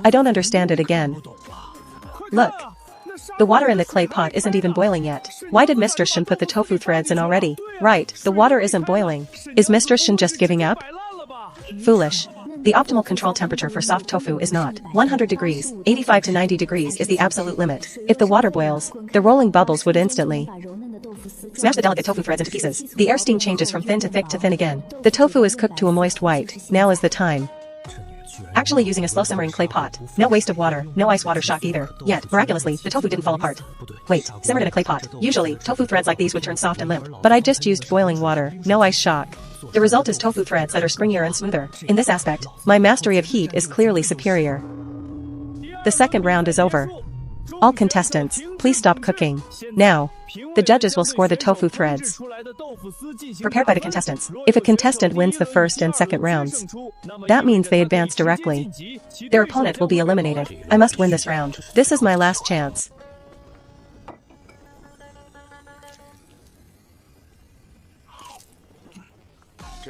I don't understand it again. Look. The water in the clay pot isn't even boiling yet. Why did Mr. Shen put the tofu threads in already? Right, the water isn't boiling. Is Mr. Shen just giving up? Foolish. The optimal control temperature for soft tofu is not 100 degrees. 85 to 90 degrees is the absolute limit. If the water boils, the rolling bubbles would instantly smash the delicate tofu threads into pieces. The air steam changes from thin to thick to thin again. The tofu is cooked to a moist white. Now is the time. Actually using a slow simmering clay pot. No waste of water, no ice water shock either. Yet, miraculously, the tofu didn't fall apart. Wait, simmered in a clay pot. Usually, tofu threads like these would turn soft and limp. But I just used boiling water, no ice shock. The result is tofu threads that are springier and smoother. In this aspect, my mastery of heat is clearly superior. The second round is over. All contestants, please stop cooking. Now, the judges will score the tofu threads prepared by the contestants. If a contestant wins the first and second rounds, that means they advance directly. Their opponent will be eliminated. I must win this round. This is my last chance.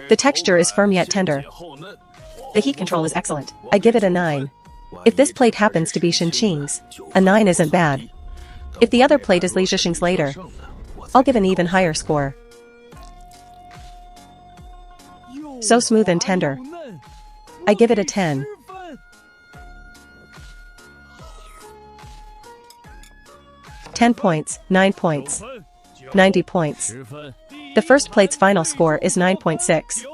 The texture is firm yet tender. The heat control is excellent. I give it a 9. If this plate happens to be Shenqing's, a 9 isn't bad. If the other plate is Li Zhixing's later, I'll give an even higher score. So smooth and tender. I give it a 10. "10 points, 9 points, 90 points. The first plate's final score is 9.6.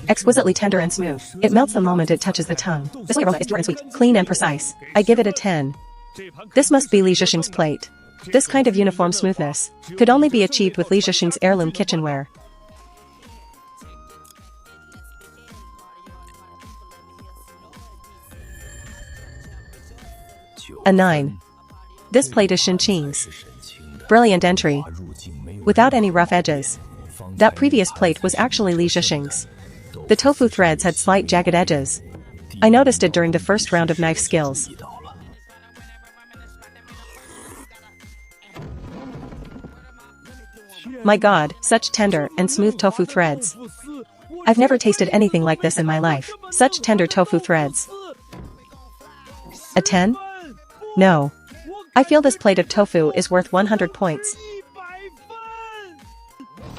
Exquisitely tender and smooth. It melts the moment it touches the tongue. The soy aroma is pure and sweet, clean and precise. I give it a 10. This must be Li Zhixing's plate. This kind of uniform smoothness could only be achieved with Li Zhixing's heirloom kitchenware. A 9. This plate is Shenqing's. Brilliant entry. Without any rough edges. That previous plate was actually Li Zhixing's. The tofu threads had slight jagged edges. I noticed it during the first round of knife skills. My god, such tender and smooth tofu threads. I've never tasted anything like this in my life. Such tender tofu threads. A 10? No. I feel this plate of tofu is worth 100 points.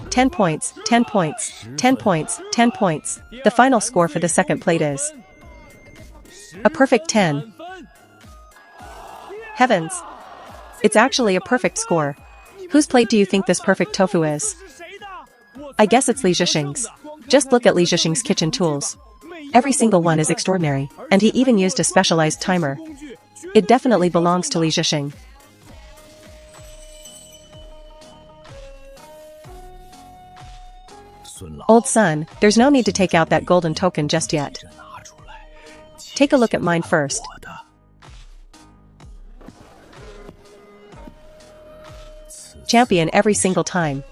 10 points, 10 points, 10 points, 10 points. The final score for the second plate is a perfect 10. Heavens! It's actually a perfect score. Whose plate do you think this perfect tofu is? I guess it's Li Zhixing's. Just look at Li Zhixing's kitchen tools. Every single one is extraordinary, and he even used a specialized timer. It definitely belongs to Li Zhixing. Old son, there's no need to take out that golden token just yet. Take a look at mine first. Champion every single time.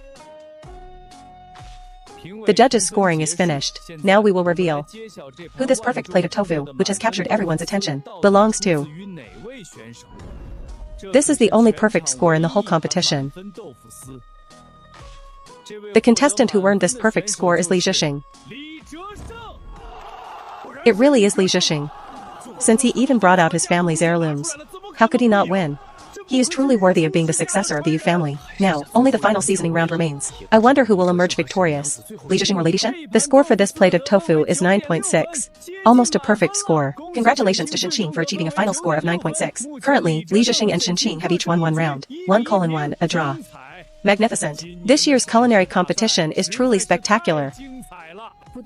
The judges' scoring is finished. Now we will reveal who this perfect plate of tofu, which has captured everyone's attention, belongs to. This is the only perfect score in the whole competition. The contestant who earned this perfect score is Li Zhixing. It really is Li Zhixing. Since he even brought out his family's heirlooms, how could he not win? He is truly worthy of being the successor of the Yu family. Now, only the final seasoning round remains. I wonder who will emerge victorious, Li Zhixing or Lady Shen? The score for this plate of tofu is 9.6. Almost a perfect score. Congratulations to Shenqing for achieving a final score of 9.6. Currently, Li Zhixing and Shenqing have each won one round. 1:1, a draw. Magnificent. This year's culinary competition is truly spectacular.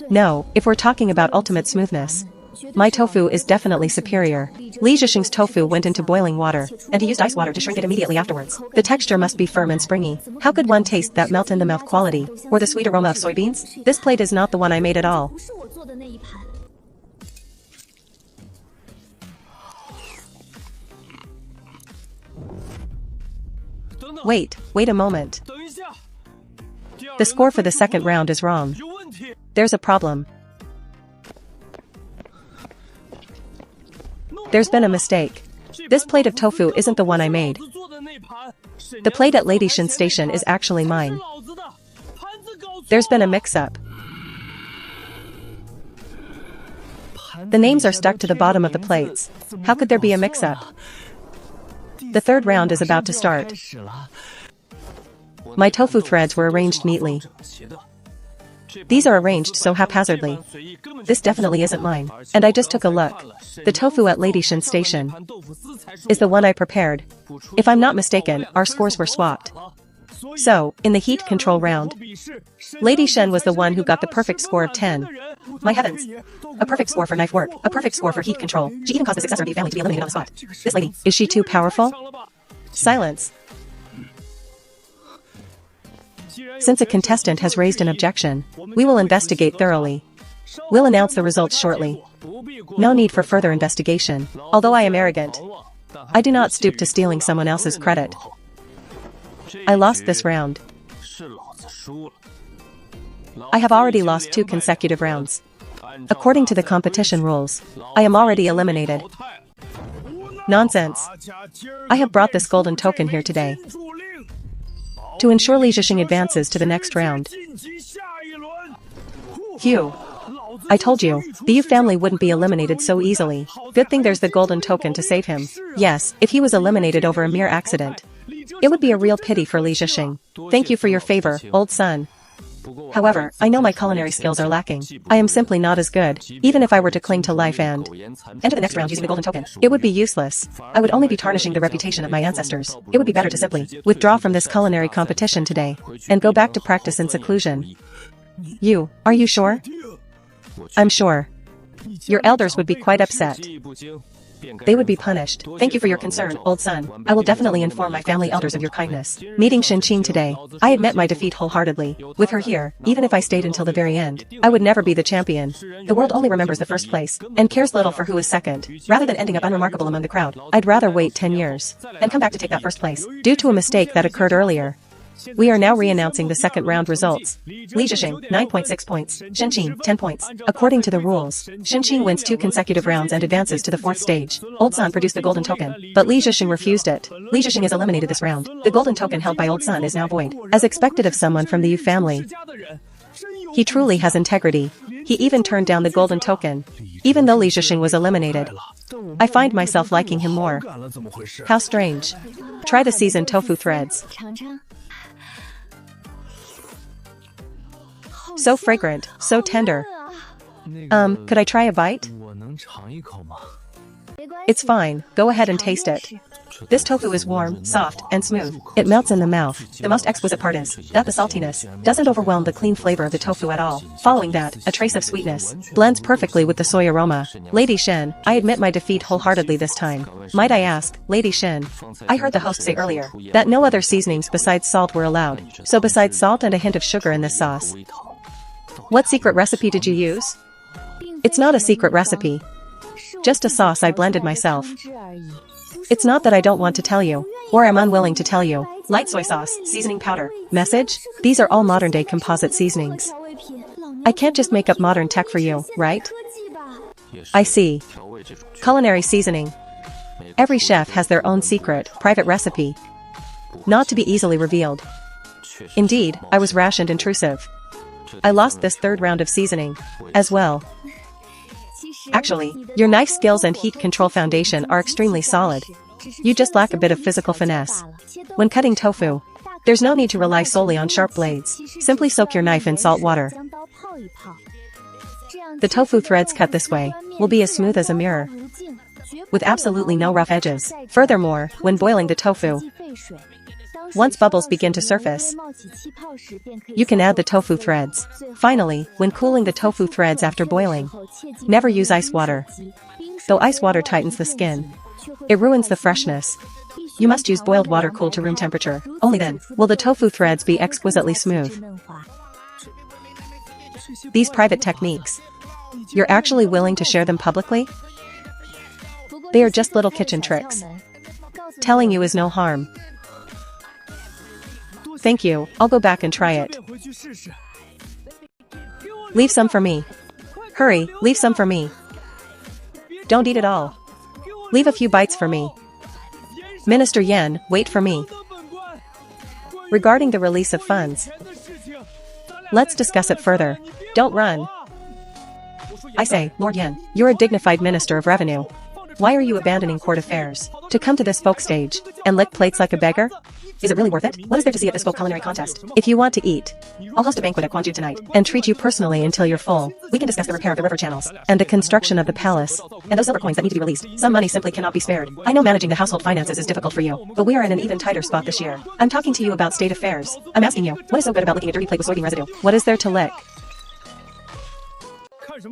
No, if we're talking about ultimate smoothness, my tofu is definitely superior. Li Zhixing's tofu went into boiling water, and he used ice water to shrink it immediately afterwards. The texture must be firm and springy. How could one taste that melt-in-the-mouth quality, or the sweet aroma of soybeans? This plate is not the one I made at all. Wait a moment. The score for the second round is wrong. There's a problem. There's been a mistake. This plate of tofu isn't the one I made. The plate at Lady Shen Station is actually mine. There's been a mix-up. The names are stuck to the bottom of the plates. How could there be a mix-up? The third round is about to start. My tofu threads were arranged neatly. These are arranged so haphazardly. This definitely isn't mine. And I just took a look. The tofu at Lady Shen Station is the one I prepared. If I'm not mistaken, our scores were swapped. So, in the heat control round, Lady Shen was the one who got the perfect score of 10. My heavens. A perfect score for knife work, a perfect score for heat control. She even caused the successor of the family to be eliminated on the spot. This lady, is she too powerful? Silence. Since a contestant has raised an objection, we will investigate thoroughly. We'll announce the results shortly. No need for further investigation. Although I am arrogant, I do not stoop to stealing someone else's credit. I lost this round. I have already lost 2 consecutive rounds. According to the competition rules, I am already eliminated. Nonsense. I have brought this golden token here today to ensure Li Zhixing advances to the next round. Phew. I told you, the Yu family wouldn't be eliminated so easily. Good thing there's the golden token to save him. Yes, if he was eliminated over a mere accident, it would be a real pity for Li Zhixing. Thank you for your favor, old son. However, I know my culinary skills are lacking. I am simply not as good, even if I were to cling to life and enter the next round using the golden token. It would be useless. I would only be tarnishing the reputation of my ancestors. It would be better to simply withdraw from this culinary competition today and go back to practice in seclusion. You, are you sure? I'm sure. Your elders would be quite upset. They would be punished. Thank you for your concern, old son. I will definitely inform my family elders of your kindness. Meeting Shenqing today, I admit my defeat wholeheartedly. With her here, even if I stayed until the very end, I would never be the champion. The world only remembers the first place, and cares little for who is second. Rather than ending up unremarkable among the crowd, I'd rather wait 10 years, and come back to take that first place. Due to a mistake that occurred earlier, we are now re-announcing the second round results. Li Zhixing, 9.6 points. Shenqing, 10 points. According to the rules, Shenqing wins 2 consecutive rounds and advances to the 4th stage. Old Son produced the golden token, but Li Zhixing refused it. Li Zhixing is eliminated this round. The golden token held by Old Son is now void. As expected of someone from the Yu family, he truly has integrity. He even turned down the golden token, even though Li Zhixing was eliminated. I find myself liking him more. How strange. Try the seasoned tofu threads. So fragrant, so tender. Could I try a bite? It's fine, go ahead and taste it. This tofu is warm, soft, and smooth. It melts in the mouth. The most exquisite part is that the saltiness doesn't overwhelm the clean flavor of the tofu at all. Following that, a trace of sweetness blends perfectly with the soy aroma. Lady Shen, I admit my defeat wholeheartedly this time. Might I ask, Lady Shen, I heard the host say earlier that no other seasonings besides salt were allowed. So besides salt and a hint of sugar in this sauce, what secret recipe did you use? It's not a secret recipe. Just a sauce I blended myself. It's not that I don't want to tell you, or I'm unwilling to tell you. Light soy sauce, seasoning powder, message? These are all modern-day composite seasonings. I can't just make up modern tech for you, right? I see. Culinary seasoning. Every chef has their own secret, private recipe. Not to be easily revealed. Indeed, I was rash and intrusive. I lost this third round of seasoning, as well. Actually, your knife skills and heat control foundation are extremely solid. You just lack a bit of physical finesse. When cutting tofu, there's no need to rely solely on sharp blades. Simply soak your knife in salt water. The tofu threads cut this way will be as smooth as a mirror, with absolutely no rough edges. Furthermore, when boiling the tofu, Once bubbles begin to surface, you can add the tofu threads. Finally, when cooling the tofu threads after boiling, never use ice water. Though ice water tightens the skin, it ruins the freshness. You must use boiled water cooled to room temperature. Only then will the tofu threads be exquisitely smooth. These private techniques, you're actually willing to share them publicly? They are just little kitchen tricks. Telling you is no harm. Thank you, I'll go back and try it. Leave some for me. Hurry, leave some for me. Don't eat it all. Leave a few bites for me. Minister Yan, wait for me. Regarding the release of funds, let's discuss it further. Don't run. I say, Lord Yan, you're a dignified minister of revenue. Why are you abandoning court affairs to come to this folk stage and lick plates like a beggar? Is it really worth it? What is there to see at this folk culinary contest? If you want to eat, I'll host a banquet at Gwangju tonight and treat you personally until you're full. We can discuss the repair of the river channels and the construction of the palace and those silver coins that need to be released. Some money simply cannot be spared. I know managing the household finances is difficult for you, but we are in an even tighter spot this year. I'm talking to you about state affairs. I'm asking you, what is so good about licking a dirty plate with soybean residue? What is there to lick?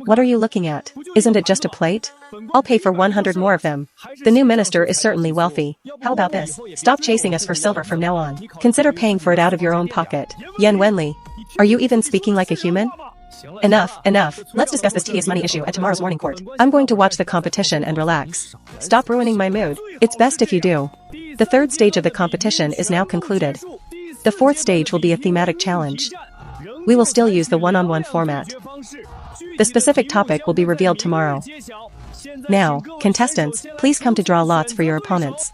What are you looking at? Isn't it just a plate? I'll pay for 100 more of them. The new minister is certainly wealthy. How about this? Stop chasing us for silver from now on. Consider paying for it out of your own pocket. Yan Wenli, are you even speaking like a human? Enough, enough. Let's discuss this tedious money issue at tomorrow's morning court. I'm going to watch the competition and relax. Stop ruining my mood. It's best if you do. The third stage of the competition is now concluded. The fourth stage will be a thematic challenge. We will still use the one-on-one format. The specific topic will be revealed tomorrow. Now, contestants, please come to draw lots for your opponents.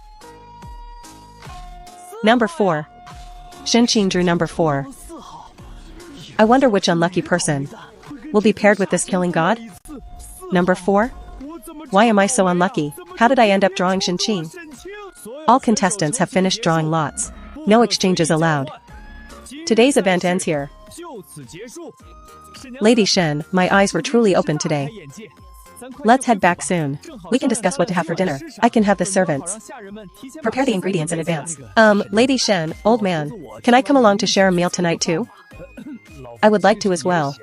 Number 4. Shenqing drew number 4. I wonder which unlucky person will be paired with this killing god? Number 4? Why am I so unlucky? How did I end up drawing Shenqing? All contestants have finished drawing lots. No exchanges allowed. Today's event ends here. Lady Shen, my eyes were truly opened today. Let's head back soon. We can discuss what to have for dinner. I can have the servants prepare the ingredients in advance. Lady Shen, old man, can I come along to share a meal tonight too? I would like to as well.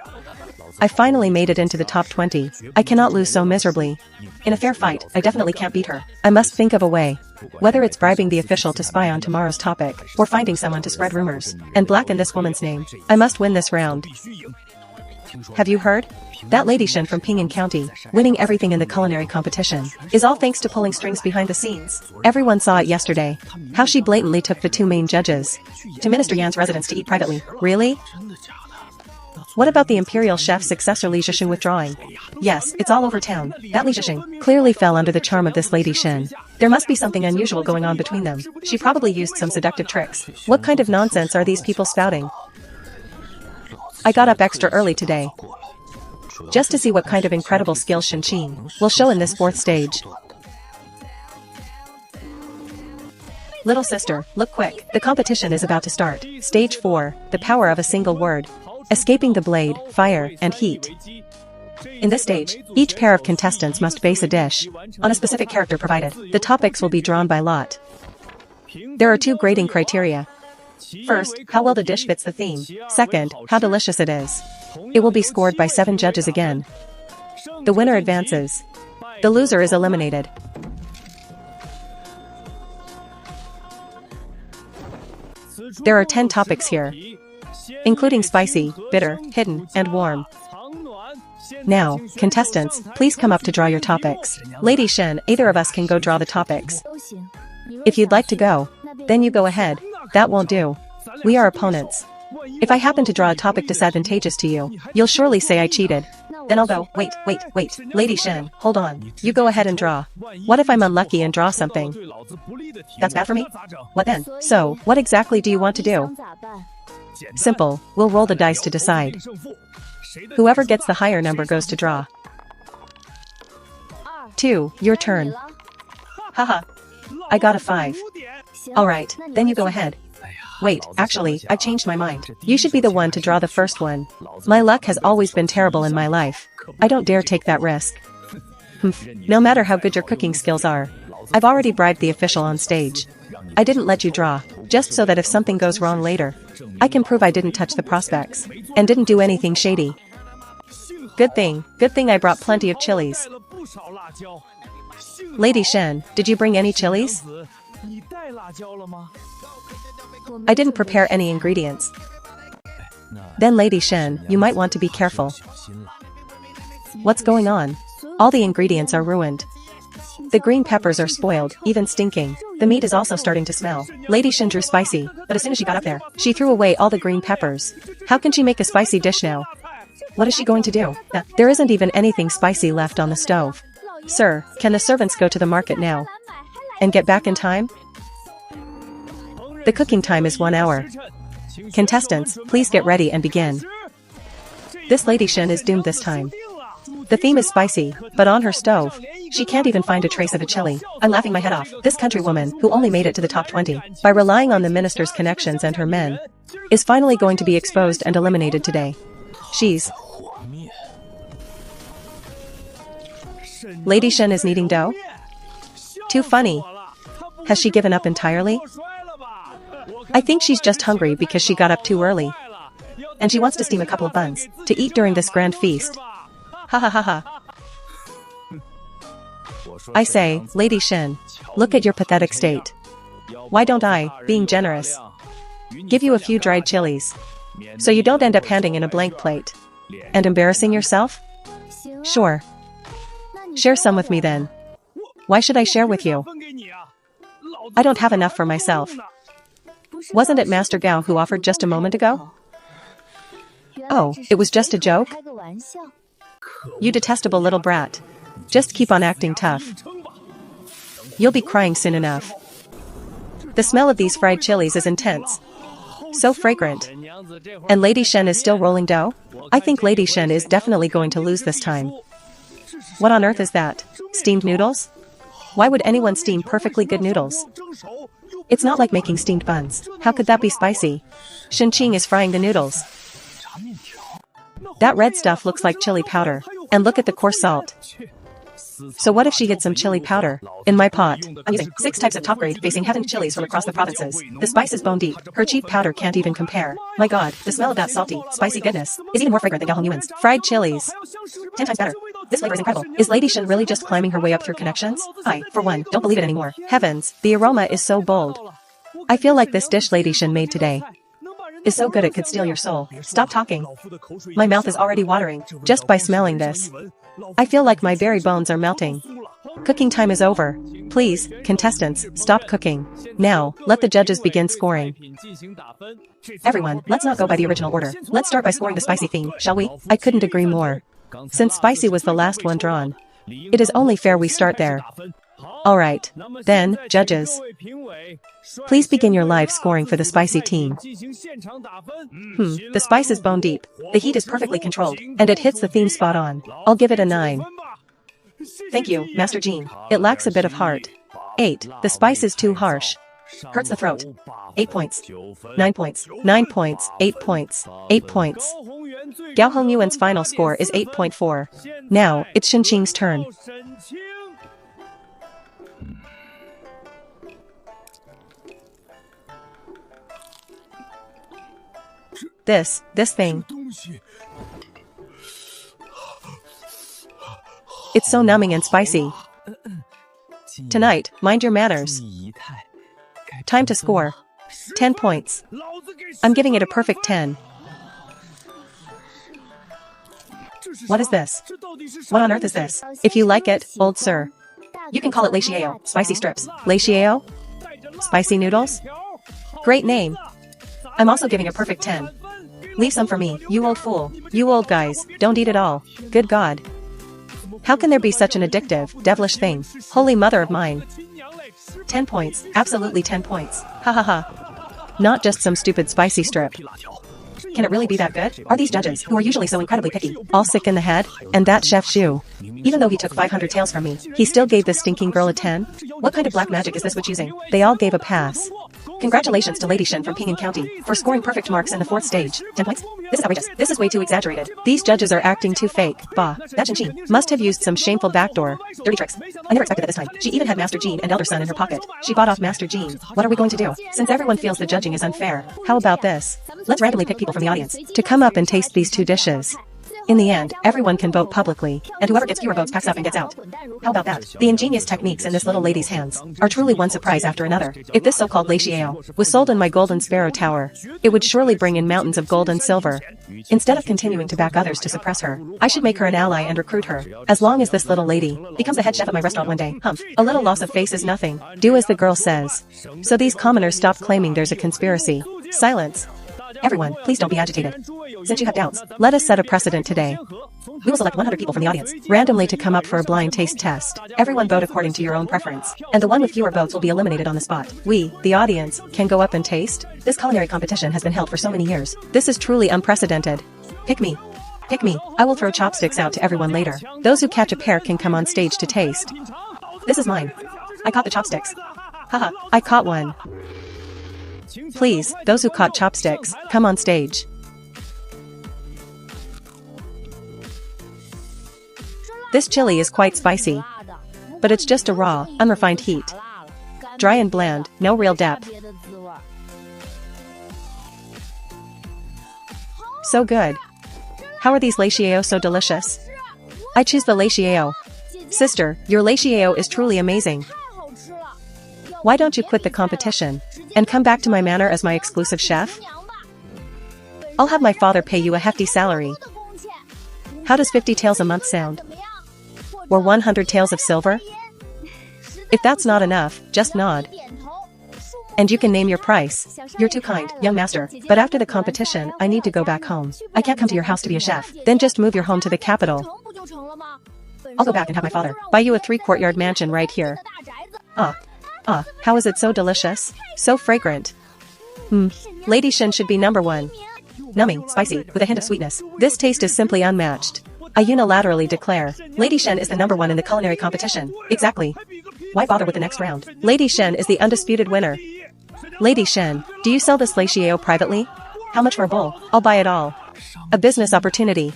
I finally made it into the top 20. I cannot lose so miserably. In a fair fight, I definitely can't beat her. I must think of a way. Whether it's bribing the official to spy on tomorrow's topic, or finding someone to spread rumors and blacken this woman's name. I must win this round. Have you heard? That Lady Shen from Ping'an County, winning everything in the culinary competition, is all thanks to pulling strings behind the scenes. Everyone saw it yesterday. How she blatantly took the two main judges to Minister Yan's residence to eat privately. Really? What about the imperial chef's successor Li Zhixing withdrawing? Yes, it's all over town. That Li Zhixing clearly fell under the charm of this Lady Shen. There must be something unusual going on between them. She probably used some seductive tricks. What kind of nonsense are these people spouting? I got up extra early today, just to see what kind of incredible skill Shenqing will show in this fourth stage. Little sister, look quick. The competition is about to start. Stage 4, the power of a single word. Escaping the blade, fire, and heat. In this stage, each pair of contestants must base a dish on a specific character provided. The topics will be drawn by lot. There are 2 grading criteria. First, how well the dish fits the theme. Second, how delicious it is. It will be scored by 7 judges again. The winner advances. The loser is eliminated. There are 10 topics here, including spicy, bitter, hidden, and warm. Now, contestants, please come up to draw your topics. Lady Shen, either of us can go draw the topics. If you'd like to go, then you go ahead. That won't do. We are opponents. If I happen to draw a topic disadvantageous to you, you'll surely say I cheated. Then I'll go, wait. Lady Shen, hold on. You go ahead and draw. What if I'm unlucky and draw something? That's bad for me? What then? So, what exactly do you want to do? Simple, we'll roll the dice to decide. Whoever gets the higher number goes to draw. 2, your turn. Haha. I got a 5. Alright, then you go ahead. Wait, actually, I've changed my mind. You should be the one to draw the first one. My luck has always been terrible in my life. I don't dare take that risk. No matter how good your cooking skills are, I've already bribed the official on stage. I didn't let you draw, just so that if something goes wrong later, I can prove I didn't touch the prospects, and didn't do anything shady. Good thing I brought plenty of chilies. Lady Shen, did you bring any chilies? I didn't prepare any ingredients. Then Lady Shen, you might want to be careful. What's going on? All the ingredients are ruined. The green peppers are spoiled, even stinking. The meat is also starting to smell. Lady Shen drew spicy, but as soon as she got up there, she threw away all the green peppers. How can she make a spicy dish now? What is she going to do? There isn't even anything spicy left on the stove. Sir, can the servants go to the market now? And get back in time? The cooking time is 1 hour. Contestants, please get ready and begin. This Lady Shen is doomed this time. The theme is spicy, but on her stove, she can't even find a trace of a chili. I'm laughing my head off. This countrywoman, who only made it to the top 20, by relying on the minister's connections and her men, is finally going to be exposed and eliminated today. She's... Lady Shen is kneading dough? Too funny. Has she given up entirely? I think she's just hungry because she got up too early. And she wants to steam a couple of buns, to eat during this grand feast. Ha ha ha ha. I say, Lady Shen, look at your pathetic state. Why don't I, being generous, give you a few dried chilies, so you don't end up handing in a blank plate, and embarrassing yourself? Sure. Share some with me then. Why should I share with you? I don't have enough for myself. Wasn't it Master Gao who offered just a moment ago? Oh, it was just a joke? You detestable little brat. Just keep on acting tough. You'll be crying soon enough. The smell of these fried chilies is intense. So fragrant. And Lady Shen is still rolling dough? I think Lady Shen is definitely going to lose this time. What on earth is that? Steamed noodles? Why would anyone steam perfectly good noodles? It's not like making steamed buns. How could that be spicy? Shen Qing is frying the noodles. That red stuff looks like chili powder. And look at the coarse salt. So what if she hid some chili powder in my pot? I'm using 6 types of top-grade facing heaven chilies from across the provinces. The spice is bone deep. Her cheap powder can't even compare. My god, the smell of that salty, spicy goodness is even more fragrant than Gao Hongyuan's fried chilies. 10 times better. This flavor is incredible. Is Lady Shen really just climbing her way up through connections? I, for one, don't believe it anymore. Heavens, the aroma is so bold. I feel like this dish Lady Shen made today is so good it could steal your soul. Stop talking. My mouth is already watering just by smelling this. I feel like my very bones are melting. Cooking time is over. Please, contestants, stop cooking. Now, let the judges begin scoring. Everyone, let's not go by the original order. Let's start by scoring the spicy theme, shall we? I couldn't agree more. Since spicy was the last one drawn, it is only fair we start there. Alright, then, judges. Please begin your live scoring for the spicy team. The spice is bone deep. The heat is perfectly controlled, and it hits the theme spot on. I'll give it a 9. Thank you, Master Jean. It lacks a bit of heart. 8. The spice is too harsh. Hurts the throat. 8 points. 9 points. 9 points. 8 points. 8 points. Gao Hongyuan's final score is 8.4. Now, it's Shen Qing's turn. This thing. It's so numbing and spicy. Tonight, mind your manners. Time to score. 10 points. I'm giving it a perfect 10. What is this? What on earth is this? If you like it, old sir, you can call it lei xiao, spicy strips. Lei xiao? Spicy noodles? Great name. I'm also giving a perfect 10. Leave some for me, you old fool. You old guys, don't eat it all. Good God. How can there be such an addictive, devilish thing? Holy mother of mine. 10 points, absolutely 10 points. Ha ha ha. Not just some stupid spicy strip. Can it really be that good? Are these judges, who are usually so incredibly picky, all sick in the head? And that Chef Shu, even though he took 500 taels from me, he still gave this stinking girl a 10? What kind of black magic is this witch using? They all gave a pass. Congratulations to Lady Shen from Ping'an County for scoring perfect marks in the 4th stage. 10 points? This is outrageous. This is way too exaggerated. These judges are acting too fake. Bah. That Shen must have used some shameful backdoor. Dirty tricks. I never expected that this time. She even had Master Jean and Elder Son in her pocket. She bought off Master Jean. What are we going to do? Since everyone feels the judging is unfair, how about this? Let's randomly pick people from the audience to come up and taste these 2 dishes. In the end, everyone can vote publicly, and whoever gets fewer votes packs up and gets out. How about that? The ingenious techniques in this little lady's hands are truly one surprise after another. If this so-called Leixiao was sold in my Golden Sparrow Tower, it would surely bring in mountains of gold and silver. Instead of continuing to back others to suppress her, I should make her an ally and recruit her. As long as this little lady becomes the head chef of my restaurant one day, humph, a little loss of face is nothing. Do as the girl says. So these commoners stop claiming there's a conspiracy. Silence. Everyone, please don't be agitated. Since you have doubts, let us set a precedent today. We will select 100 people from the audience, randomly to come up for a blind taste test. Everyone vote according to your own preference, and the one with fewer votes will be eliminated on the spot. We, the audience, can go up and taste. This culinary competition has been held for so many years. This is truly unprecedented. Pick me. Pick me. I will throw chopsticks out to everyone later. Those who catch a pair can come on stage to taste. This is mine. I caught the chopsticks. Haha, I caught one. Please, those who caught chopsticks, come on stage. This chili is quite spicy, but it's just a raw, unrefined heat. Dry and bland, no real depth. So good. How are these Leixiao so delicious? I choose the Leixiao. Sister, your Leixiao is truly amazing. Why don't you quit the competition and come back to my manor as my exclusive chef? I'll have my father pay you a hefty salary. How does 50 taels a month sound? Or 100 taels of silver? If that's not enough, just nod. And you can name your price. You're too kind, young master, but after the competition, I need to go back home. I can't come to your house to be a chef. Then just move your home to the capital. I'll go back and have my father buy you a 3-courtyard mansion right here. How is it so delicious? So fragrant. Lady Shen should be number 1. Numbing, spicy, with a hint of sweetness. This taste is simply unmatched. I unilaterally declare, Lady Shen is the number 1 in the culinary competition. Exactly. Why bother with the next round? Lady Shen is the undisputed winner. Lady Shen, do you sell this Leixiao privately? How much for a bowl? I'll buy it all. A business opportunity.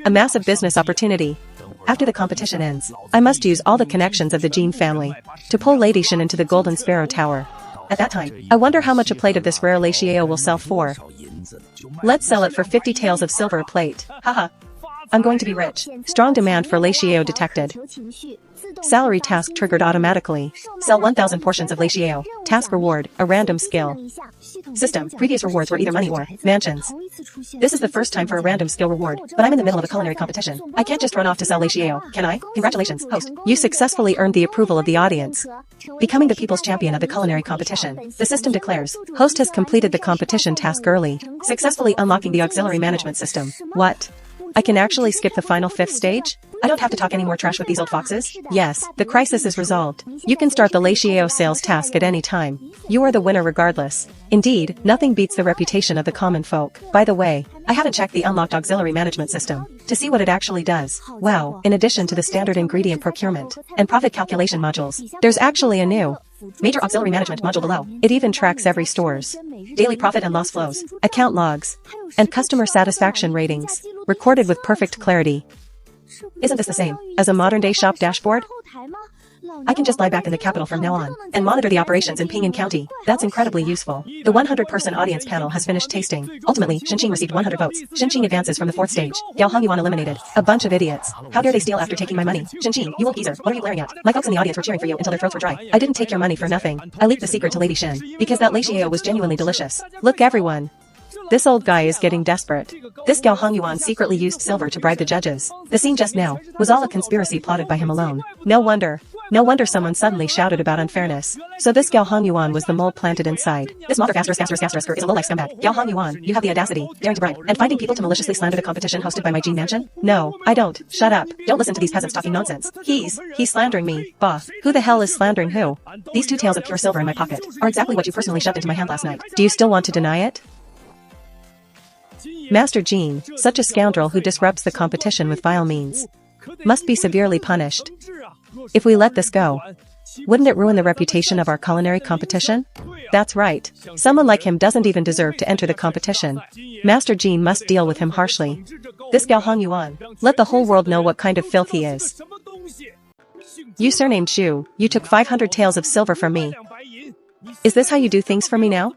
A massive business opportunity. After the competition ends, I must use all the connections of the Jean family to pull Lady Shen into the Golden Sparrow Tower. At that time, I wonder how much a plate of this rare Leixiao will sell for. Let's sell it for 50 taels of silver a plate. Haha. I'm going to be rich. Strong demand for Leixiao detected. Salary task triggered automatically. Sell 1,000 portions of Leixiao. Task reward, a random skill. System, previous rewards were either money or mansions. This is the first time for a random skill reward, but I'm in the middle of a culinary competition. I can't just run off to sell Leixiao, can I? Congratulations, host. You successfully earned the approval of the audience, becoming the people's champion of the culinary competition. The system declares, host has completed the competition task early, successfully unlocking the auxiliary management system. What? I can actually skip the final 5th stage? I don't have to talk any more trash with these old foxes? Yes, the crisis is resolved. You can start the Leixiao sales task at any time. You are the winner regardless. Indeed, nothing beats the reputation of the common folk. By the way, I haven't checked the unlocked auxiliary management system to see what it actually does. Wow, in addition to the standard ingredient procurement and profit calculation modules, there's actually a new major auxiliary management module below. It even tracks every store's daily profit and loss flows, account logs, and customer satisfaction ratings, recorded with perfect clarity. Isn't this the same as a modern-day shop dashboard? I can just lie back in the capital from now on and monitor the operations in Ping'an County. That's incredibly useful. The 100-person audience panel has finished tasting. Ultimately, Shenqing received 100 votes. Shenqing advances from the 4th stage. Gao Hongyuan eliminated. A bunch of idiots. How dare they steal after taking my money? Shenqing, you old geezer, what are you glaring at? My folks in the audience were cheering for you until their throats were dry. I didn't take your money for nothing. I leaked the secret to Lady Shen because that Leixiao was genuinely delicious. Look everyone. This old guy is getting desperate. This Gao Hongyuan secretly used silver to bribe the judges. The scene just now was all a conspiracy plotted by him alone. No wonder someone suddenly shouted about unfairness. So this Gao Hongyuan was the mole planted inside. This motherfucker is a low-life scumbag. Gao Hongyuan, you have the audacity, daring to bribe, and finding people to maliciously slander the competition hosted by my Jean Mansion? No, I don't. Shut up. Don't listen to these peasants talking nonsense. He's slandering me. Bah. Who the hell is slandering who? These 2 taels of pure silver in my pocket are exactly what you personally shoved into my hand last night. Do you still want to deny it? Master Jean, such a scoundrel who disrupts the competition with vile means, must be severely punished. If we let this go, Wouldn't it ruin the reputation of our culinary competition? That's right. Someone like him doesn't even deserve to enter the competition. Master Jean must deal with him harshly. This Gao Hong Yuan, let the whole world know what kind of filth he is. You surnamed Xu, you took 500 taels of silver from me. Is this how you do things for me now?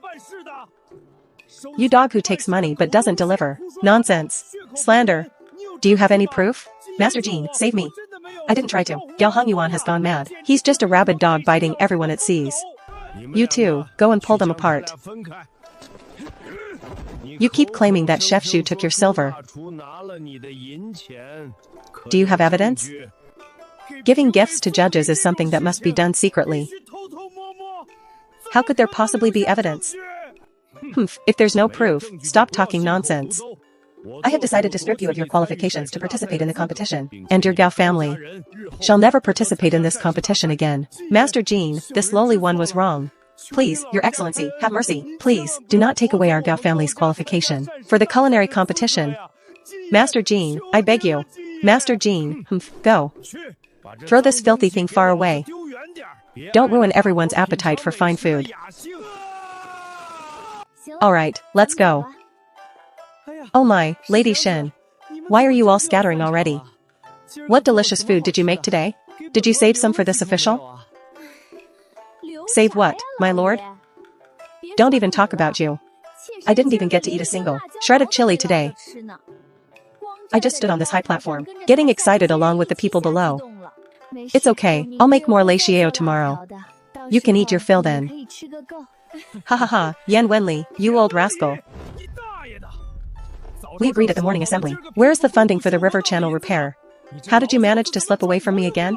You dog who takes money but doesn't deliver. Nonsense. Slander. Do you have any proof? Master Jean, save me. I didn't try to. Gao Hong Yuan has gone mad. He's just a rabid dog biting everyone it sees. You two, go and pull them apart. You keep claiming that Chef Xu took your silver. Do you have evidence? Giving gifts to judges is something that must be done secretly. How could there possibly be evidence? If there's no proof, stop talking nonsense. I have decided to strip you of your qualifications to participate in the competition, and your Gao family shall never participate in this competition again. Master Jean, this lowly one was wrong. Please, Your Excellency, have mercy. Please, do not take away our Gao family's qualification for the culinary competition. Master Jean, I beg you. Master Jean, go. Throw this filthy thing far away. Don't ruin everyone's appetite for fine food. Alright, let's go. Oh my, Lady Shen. Why are you all scattering already? What delicious food did you make today? Did you save some for this official? Save what, my lord? Don't even talk about you. I didn't even get to eat a single shred of chili today. I just stood on this high platform, getting excited along with the people below. It's okay, I'll make more lei xiao tomorrow. You can eat your fill then. Ha ha ha, Yan Wenli, you old rascal. We agreed at the morning assembly. Where's the funding for the river channel repair? How did you manage to slip away from me again?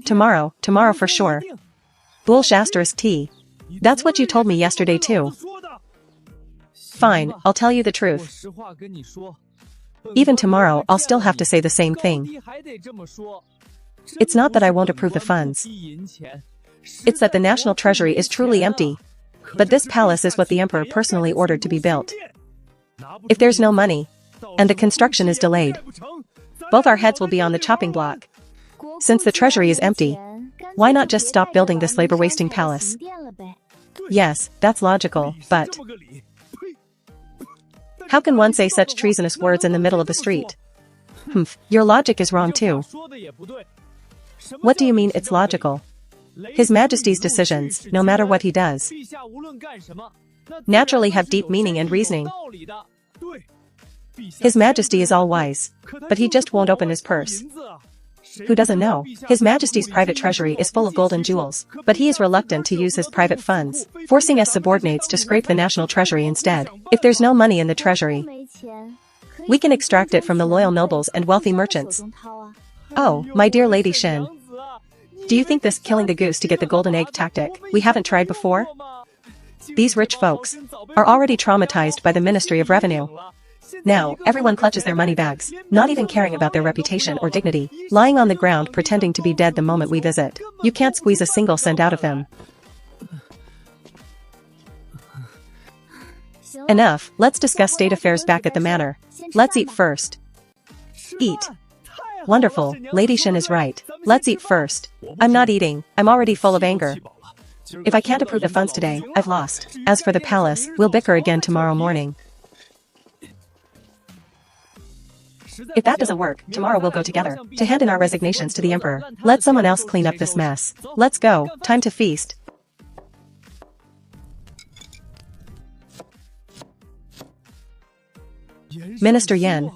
Tomorrow for sure. Bullsh asterisk T. That's what you told me yesterday too. Fine, I'll tell you the truth. Even tomorrow, I'll still have to say the same thing. It's not that I won't approve the funds. It's that the national treasury is truly empty. But this palace is what the emperor personally ordered to be built. If there's no money, and the construction is delayed, both our heads will be on the chopping block. Since the treasury is empty, why not just stop building this labor-wasting palace? Yes, that's logical, but how can one say such treasonous words in the middle of the street? Your logic is wrong too. What do you mean it's logical? His Majesty's decisions, no matter what he does, naturally have deep meaning and reasoning. His Majesty is all-wise, but he just won't open his purse. Who doesn't know? His Majesty's private treasury is full of gold and jewels, but he is reluctant to use his private funds, forcing us subordinates to scrape the national treasury instead. If there's no money in the treasury, we can extract it from the loyal nobles and wealthy merchants. Oh, my dear Lady Shen. Do you think this killing the goose to get the golden egg tactic we haven't tried before? These rich folks are already traumatized by the Ministry of Revenue. Now, everyone clutches their money bags, not even caring about their reputation or dignity, lying on the ground pretending to be dead the moment we visit. You can't squeeze a single cent out of them. Enough, let's discuss state affairs back at the manor. Let's eat first. Eat. Wonderful, Lady Shen is right. Let's eat first. I'm not eating, I'm already full of anger. If I can't approve the funds today, I've lost. As for the palace, we'll bicker again tomorrow morning. If that doesn't work, tomorrow we'll go together to hand in our resignations to the emperor. Let someone else clean up this mess. Let's go, time to feast. Minister Yan.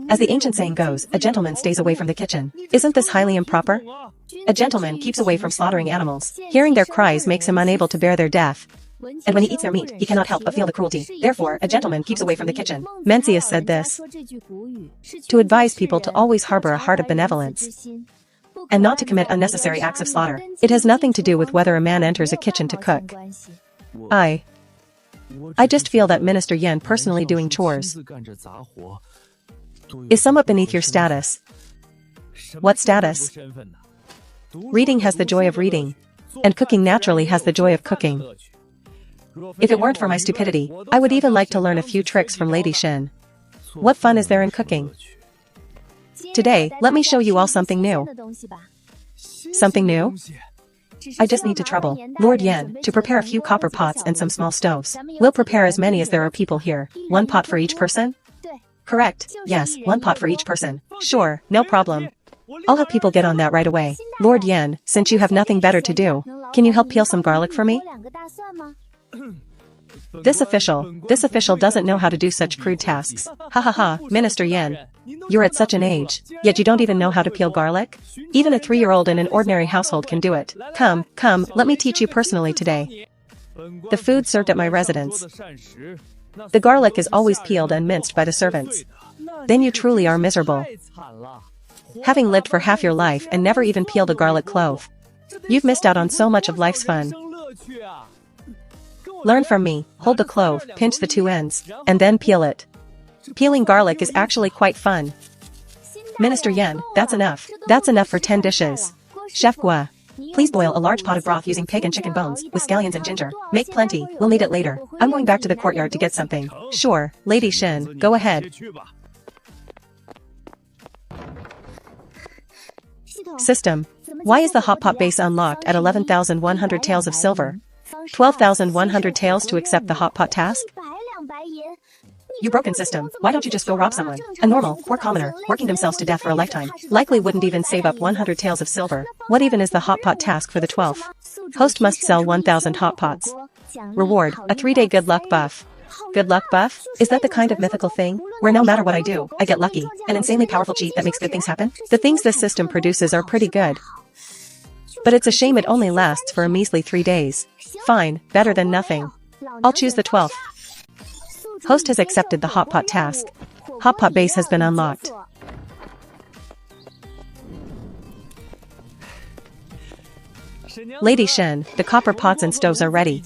As the ancient saying goes, a gentleman stays away from the kitchen. Isn't this highly improper? A gentleman keeps away from slaughtering animals. Hearing their cries makes him unable to bear their death. And when he eats their meat, he cannot help but feel the cruelty. Therefore, a gentleman keeps away from the kitchen. Mencius said this to advise people to always harbor a heart of benevolence and not to commit unnecessary acts of slaughter. It has nothing to do with whether a man enters a kitchen to cook. I just feel that Minister Yan personally doing chores is somewhat beneath your status. What status? Reading has the joy of reading, and cooking naturally has the joy of cooking. If it weren't for my stupidity, I would even like to learn a few tricks from Lady Shen. What fun is there in cooking? Today, let me show you all something new. Something new? I just need to trouble Lord Yan to prepare a few copper pots and some small stoves. We'll prepare as many as there are people here. 1 pot for each person? Correct, yes, 1 pot for each person. Sure, no problem. I'll have people get on that right away. Lord Yan, since you have nothing better to do, can you help peel some garlic for me? This official doesn't know how to do such crude tasks. Ha ha ha, Minister Yan. You're at such an age, yet you don't even know how to peel garlic? Even a 3-year-old in an ordinary household can do it. Come, let me teach you personally today. The food served at my residence. The garlic is always peeled and minced by the servants. Then you truly are miserable. Having lived for half your life and never even peeled a garlic clove. You've missed out on so much of life's fun. Learn from me, hold the clove, pinch the 2 ends, and then peel it. Peeling garlic is actually quite fun. Minister Yan, that's enough. That's enough for 10 dishes. Chef Gua, please boil a large pot of broth using pig and chicken bones, with scallions and ginger. Make plenty, we'll need it later. I'm going back to the courtyard to get something. Sure, Lady Shen, go ahead. System. Why is the hot pot base unlocked at 11,100 taels of silver? 12,100 taels to accept the hot pot task? You broken system, why don't you just go rob someone? A normal, or commoner, working themselves to death for a lifetime, likely wouldn't even save up 100 taels of silver. What even is the hot pot task for the 12th? Host must sell 1,000 hot pots. Reward, a 3-day good luck buff. Good luck buff? Is that the kind of mythical thing, where no matter what I do, I get lucky, an insanely powerful cheat that makes good things happen? The things this system produces are pretty good. But it's a shame it only lasts for a measly 3 days. Fine, better than nothing. I'll choose the 12th. Host has accepted the hot pot task. Hot pot base has been unlocked. Lady Shen, the copper pots and stoves are ready.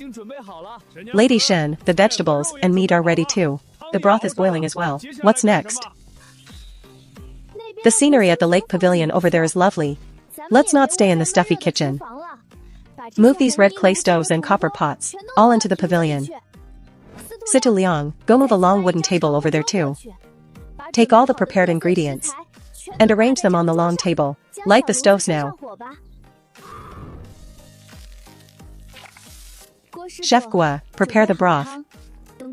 Lady Shen, the vegetables and meat are ready too. The broth is boiling as well. What's next? The scenery at the lake pavilion over there is lovely. Let's not stay in the stuffy kitchen. Move these red clay stoves and copper pots, all into the pavilion. Situ Liang, go move a long wooden table over there too. Take all the prepared ingredients and arrange them on the long table. Light the stoves now. Chef Gua, prepare the broth.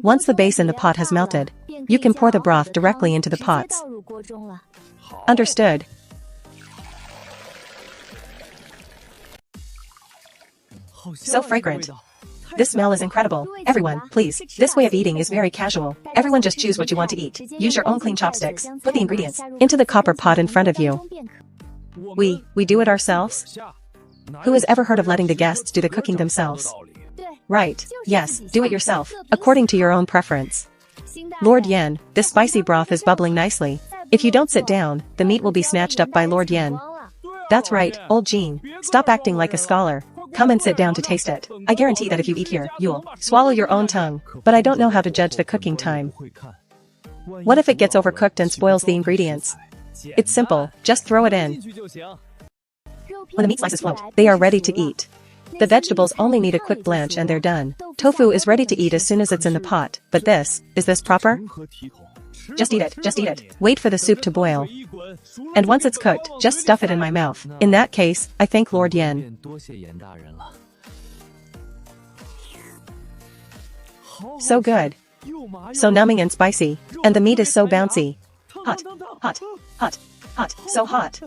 Once the base in the pot has melted, you can pour the broth directly into the pots. Understood. So fragrant. This smell is incredible. Everyone, please, this way of eating is very casual. Everyone just choose what you want to eat. Use your own clean chopsticks. Put the ingredients into the copper pot in front of you. We do it ourselves? Who has ever heard of letting the guests do the cooking themselves? Right, yes, do it yourself, according to your own preference. Lord Yan, this spicy broth is bubbling nicely. If you don't sit down, the meat will be snatched up by Lord Yan. That's right, old Jean, stop acting like a scholar. Come and sit down to taste it. I guarantee that if you eat here, you'll swallow your own tongue. But I don't know how to judge the cooking time. What if it gets overcooked and spoils the ingredients? It's simple, just throw it in. When the meat slices float, they are ready to eat. The vegetables only need a quick blanch and they're done. Tofu is ready to eat as soon as it's in the pot, but is this proper? Just eat it. Wait for the soup to boil. And once it's cooked, just stuff it in my mouth. In that case, I thank Lord Yan. So good. So numbing and spicy. And the meat is so bouncy. Hot. So hot.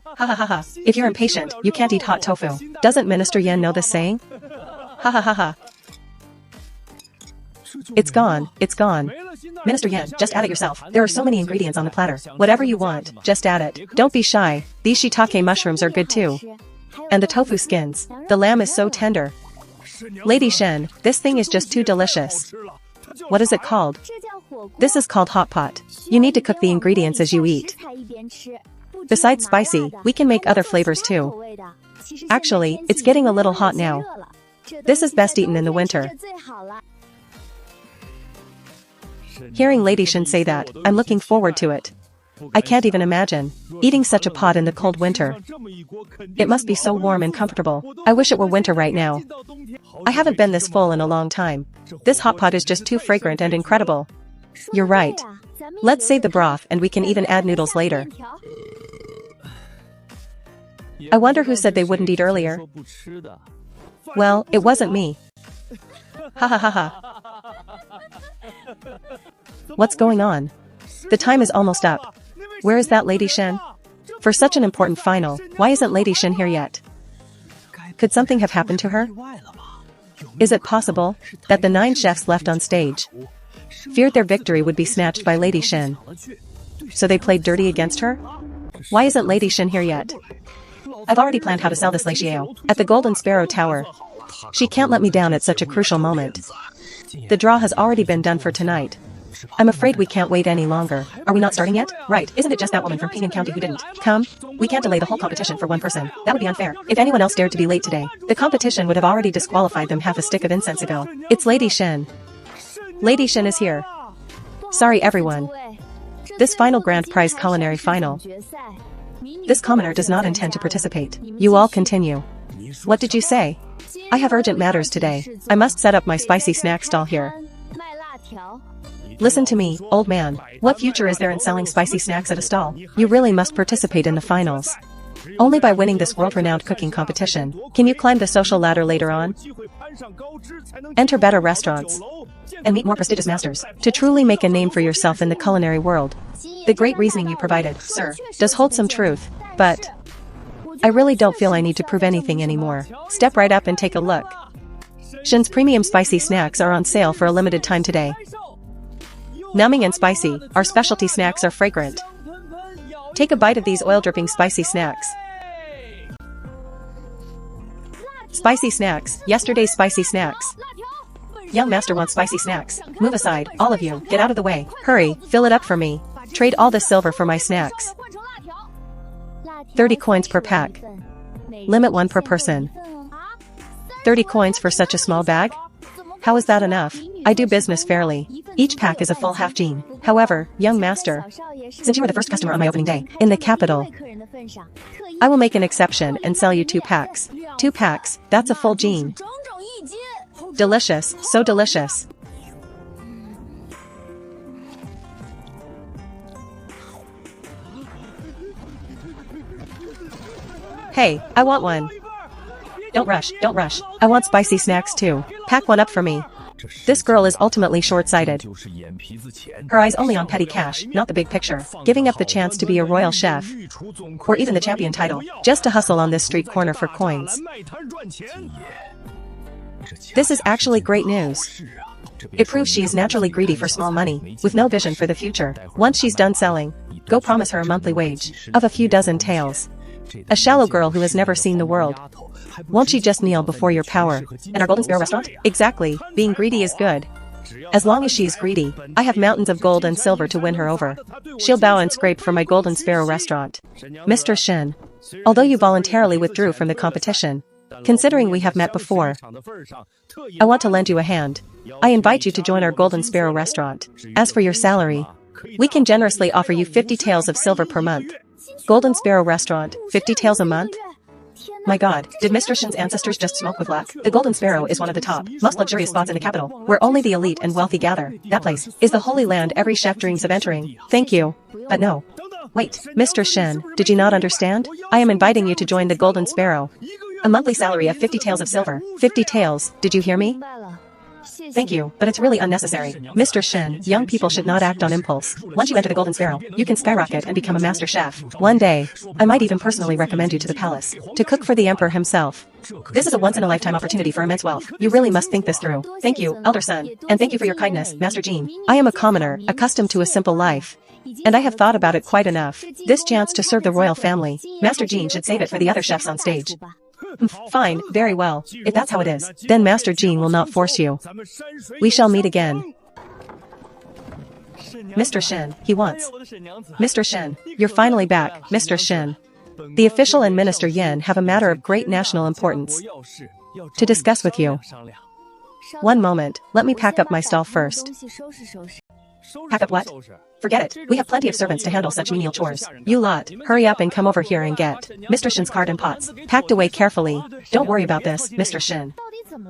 Ha ha ha ha. If you're impatient, you can't eat hot tofu. Doesn't Minister Yan know this saying? Ha ha ha ha. It's gone. Minister Yan, just add it yourself. There are so many ingredients on the platter. Whatever you want, just add it. Don't be shy. These shiitake mushrooms are good too. And the tofu skins. The lamb is so tender. Lady Shen, this thing is just too delicious. What is it called? This is called hot pot. You need to cook the ingredients as you eat. Besides spicy, we can make other flavors too. Actually, it's getting a little hot now. This is best eaten in the winter. Hearing Lady Shen say that, I'm looking forward to it. I can't even imagine eating such a pot in the cold winter. It must be so warm and comfortable. I wish it were winter right now. I haven't been this full in a long time. This hot pot is just too fragrant and incredible. You're right. Let's save the broth and we can even add noodles later. I wonder who said they wouldn't eat earlier. Well, it wasn't me. Ha ha ha ha. What's going on? The time is almost up. Where is that Lady Shen? For such an important final, why isn't Lady Shen here yet? Could something have happened to her? Is it possible that the 9 chefs left on stage feared their victory would be snatched by Lady Shen, so they played dirty against her? Why isn't Lady Shen here yet? I've already planned how to sell this Lei Xiao at the Golden Sparrow Tower. She can't let me down at such a crucial moment. The draw has already been done for tonight. I'm afraid we can't wait any longer. Are we not starting yet? Right, isn't it just that woman from Ping'an County who didn't come? We can't delay the whole competition for one person. That would be unfair. If anyone else dared to be late today, the competition would have already disqualified them half a stick of incense ago. It's Lady Shen. Lady Shen is here. Sorry everyone. This final grand prize culinary final. This commoner does not intend to participate. You all continue. What did you say? I have urgent matters today. I must set up my spicy snack stall here. Listen to me, old man. What future is there in selling spicy snacks at a stall? You really must participate in the finals. Only by winning this world-renowned cooking competition can you climb the social ladder later on. Enter better restaurants and meet more prestigious masters to truly make a name for yourself in the culinary world. The great reasoning you provided, sir, does hold some truth, but I really don't feel I need to prove anything anymore. Step right up and take a look. Shen's premium spicy snacks are on sale for a limited time today. Numbing and spicy, our specialty snacks are fragrant. Take a bite of these oil-dripping spicy snacks. Spicy snacks, yesterday's spicy snacks. Young master wants spicy snacks. Move aside, all of you, get out of the way. Hurry, fill it up for me. Trade all this silver for my snacks. 30 coins per pack. Limit 1 per person. 30 coins for such a small bag? How is that enough? I do business fairly. Each pack is a full half gene. However, young master, since you were the first customer on my opening day in the capital, I will make an exception and sell you 2 packs. 2 packs, that's a full gene. Delicious, so delicious. Hey, I want one. Don't rush, don't rush. I want spicy snacks too. Pack one up for me. This girl is ultimately short-sighted. Her eyes only on petty cash, not the big picture. Giving up the chance to be a royal chef, or even the champion title, just to hustle on this street corner for coins. This is actually great news. It proves she is naturally greedy for small money, with no vision for the future. Once she's done selling, go promise her a monthly wage of a few dozen taels. A shallow girl who has never seen the world. Won't she just kneel before your power? And our Golden Sparrow restaurant? Exactly, being greedy is good. As long as she is greedy, I have mountains of gold and silver to win her over. She'll bow and scrape for my Golden Sparrow restaurant. Mr. Shen, although you voluntarily withdrew from the competition, considering we have met before, I want to lend you a hand. I invite you to join our Golden Sparrow restaurant. As for your salary, we can generously offer you 50 taels of silver per month. Golden Sparrow restaurant, 50 taels a month? My god, did Mr. Shen's ancestors just smoke with luck? The Golden Sparrow is one of the top, most luxurious spots in the capital, where only the elite and wealthy gather. That place is the holy land every chef dreams of entering. Thank you. But no. Wait, Mr. Shen, did you not understand? I am inviting you to join the Golden Sparrow. A monthly salary of 50 taels of silver. 50 taels, did you hear me? Thank you, but it's really unnecessary. Mr. Shen, young people should not act on impulse. Once you enter the Golden Sparrow, you can skyrocket and become a master chef. One day, I might even personally recommend you to the palace, to cook for the emperor himself. This is a once-in-a-lifetime opportunity for immense wealth. You really must think this through. Thank you, elder son, and thank you for your kindness, Master Jean. I am a commoner, accustomed to a simple life, and I have thought about it quite enough. This chance to serve the royal family, Master Jean should save it for the other chefs on stage. Fine, very well. If that's how it is, then Master Jean will not force you. We shall meet again. Mr. Shen, he wants. Mr. Shen, you're finally back, Mr. Shen. The official and Minister Yan have a matter of great national importance to discuss with you. One moment, let me pack up my stall first. Pack up what? Forget it, we have plenty of servants to handle such menial chores. You lot, hurry up and come over here and get Mr. Shen's card and pots packed away carefully. Don't worry about this, Mr. Shen.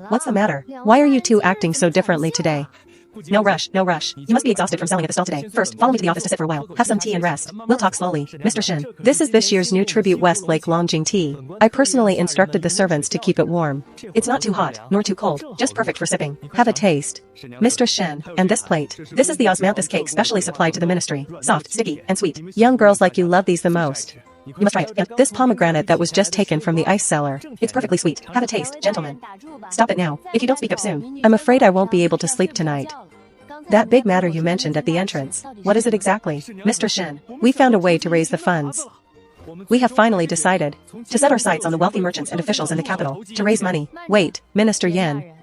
What's the matter? Why are you two acting so differently today? No rush, no rush. You must be exhausted from selling at the stall today. First, follow me to the office to sit for a while. Have some tea and rest. We'll talk slowly. Mr. Shin. This is this year's new tribute Westlake Longjing tea. I personally instructed the servants to keep it warm. It's not too hot, nor too cold, just perfect for sipping. Have a taste. Mr. Shin, and this plate. This is the osmanthus cake specially supplied to the ministry. Soft, sticky, and sweet. Young girls like you love these the most. You must try it. And this pomegranate that was just taken from the ice cellar. It's perfectly sweet. Have a taste, gentlemen. Stop it now. If you don't speak up soon, I'm afraid I won't be able to sleep tonight. That big matter you mentioned at the entrance. What is it exactly? Mr. Shin, we found a way to raise the funds. We have finally decided to set our sights on the wealthy merchants and officials in the capital to raise money. Wait, Minister Yen.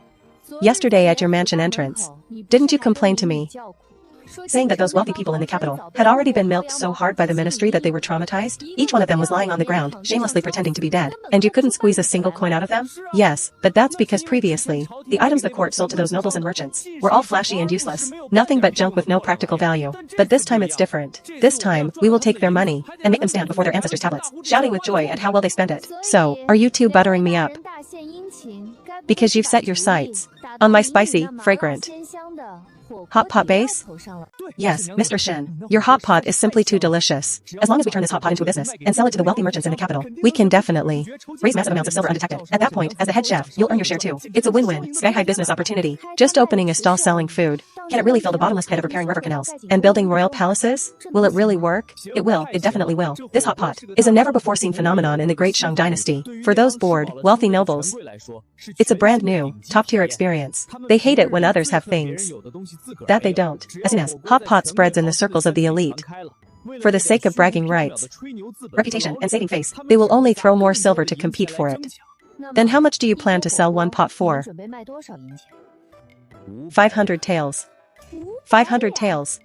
Yesterday at your mansion entrance, didn't you complain to me, saying that those wealthy people in the capital had already been milked so hard by the ministry that they were traumatized? Each one of them was lying on the ground, shamelessly pretending to be dead, and you couldn't squeeze a single coin out of them? Yes, but that's because previously, the items the court sold to those nobles and merchants were all flashy and useless, nothing but junk with no practical value. But this time it's different. This time, we will take their money and make them stand before their ancestors' tablets, shouting with joy at how well they spent it. So, are you two buttering me up? Because you've set your sights on my spicy, fragrant hot pot base? Yes, Mr. Shin. Your hot pot is simply too delicious. As long as we turn this hot pot into a business and sell it to the wealthy merchants in the capital, we can definitely raise massive amounts of silver undetected. At that point, as the head chef, you'll earn your share too. It's a win-win, sky-high business opportunity. Just opening a stall selling food. Can it really fill the bottomless pit of repairing river canals and building royal palaces? Will it really work? It will. It definitely will. This hot pot is a never-before-seen phenomenon in the Great Shang Dynasty. For those bored, wealthy nobles, it's a brand new, top-tier experience. They hate it when others have things that they don't. As soon as hot pot spreads in the circles of the elite, for the sake of bragging rights, reputation, and saving face, they will only throw more silver to compete for it. Then how much do you plan to sell one pot for? 500 taels. 500 taels.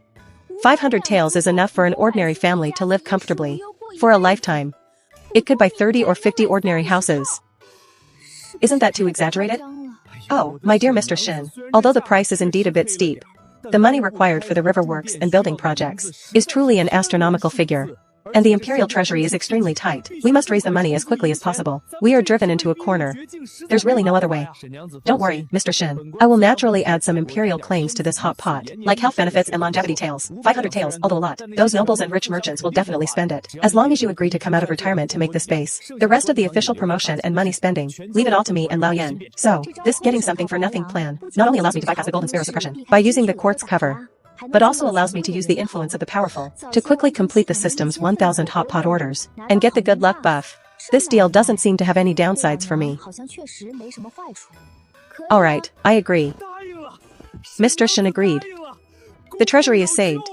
500 taels is enough for an ordinary family to live comfortably for a lifetime. It could buy 30 or 50 ordinary houses. Isn't that too exaggerated? Oh, my dear Mr. Shin, although the price is indeed a bit steep, the money required for the river works and building projects is truly an astronomical figure. And the imperial treasury is extremely tight. We must raise the money as quickly as possible. We are driven into a corner. There's really no other way. Don't worry, Mr. Shin. I will naturally add some imperial claims to this hot pot, like health benefits and longevity taels. 500 taels, although a lot. Those nobles and rich merchants will definitely spend it. As long as you agree to come out of retirement to make the space. The rest of the official promotion and money spending, leave it all to me and Lao Yen. So, this getting something for nothing plan not only allows me to bypass the Golden Sparrow suppression by using the quartz cover, but also allows me to use the influence of the powerful to quickly complete the system's 1,000 hot pot orders and get the good luck buff. This deal doesn't seem to have any downsides for me. Alright, I agree. Mr. Shin agreed. The treasury is saved.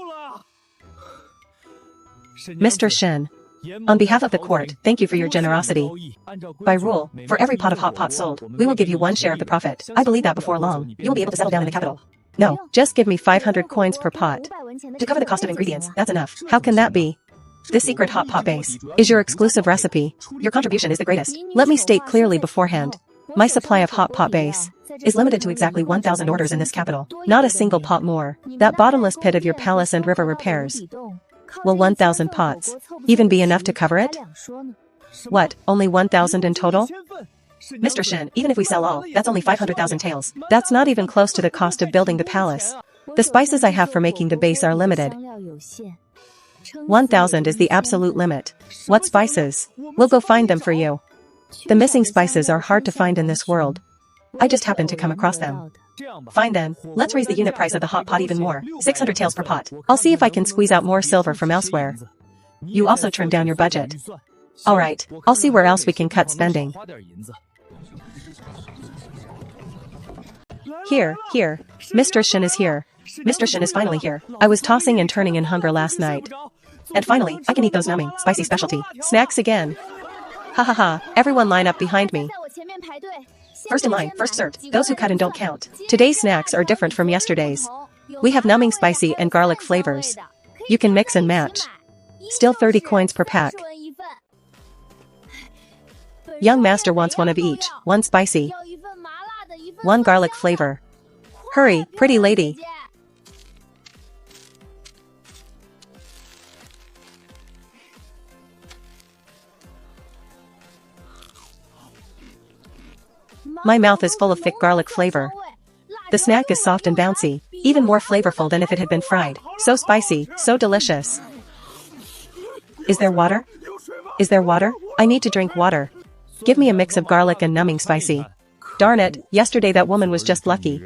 Mr. Shin, on behalf of the court, thank you for your generosity. By rule, for every pot of hot pot sold, we will give you 1 share of the profit. I believe that before long, you will be able to settle down in the capital. No, just give me 500 coins per pot. To cover the cost of ingredients, that's enough. How can that be? This secret hot pot base is your exclusive recipe. Your contribution is the greatest. Let me state clearly beforehand. My supply of hot pot base is limited to exactly 1,000 orders in this capital. Not a single pot more. That bottomless pit of your palace and river repairs. Will 1,000 pots even be enough to cover it? What, only 1,000 in total? Mr. Shin, even if we sell all, that's only 500,000 taels. That's not even close to the cost of building the palace. The spices I have for making the base are limited. 1,000 is the absolute limit. What spices? We'll go find them for you. The missing spices are hard to find in this world. I just happened to come across them. Fine then, let's raise the unit price of the hot pot even more. 600 taels per pot. I'll see if I can squeeze out more silver from elsewhere. You also trim down your budget. Alright, I'll see where else we can cut spending. Here. Mr. Shin is here. Mr. Shin is finally here. I was tossing and turning in hunger last night. And finally, I can eat those numbing, spicy specialty snacks again. Ha ha ha, everyone line up behind me. First in line, first served. Those who cut and don't count. Today's snacks are different from yesterday's. We have numbing spicy and garlic flavors. You can mix and match. Still 30 coins per pack. Young master wants one of each, 1 spicy, 1 garlic flavor. Hurry, pretty lady. My mouth is full of thick garlic flavor. The snack is soft and bouncy, Even more flavorful than if it had been fried. So spicy, so delicious. Is there water? Is there water? I need to drink water. Give me a mix of garlic and numbing spicy. Darn it, yesterday that woman was just lucky,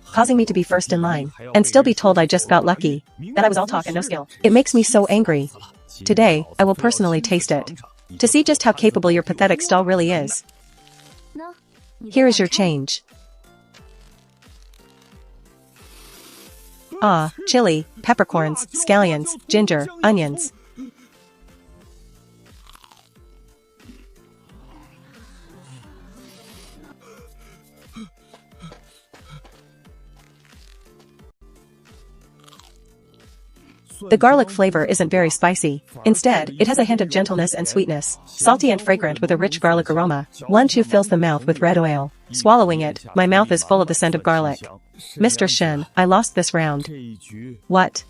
causing me to be first in line, and still be told I just got lucky, that I was all talk and no skill. It makes me so angry. Today, I will personally taste it, to see just how capable your pathetic stall really is. Here is your change. Ah, chili, peppercorns, scallions, ginger, onions. The garlic flavor isn't very spicy. Instead, it has a hint of gentleness and sweetness, salty and fragrant with a rich garlic aroma. One chew fills the mouth with red oil. Swallowing it, my mouth is full of the scent of garlic. Mr. Shen, I lost this round. What?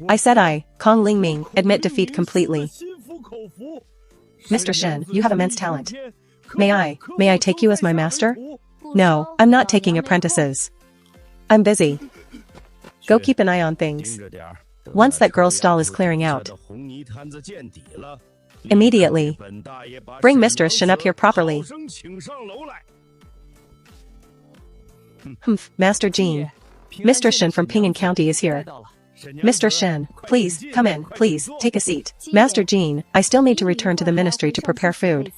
I said Kong Lingming, admit defeat completely. Mr. Shen, you have immense talent. May I take you as my master? No, I'm not taking apprentices. I'm busy. Go keep an eye on things. Once that girl's stall is clearing out, immediately bring Mistress Shen up here properly. Master Jean. Mr. Shen from Ping'an County is here. Mr. Shen, please, come in, please, take a seat. Master Jean, I still need to return to the ministry to prepare food.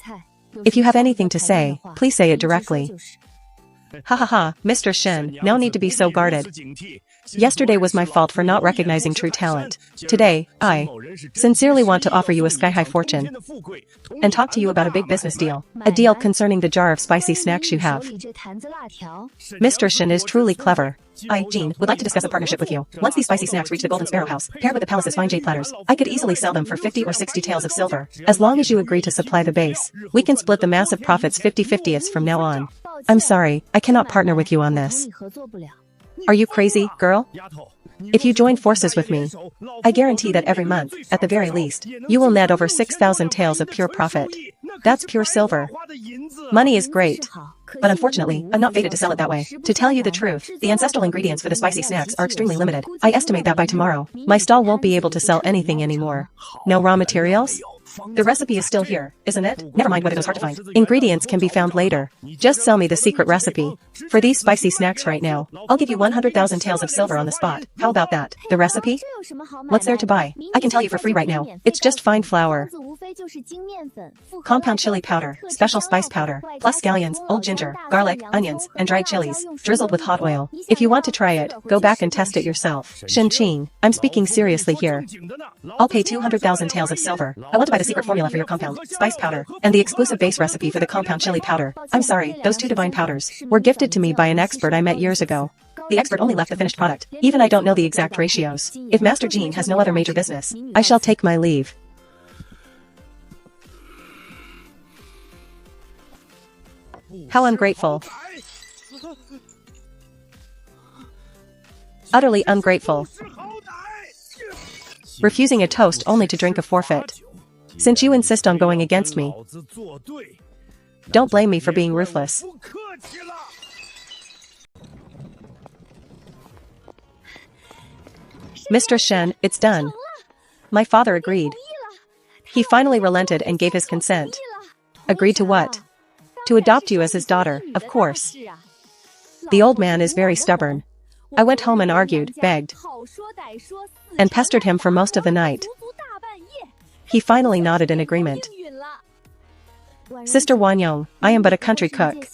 If you have anything to say, please say it directly. Ha ha ha, Mr. Shen, no need to be so guarded. Yesterday was my fault for not recognizing true talent. Today, I sincerely want to offer you a sky-high fortune and talk to you about a big business deal. A deal concerning the jar of spicy snacks you have. Mr. Shen is truly clever. I, Jean, would like to discuss a partnership with you. Once these spicy snacks reach the Golden Sparrow House, paired with the palace's fine jade platters, I could easily sell them for 50 or 60 taels of silver. As long as you agree to supply the base, we can split the massive profits 50-50ths from now on. I'm sorry, I cannot partner with you on this. Are you crazy, girl? If you join forces with me, I guarantee that every month, at the very least, you will net over 6,000 taels of pure profit. That's pure silver. Money is great. But unfortunately, I'm not fated to sell it that way. To tell you the truth, the ancestral ingredients for the spicy snacks are extremely limited. I estimate that by tomorrow, my stall won't be able to sell anything anymore. No raw materials? The recipe is still here, isn't it? Never mind whether it was hard to find. Ingredients can be found later. Just sell me the secret recipe. For these spicy snacks right now, I'll give you 100,000 taels of silver on the spot. How about that? The recipe? What's there to buy? I can tell you for free right now. It's just fine flour, compound chili powder, special spice powder, plus scallions, old ginger, garlic, onions, and dried chilies, drizzled with hot oil. If you want to try it, go back and test it yourself. Shen Qing, I'm speaking seriously here. I'll pay 200,000 taels of silver. I want to buy the secret formula for your compound spice powder, and the exclusive base recipe for the compound chili powder. I'm sorry, those two divine powders were gifted to me by an expert I met years ago. The expert only left the finished product. Even I don't know the exact ratios. If Master Jean has no other major business, I shall take my leave. How ungrateful. Utterly ungrateful. Refusing a toast only to drink a forfeit. Since you insist on going against me, don't blame me for being ruthless. Mr. Shen, it's done. My father agreed. He finally relented and gave his consent. Agreed to what? To adopt you as his daughter, of course. The old man is very stubborn. I went home and argued, begged, and pestered him for most of the night. He finally nodded in agreement. Sister Wanyong, I am but a country cook.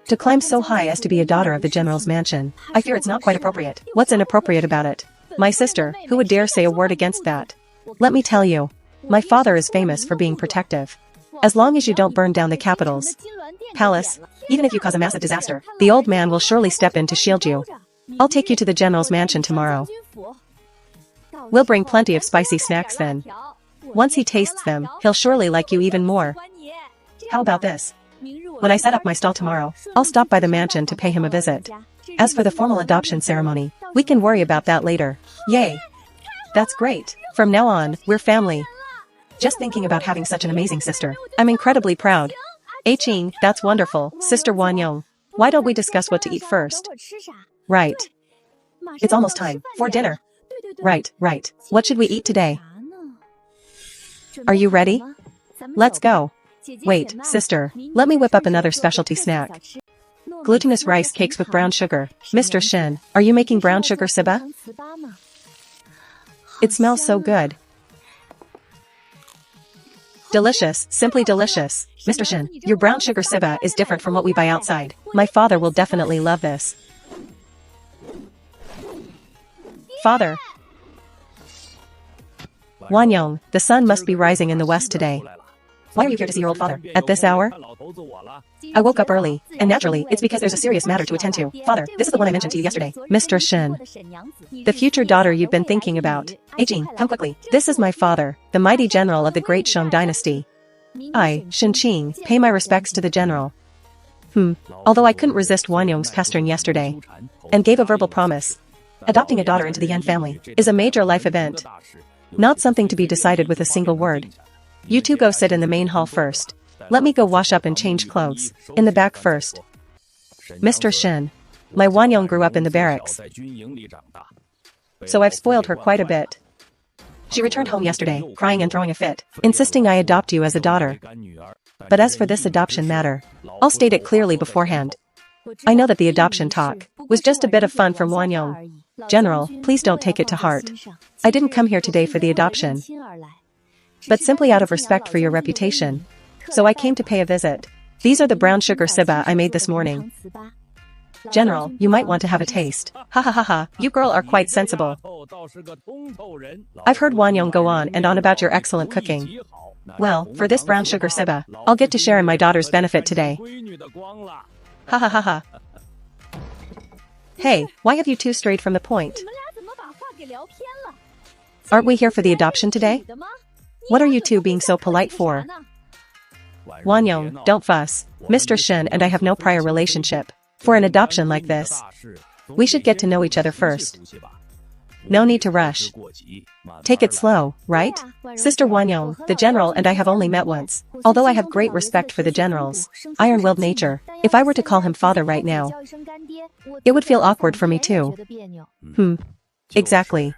To climb so high as to be a daughter of the general's mansion, I fear it's not quite appropriate. What's inappropriate about it? My sister, who would dare say a word against that? Let me tell you, my father is famous for being protective. As long as you don't burn down the capital's palace, even if you cause a massive disaster, the old man will surely step in to shield you. I'll take you to the general's mansion tomorrow. We'll bring plenty of spicy snacks then. Once he tastes them, he'll surely like you even more. How about this? When I set up my stall tomorrow, I'll stop by the mansion to pay him a visit. As for the formal adoption ceremony, we can worry about that later. Yay! That's great. From now on, we're family. Just thinking about having such an amazing sister, I'm incredibly proud. Qing, that's wonderful, Sister Wanyong. Why don't we discuss what to eat first? Right. It's almost time for dinner. Right. What should we eat today? Are you ready? Let's go. Wait, sister, let me whip up another specialty snack. Glutinous rice cakes with brown sugar. Mr. Shin, are you making brown sugar siba? It smells so good. Delicious, simply delicious. Mr. Shin, your brown sugar siba is different from what we buy outside. My father will definitely love this. Father. Wanyong, the sun must be rising in the west today. Why are you here to see your old father at this hour? I woke up early, and naturally, it's because there's a serious matter to attend to. Father, this is the one I mentioned to you yesterday. Mr. Shin. The future daughter you've been thinking about. Jing, come quickly. This is my father, the mighty general of the great Shang dynasty. I, Shin Qing, pay my respects to the general. Although I couldn't resist Wanyong's pestering yesterday, and gave a verbal promise. Adopting a daughter into the Yan family is a major life event. Not something to be decided with a single word. You two go sit in the main hall first. Let me go wash up and change clothes. In the back first. Mr. Shin. My Wanyong grew up in the barracks. So I've spoiled her quite a bit. She returned home yesterday, crying and throwing a fit, insisting I adopt you as a daughter. But as for this adoption matter, I'll state it clearly beforehand. I know that the adoption talk was just a bit of fun from Wanyong. General, please don't take it to heart. I didn't come here today for the adoption, but simply out of respect for your reputation. So I came to pay a visit. These are the brown sugar siba I made this morning. General, you might want to have a taste. Ha ha ha ha, you girl are quite sensible. I've heard Wanyong go on and on about your excellent cooking. Well, for this brown sugar siba, I'll get to share in my daughter's benefit today. Ha ha ha ha. Hey, why have you two strayed from the point? Aren't we here for the adoption today? What are you two being so polite for? Wanyong, don't fuss. Mr. Shin and I have no prior relationship. For an adoption like this, we should get to know each other first. No need to rush. Take it slow, right? Sister Wanyong, the general and I have only met once. Although I have great respect for the general's iron-willed nature, if I were to call him father right now, it would feel awkward for me too. Exactly.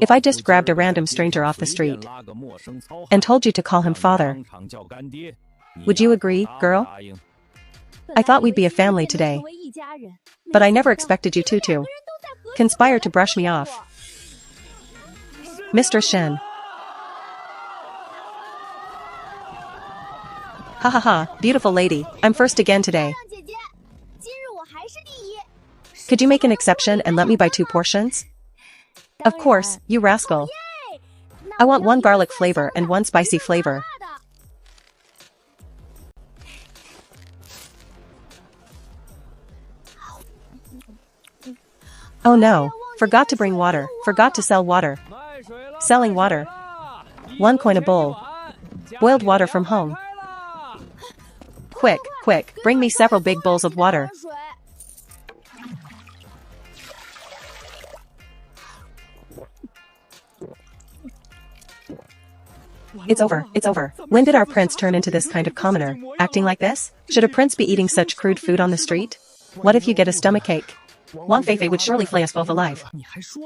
If I just grabbed a random stranger off the street and told you to call him father, would you agree, girl? I thought we'd be a family today, but I never expected you two to conspire to brush me off. Mr. Shin. Ha ha ha, beautiful lady, I'm first again today. Could you make an exception and let me buy 2 portions? Of course, you rascal. I want 1 garlic flavor and 1 spicy flavor. Oh no, forgot to bring water, forgot to sell water. Selling water. 1 coin a bowl. Boiled water from home. Quick, bring me several big bowls of water. It's over. When did our prince turn into this kind of commoner, acting like this? Should a prince be eating such crude food on the street? What if you get a stomachache? Wang Feifei would surely flay us both alive.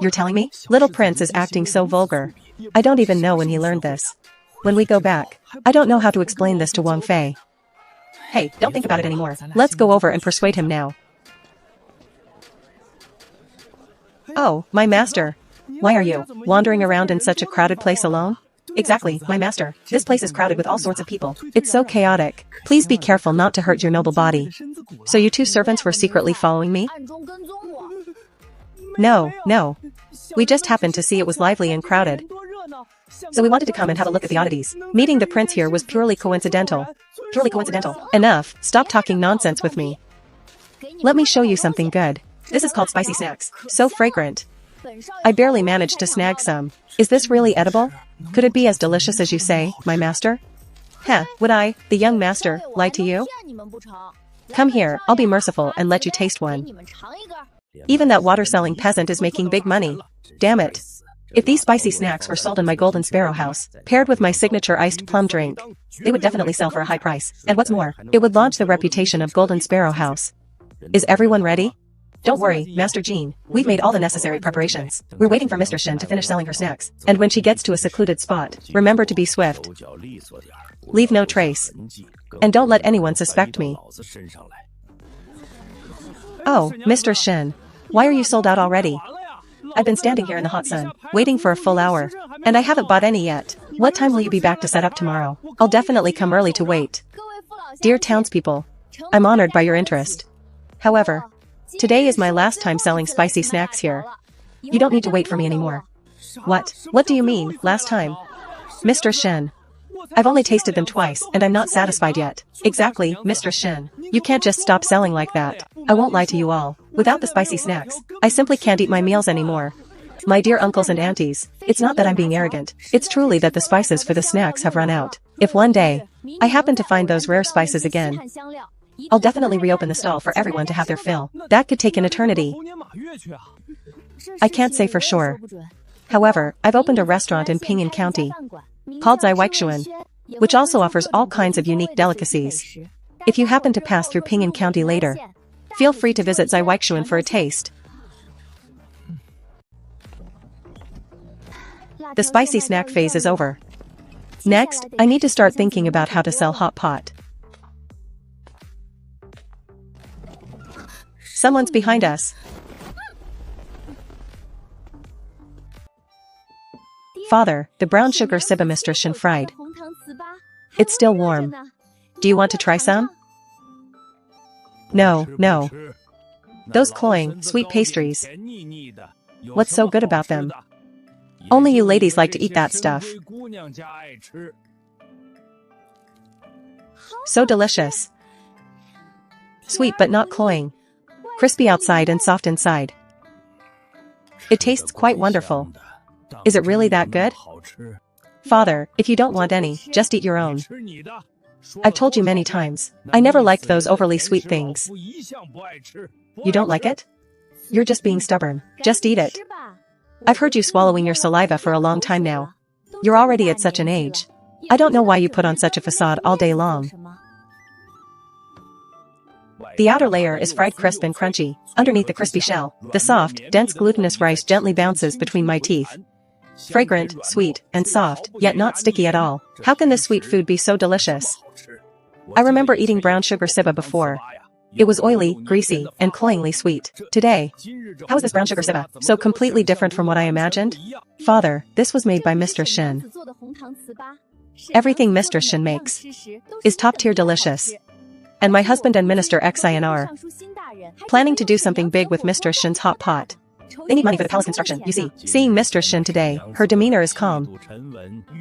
You're telling me? Little prince is acting so vulgar. I don't even know when he learned this. When we go back, I don't know how to explain this to Wang Fei. Hey, don't think about it anymore. Let's go over and persuade him now. Oh, my master. Why are you wandering around in such a crowded place alone? Exactly, my master. This place is crowded with all sorts of people. It's so chaotic. Please be careful not to hurt your noble body. So you 2 servants were secretly following me? No. We just happened to see it was lively and crowded. So we wanted to come and have a look at the oddities. Meeting the prince here was purely coincidental. Enough, stop talking nonsense with me. Let me show you something good. This is called spicy snacks. So fragrant. I barely managed to snag some. Is this really edible? Could it be as delicious as you say, my master? Would I, the young master, lie to you? Come here, I'll be merciful and let you taste one. Even that water-selling peasant is making big money. Damn it. If these spicy snacks were sold in my Golden Sparrow house, paired with my signature iced plum drink, they would definitely sell for a high price. And what's more, it would launch the reputation of Golden Sparrow house. Is everyone ready? Don't worry, Master Jean, we've made all the necessary preparations. We're waiting for Mr. Shin to finish selling her snacks. And when she gets to a secluded spot, remember to be swift. Leave no trace. And don't let anyone suspect me. Oh, Mr. Shin. Why are you sold out already? I've been standing here in the hot sun, waiting for a full hour. And I haven't bought any yet. What time will you be back to set up tomorrow? I'll definitely come early to wait. Dear townspeople, I'm honored by your interest. However, today is my last time selling spicy snacks here. You don't need to wait for me anymore. What? What do you mean, last time? Mr. Shin. I've only tasted them twice, and I'm not satisfied yet. Exactly, Mr. Shin. You can't just stop selling like that. I won't lie to you all. Without the spicy snacks, I simply can't eat my meals anymore. My dear uncles and aunties, it's not that I'm being arrogant. It's truly that the spices for the snacks have run out. If one day, I happen to find those rare spices again, I'll definitely reopen the stall for everyone to have their fill. That could take an eternity. I can't say for sure. However, I've opened a restaurant in Ping'an County called Zaiwaixuan, which also offers all kinds of unique delicacies. If you happen to pass through Ping'an County later, feel free to visit Zaiwaixuan for a taste. The spicy snack phase is over. Next, I need to start thinking about how to sell hot pot. Someone's behind us. Father, the brown sugar siba Mr. Shin fried. It's still warm. Do you want to try some? No, no. Those cloying, sweet pastries. What's so good about them? Only you ladies like to eat that stuff. So delicious. Sweet but not cloying. Crispy outside and soft inside. It tastes quite wonderful. Is it really that good? Father, if you don't want any, just eat your own. I've told you many times, I never liked those overly sweet things. You don't like it? You're just being stubborn. Just eat it. I've heard you swallowing your saliva for a long time now. You're already at such an age. I don't know why you put on such a facade all day long. The outer layer is fried crisp and crunchy. Underneath the crispy shell, the soft, dense glutinous rice gently bounces between my teeth. Fragrant, sweet, and soft, yet not sticky at all. How can this sweet food be so delicious? I remember eating brown sugar siba before. It was oily, greasy, and cloyingly sweet. Today, how is this brown sugar siba so completely different from what I imagined? Father, this was made by Mr. Shin. Everything Mr. Shin makes is top-tier delicious. And my husband and Minister Xin are planning to do something big with Mr. Shin's hot pot. They need money for the palace construction, you see. Seeing Mr. Shin today, her demeanor is calm,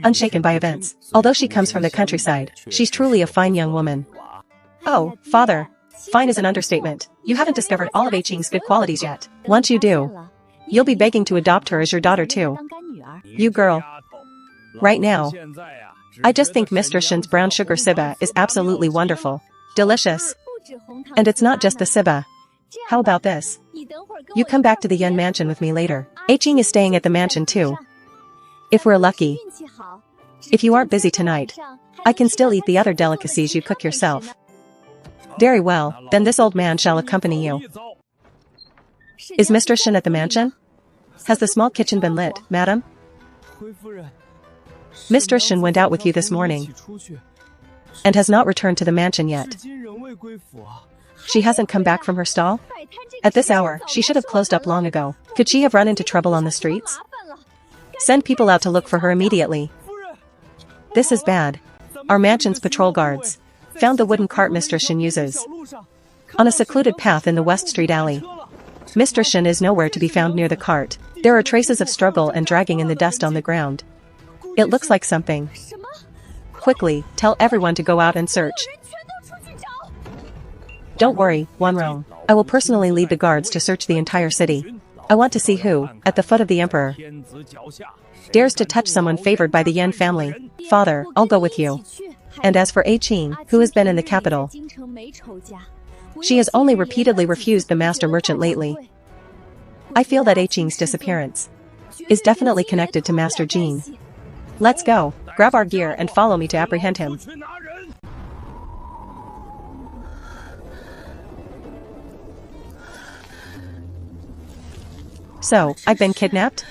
unshaken by events. Although she comes from the countryside, she's truly a fine young woman. Oh, Father. Fine is an understatement. You haven't discovered all of Qing's good qualities yet. Once you do, you'll be begging to adopt her as your daughter too. You girl. Right now, I just think Mr. Shin's brown sugar siba is absolutely wonderful. Delicious. And it's not just the siba. How about this? You come back to the Yen mansion with me later. Qing is staying at the mansion too. If we're lucky. If you aren't busy tonight, I can still eat the other delicacies you cook yourself. Very well, then this old man shall accompany you. Is Mr. Shin at the mansion? Has the small kitchen been lit, madam? Mr. Shin went out with you this morning and has not returned to the mansion yet. She hasn't come back from her stall? At this hour, she should have closed up long ago. Could she have run into trouble on the streets? Send people out to look for her immediately. This is bad. Our mansion's patrol guards found the wooden cart Mr. Shin uses on a secluded path in the West Street alley. Mr. Shin is nowhere to be found near the cart. There are traces of struggle and dragging in the dust on the ground. It looks like something. Quickly, tell everyone to go out and search. Don't worry, Wanrong. I will personally lead the guards to search the entire city. I want to see who, at the foot of the emperor, dares to touch someone favored by the Yen family. Father, I'll go with you. And as for Qing, who has been in the capital, she has only repeatedly refused the master merchant lately. I feel that Qing's disappearance is definitely connected to Master Jean. Let's go, grab our gear and follow me to apprehend him. So, I've been kidnapped?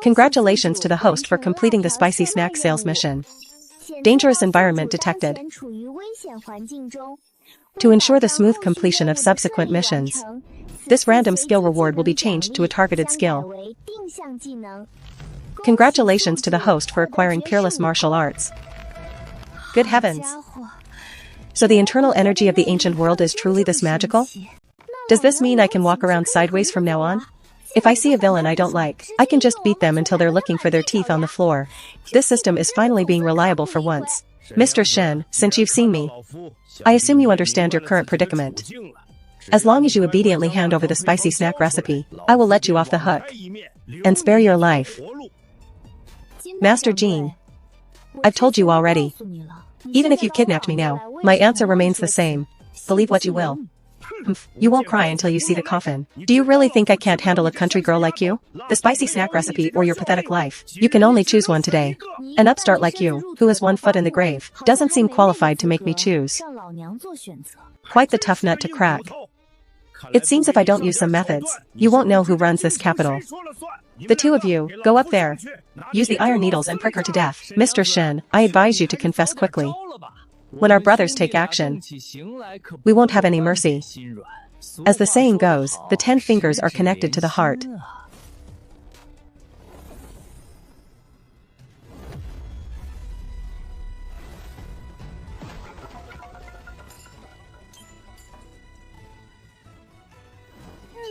Congratulations to the host for completing the spicy snack sales mission. Dangerous environment detected. To ensure the smooth completion of subsequent missions, this random skill reward will be changed to a targeted skill. Congratulations to the host for acquiring Peerless Martial Arts. Good heavens! So the internal energy of the ancient world is truly this magical? Does this mean I can walk around sideways from now on? If I see a villain I don't like, I can just beat them until they're looking for their teeth on the floor. This system is finally being reliable for once. Mr. Shen, since you've seen me, I assume you understand your current predicament. As long as you obediently hand over the spicy snack recipe, I will let you off the hook and spare your life. Master Jean, I've told you already. Even if you kidnapped me now, my answer remains the same. Believe what you will. You won't cry until you see the coffin. Do you really think I can't handle a country girl like you? The spicy snack recipe or your pathetic life? You can only choose one today. An upstart like you, who has one foot in the grave, doesn't seem qualified to make me choose. Quite the tough nut to crack. It seems if I don't use some methods, you won't know who runs this capital. The two of you, go up there. Use the iron needles and prick her to death. Mr. Shen, I advise you to confess quickly. When our brothers take action, we won't have any mercy. As the saying goes, the 10 fingers are connected to the heart.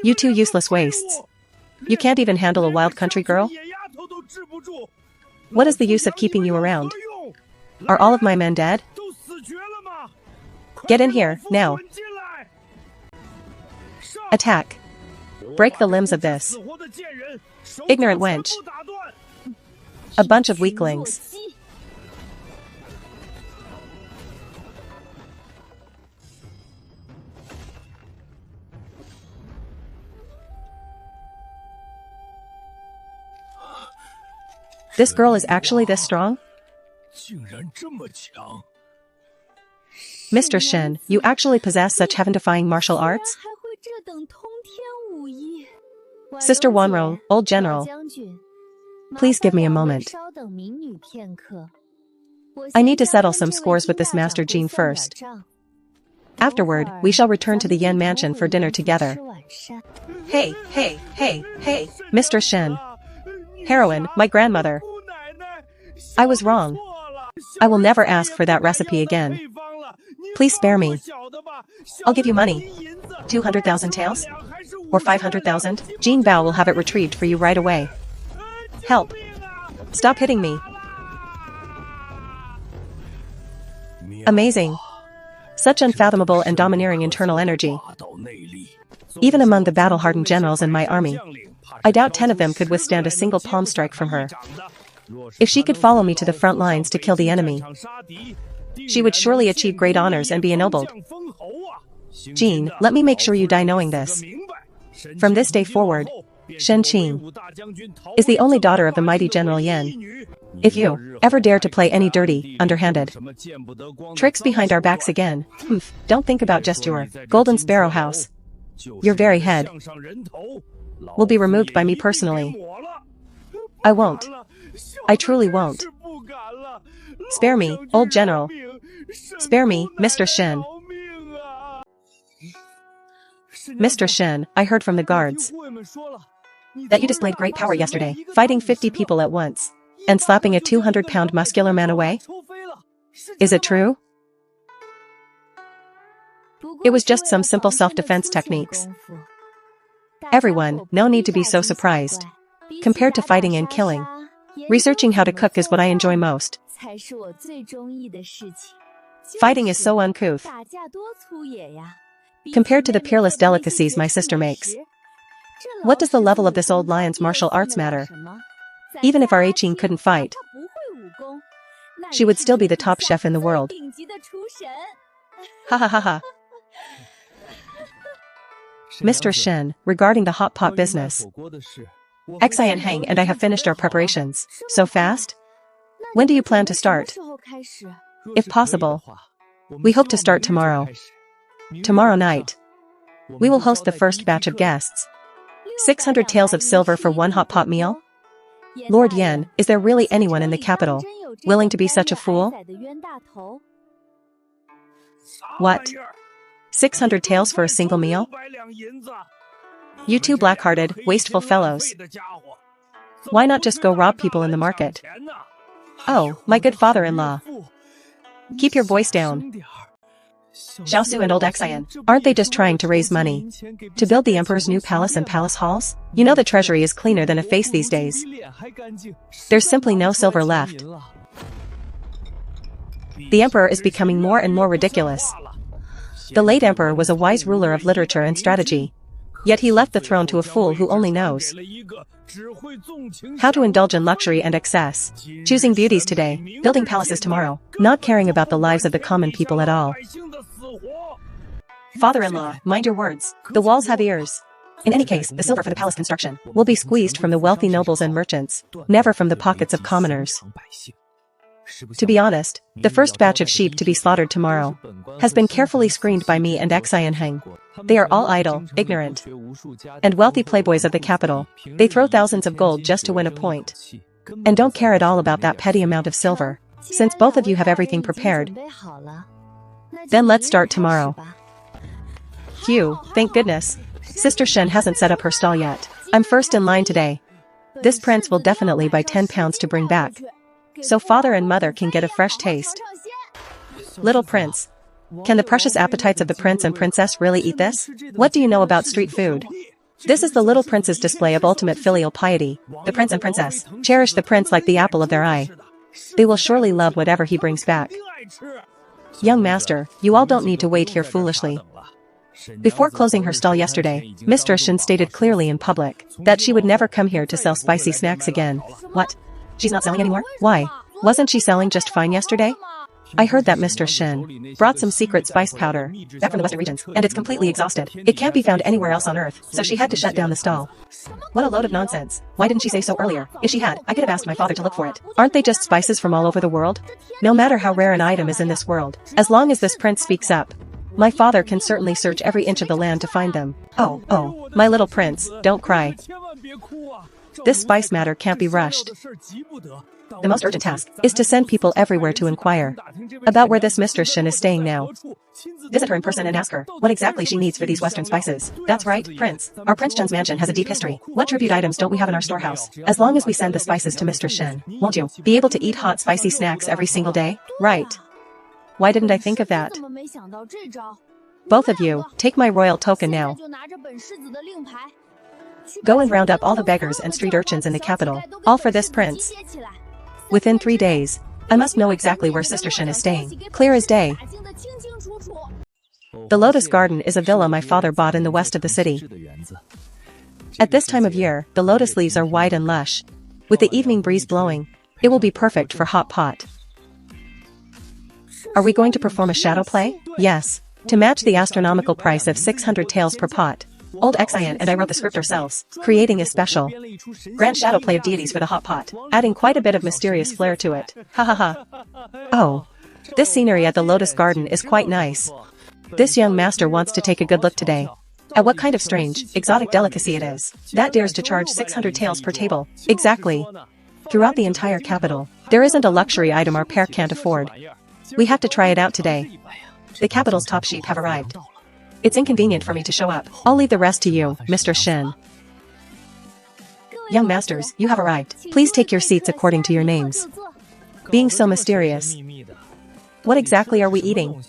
You two useless wastes. You can't even handle a wild country girl? What is the use of keeping you around? Are all of my men dead? Get in here, now. Attack. Break the limbs of this ignorant wench. A bunch of weaklings. This girl is actually this strong? Mr. Shen, you actually possess such heaven-defying martial arts? Sister Wanrong, old general, please give me a moment. I need to settle some scores with this Master Jean first. Afterward, we shall return to the Yan Mansion for dinner together. Hey, Mr. Shen. Heroine, my grandmother. I was wrong. I will never ask for that recipe again. Please spare me. I'll give you money. 200,000 taels? Or 500,000? Jean Bao will have it retrieved for you right away. Help. Stop hitting me. Amazing. Such unfathomable and domineering internal energy. Even among the battle-hardened generals in my army, I doubt 10 of them could withstand a single palm strike from her. If she could follow me to the front lines to kill the enemy, she would surely achieve great honors and be ennobled. Jean, let me make sure you die knowing this. From this day forward, Shen Qing is the only daughter of the mighty General Yan. If you ever dare to play any dirty, underhanded tricks behind our backs again, don't think about just your golden sparrow house. Your very head will be removed by me personally. I won't. I truly won't. Spare me, old general. Spare me, Mr. Shen. Mr. Shen, I heard from the guards that you displayed great power yesterday, fighting 50 people at once, and slapping a 200-pound muscular man away. Is it true? It was just some simple self-defense techniques. Everyone, no need to be so surprised. Compared to fighting and killing, researching how to cook is what I enjoy most. Fighting is so uncouth compared to the peerless delicacies my sister makes. What does the level of this old lion's martial arts matter? Even if our Qing couldn't fight, she would still be the top chef in the world. Ha ha ha ha. Mr. Shen, regarding the hot pot business. Xian Heng and I have finished our preparations. So fast? When do you plan to start? If possible. We hope to start tomorrow. Tomorrow night. We will host the first batch of guests. 600 taels of silver for one hot pot meal? Lord Yan, is there really anyone in the capital willing to be such a fool? What? 600 taels for a single meal? You two black-hearted, wasteful fellows. Why not just go rob people in the market? Oh, my good father-in-law. Keep your voice down. Xiaosu and old Xian, aren't they just trying to raise money to build the emperor's new palace and palace halls? You know the treasury is cleaner than a face these days. There's simply no silver left. The emperor is becoming more and more ridiculous. The late emperor was a wise ruler of literature and strategy. Yet he left the throne to a fool who only knows how to indulge in luxury and excess, choosing beauties today, building palaces tomorrow, not caring about the lives of the common people at all. Father-in-law, mind your words. The walls have ears. In any case, the silver for the palace construction will be squeezed from the wealthy nobles and merchants, never from the pockets of commoners. To be honest, the first batch of sheep to be slaughtered tomorrow has been carefully screened by me and Xian Heng. They are all idle, ignorant, and wealthy playboys of the capital. They throw thousands of gold just to win a point, and don't care at all about that petty amount of silver. Since both of you have everything prepared, then let's start tomorrow. Phew, thank goodness. Sister Shen hasn't set up her stall yet. I'm first in line today. This prince will definitely buy 10 pounds to bring back, so father and mother can get a fresh taste. Little prince, can the precious appetites of the prince and princess really eat this? What do you know about street food? This is the little prince's display of ultimate filial piety. The prince and princess cherish the prince like the apple of their eye. They will surely love whatever he brings back. Young master, you all don't need to wait here foolishly. Before closing her stall yesterday, Mistress Shen stated clearly in public that she would never come here to sell spicy snacks again. What? She's not selling anymore? Why? Wasn't she selling just fine yesterday? I heard that Mistress Shen brought some secret spice powder back from the western regions, and it's completely exhausted. It can't be found anywhere else on Earth, so she had to shut down the stall. What a load of nonsense. Why didn't she say so earlier? If she had, I could have asked my father to look for it. Aren't they just spices from all over the world? No matter how rare an item is in this world, as long as this prince speaks up, my father can certainly search every inch of the land to find them. Oh, my little prince, don't cry. This spice matter can't be rushed. The most urgent task is to send people everywhere to inquire about where this Mistress Shen is staying now. Visit her in person and ask her what exactly she needs for these western spices. That's right, Prince. Our Prince Shen's mansion has a deep history. What tribute items don't we have in our storehouse? As long as we send the spices to Mistress Shen, won't you be able to eat hot spicy snacks every single day? Right. Why didn't I think of that? Both of you, take my royal token now. Go and round up all the beggars and street urchins in the capital, all for this prince. Within 3 days, I must know exactly where Sister Shen is staying, clear as day. The Lotus Garden is a villa my father bought in the west of the city. At this time of year, the lotus leaves are wide and lush. With the evening breeze blowing, it will be perfect for hot pot. Are we going to perform a shadow play? Yes. To match the astronomical price of 600 taels per pot, old Xian and I wrote the script ourselves, creating a special grand shadow play of deities for the hot pot, adding quite a bit of mysterious flair to it. Ha ha ha. Oh. This scenery at the Lotus Garden is quite nice. This young master wants to take a good look today at what kind of strange, exotic delicacy it is that dares to charge 600 taels per table. Exactly. Throughout the entire capital, there isn't a luxury item our pair can't afford. We have to try it out today. The capital's top sheep have arrived. It's inconvenient for me to show up. I'll leave the rest to you, Mr. Shen. Young masters, you have arrived. Please take your seats according to your names. Being so mysterious. What exactly are we eating?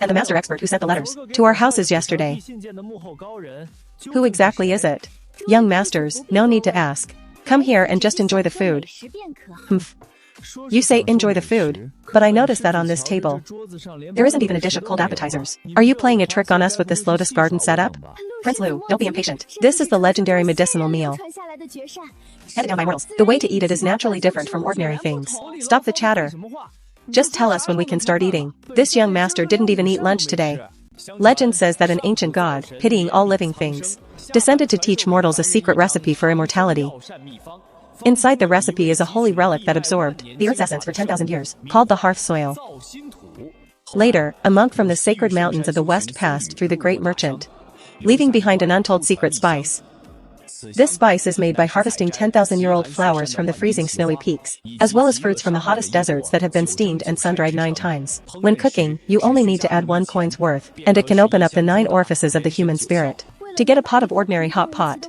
And the master expert who sent the letters to our houses yesterday. Who exactly is it? Young masters, no need to ask. Come here and just enjoy the food. Humph. You say enjoy the food, but I noticed that on this table, there isn't even a dish of cold appetizers. Are you playing a trick on us with this Lotus Garden setup? Prince Lu, don't be impatient. This is the legendary medicinal meal. Handed down by mortals. The way to eat it is naturally different from ordinary things. Stop the chatter. Just tell us when we can start eating. This young master didn't even eat lunch today. Legend says that an ancient god, pitying all living things, descended to teach mortals a secret recipe for immortality. Inside the recipe is a holy relic that absorbed the earth's essence for 10,000 years, called the hearth soil. Later, a monk from the sacred mountains of the west passed through the great merchant, leaving behind an untold secret spice. This spice is made by harvesting 10,000-year-old flowers from the freezing snowy peaks, as well as fruits from the hottest deserts that have been steamed and sun-dried 9 times. When cooking, you only need to add 1 coin's worth, and it can open up the 9 orifices of the human spirit. To get a pot of ordinary hot pot,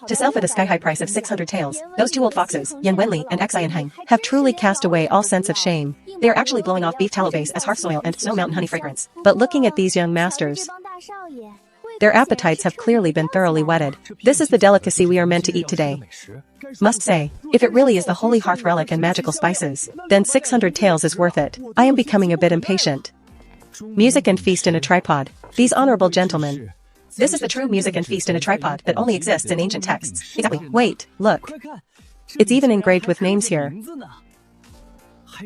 to sell for the sky-high price of 600 taels, those 2 old foxes, Yan Wenli and Xian Heng, have truly cast away all sense of shame. They are actually blowing off beef tallow base as hearth soil and snow mountain honey fragrance. But looking at these young masters, their appetites have clearly been thoroughly whetted. This is the delicacy we are meant to eat today. Must say, if it really is the holy hearth relic and magical spices, then 600 taels is worth it. I am becoming a bit impatient. Music and feast in a tripod. These honorable gentlemen. This is the true music and feast in a tripod that only exists in ancient texts. Exactly. Wait, look. It's even engraved with names here.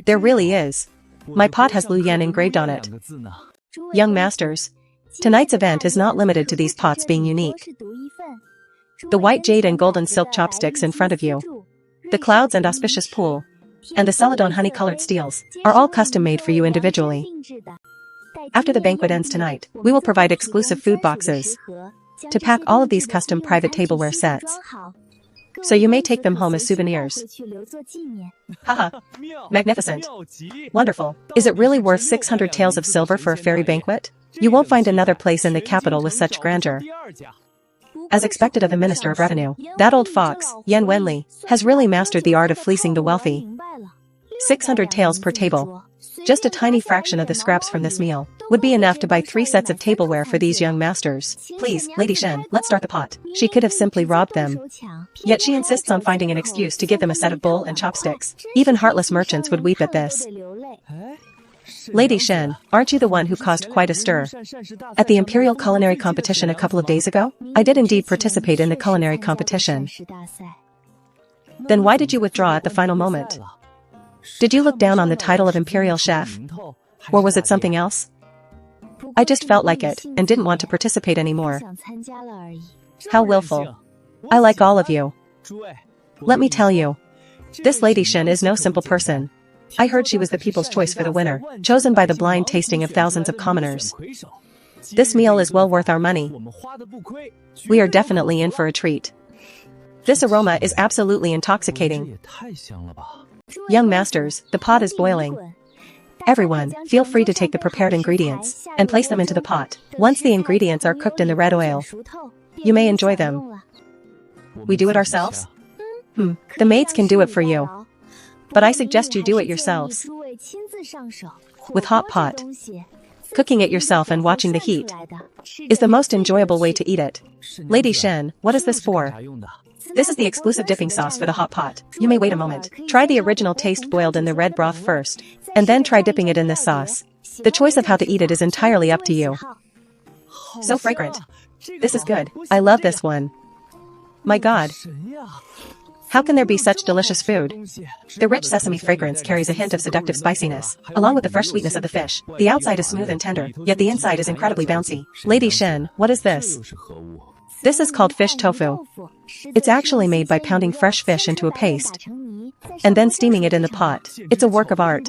There really is. My pot has Lu Yan engraved on it. Young masters, tonight's event is not limited to these pots being unique. The white jade and golden silk chopsticks in front of you, the clouds and auspicious pool, and the celadon honey-colored steels are all custom-made for you individually. After the banquet ends tonight, we will provide exclusive food boxes to pack all of these custom private tableware sets, so you may take them home as souvenirs. Haha. Magnificent. Wonderful. Is it really worth 600 taels of silver for a fairy banquet? You won't find another place in the capital with such grandeur. As expected of the Minister of Revenue, that old fox, Yan Wenli, has really mastered the art of fleecing the wealthy. 600 taels per table. Just a tiny fraction of the scraps from this meal would be enough to buy 3 sets of tableware for these young masters. Please, Lady Shen, let's start the pot. She could have simply robbed them. Yet she insists on finding an excuse to give them a set of bowl and chopsticks. Even heartless merchants would weep at this. Lady Shen, aren't you the one who caused quite a stir at the Imperial Culinary Competition a couple of days ago? I did indeed participate in the culinary competition. Then why did you withdraw at the final moment? Did you look down on the title of Imperial Chef? Or was it something else? I just felt like it, and didn't want to participate anymore. How willful. I like all of you. Let me tell you, this Lady Shen is no simple person. I heard she was the people's choice for the winner, chosen by the blind tasting of thousands of commoners. This meal is well worth our money. We are definitely in for a treat. This aroma is absolutely intoxicating. Young masters, the pot is boiling. Everyone, feel free to take the prepared ingredients and place them into the pot. Once the ingredients are cooked in the red oil, you may enjoy them. We do it ourselves? The maids can do it for you. But I suggest you do it yourselves. With hot pot. Cooking it yourself and watching the heat is the most enjoyable way to eat it. Lady Shen, what is this for? This is the exclusive dipping sauce for the hot pot. You may wait a moment. Try the original taste boiled in the red broth first, and then try dipping it in this sauce. The choice of how to eat it is entirely up to you. So fragrant. This is good. I love this one. My God. How can there be such delicious food? The rich sesame fragrance carries a hint of seductive spiciness, along with the fresh sweetness of the fish. The outside is smooth and tender, yet the inside is incredibly bouncy. Lady Shen, what is this? This is called fish tofu. It's actually made by pounding fresh fish into a paste and then steaming it in the pot. It's a work of art.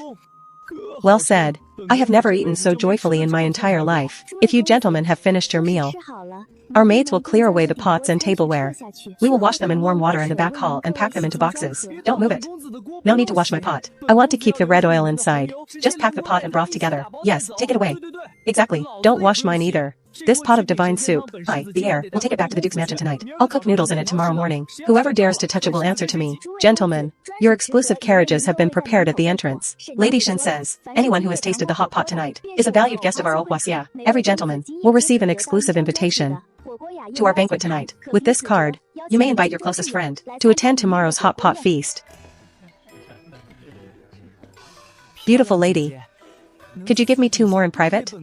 Well said. I have never eaten so joyfully in my entire life. If you gentlemen have finished your meal, our maids will clear away the pots and tableware. We will wash them in warm water in the back hall and pack them into boxes. Don't move it. No need to wash my pot. I want to keep the red oil inside. Just pack the pot and broth together. Yes, take it away. Exactly. Don't wash mine either. This pot of divine soup, the heir, will take it back to the Duke's mansion tonight. I'll cook noodles in it tomorrow morning. Whoever dares to touch it will answer to me. Gentlemen, your exclusive carriages have been prepared at the entrance. Lady Shen says, anyone who has tasted the hot pot tonight is a valued guest of our Ohuaxia. Every gentleman will receive an exclusive invitation to our banquet tonight. With this card, you may invite your closest friend to attend tomorrow's hot pot feast. Beautiful lady. Could you give me 2 more in private?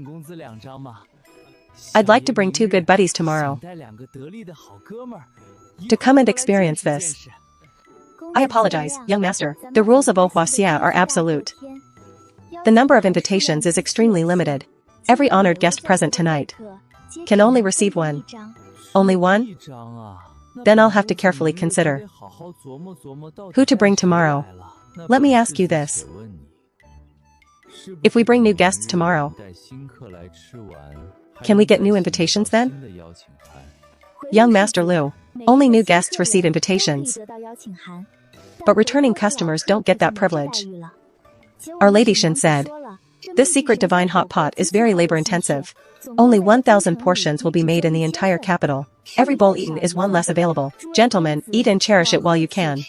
I'd like to bring 2 good buddies tomorrow to come and experience this. I apologize, young master. The rules of Ohuaxia are absolute. The number of invitations is extremely limited. Every honored guest present tonight can only receive one. Only one? Then I'll have to carefully consider who to bring tomorrow. Let me ask you this. If we bring new guests tomorrow, can we get new invitations then? Young Master Liu, only new guests receive invitations. But returning customers don't get that privilege. Our Lady Shen said, this secret divine hot pot is very labor-intensive. Only 1,000 portions will be made in the entire capital. Every bowl eaten is one less available. Gentlemen, eat and cherish it while you can.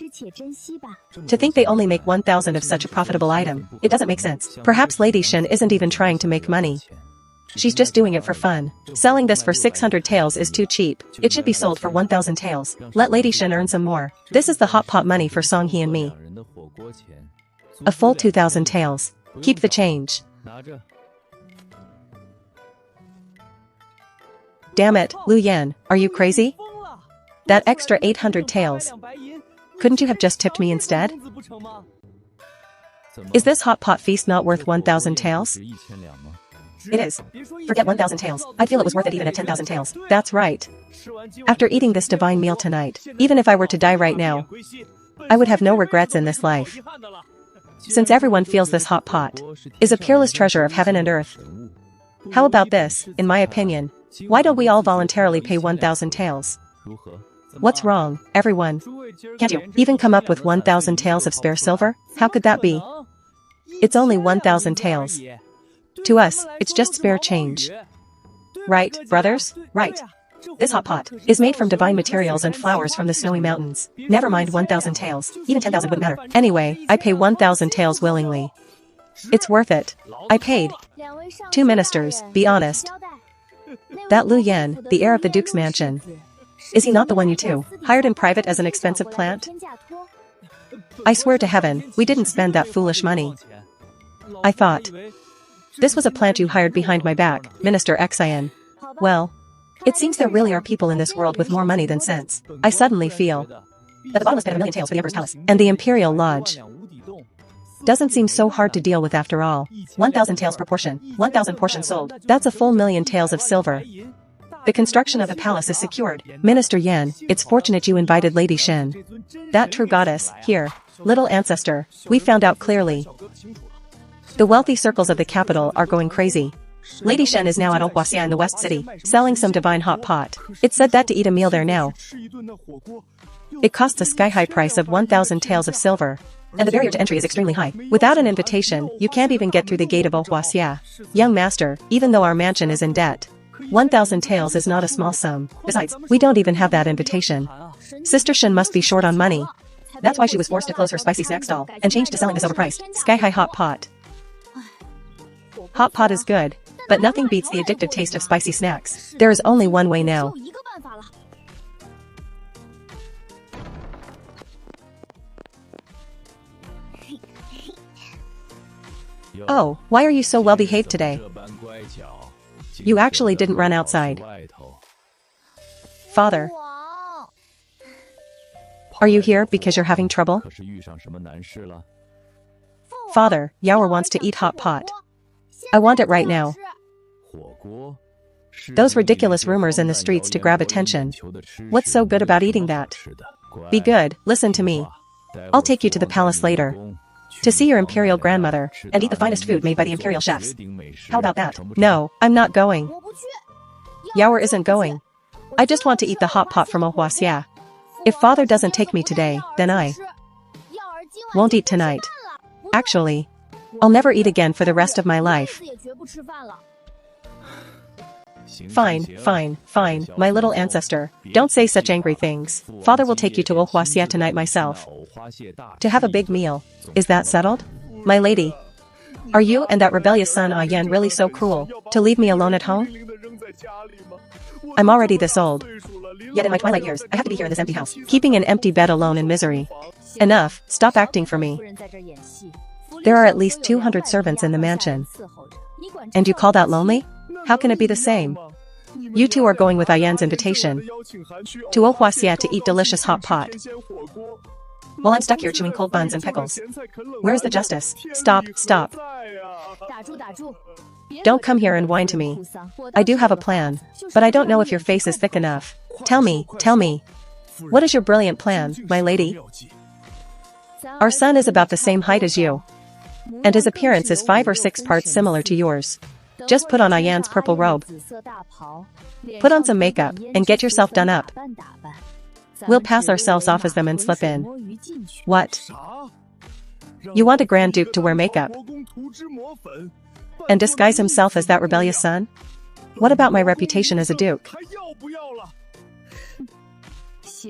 To think they only make 1,000 of such a profitable item, it doesn't make sense. Perhaps Lady Shen isn't even trying to make money. She's just doing it for fun. Selling this for 600 taels is too cheap. It should be sold for 1,000 taels. Let Lady Shen earn some more. This is the hot pot money for Song He and me. A full 2,000 taels. Keep the change. Damn it, Lu Yan, are you crazy? That extra 800 taels. Couldn't you have just tipped me instead? Is this hot pot feast not worth 1,000 taels? It is. Forget 1,000 taels. I feel it was worth it even at 10,000 taels. That's right. After eating this divine meal tonight, even if I were to die right now, I would have no regrets in this life. Since everyone feels this hot pot is a peerless treasure of heaven and earth. How about this, in my opinion? Why don't we all voluntarily pay 1,000 taels? What's wrong, everyone? Can't you even come up with 1,000 taels of spare silver? How could that be? It's only 1,000 taels. To us, it's just spare change. Right, brothers? Right. This hot pot is made from divine materials and flowers from the snowy mountains. Never mind 1,000 taels. Even 10,000 wouldn't matter. Anyway, I pay 1,000 taels willingly. It's worth it. I paid. 2 ministers, be honest. That Lu Yan, the heir of the Duke's mansion. Is he not the one you two hired in private as an expensive plant? I swear to heaven, we didn't spend that foolish money. I thought this was a plant you hired behind my back, Minister Xian. Well, it seems there really are people in this world with more money than sense. I suddenly feel that the bottomless pit of 1,000,000 taels for the Emperor's palace and the Imperial Lodge doesn't seem so hard to deal with after all. 1,000 taels per portion, 1,000 portions sold. That's a full 1,000,000 taels of silver. The construction of the palace is secured. Minister Yan, it's fortunate you invited Lady Shen. That true goddess, here, little ancestor, we found out clearly. The wealthy circles of the capital are going crazy. Lady Shen is now at Ohuaxia in the West City, selling some divine hot pot. It's said that to eat a meal there now, it costs a sky-high price of 1,000 taels of silver. And the barrier to entry is extremely high. Without an invitation, you can't even get through the gate of Ohuaxia. Young master, even though our mansion is in debt, 1,000 taels is not a small sum. Besides, we don't even have that invitation. Sister Shen must be short on money. That's why she was forced to close her spicy snack stall and change to selling this overpriced, sky-high hot pot. Hot pot is good, but nothing beats the addictive taste of spicy snacks. There is only one way now. Oh, why are you so well behaved today? You actually didn't run outside. Father, are you here because you're having trouble? Father, Yaoer wants to eat hot pot. I want it right now. Those ridiculous rumors in the streets to grab attention. What's so good about eating that? Be good, listen to me. I'll take you to the palace later to see your imperial grandmother and eat the finest food made by the imperial chefs. How about that? No, I'm not going. Yaoer isn't going. I just want to eat the hot pot from Ohuaxia. If father doesn't take me today, then I won't eat tonight. Actually, I'll never eat again for the rest of my life. Fine, my little ancestor. Don't say such angry things. Father will take you to Ohuaxia tonight myself to have a big meal. Is that settled? My lady, are you and that rebellious son Yan really so cruel to leave me alone at home? I'm already this old. Yet in my twilight years, I have to be here in this empty house, keeping an empty bed alone in misery. Enough, stop acting for me. There are at least 200 servants in the mansion. And you call that lonely? How can it be the same? You two are going with Yan's invitation to Ohuaxia to eat delicious hot pot. while I'm stuck here chewing cold buns and pickles. Where's the justice? Stop, stop. Don't come here and whine to me. I do have a plan, but I don't know if your face is thick enough. Tell me, tell me. What is your brilliant plan, my lady? Our son is about the same height as you, and his appearance is 5 or 6 parts similar to yours. Just put on Ayan's purple robe. Put on some makeup, and get yourself done up. We'll pass ourselves off as them and slip in. What? You want a Grand Duke to wear makeup and disguise himself as that rebellious son? What about my reputation as a duke?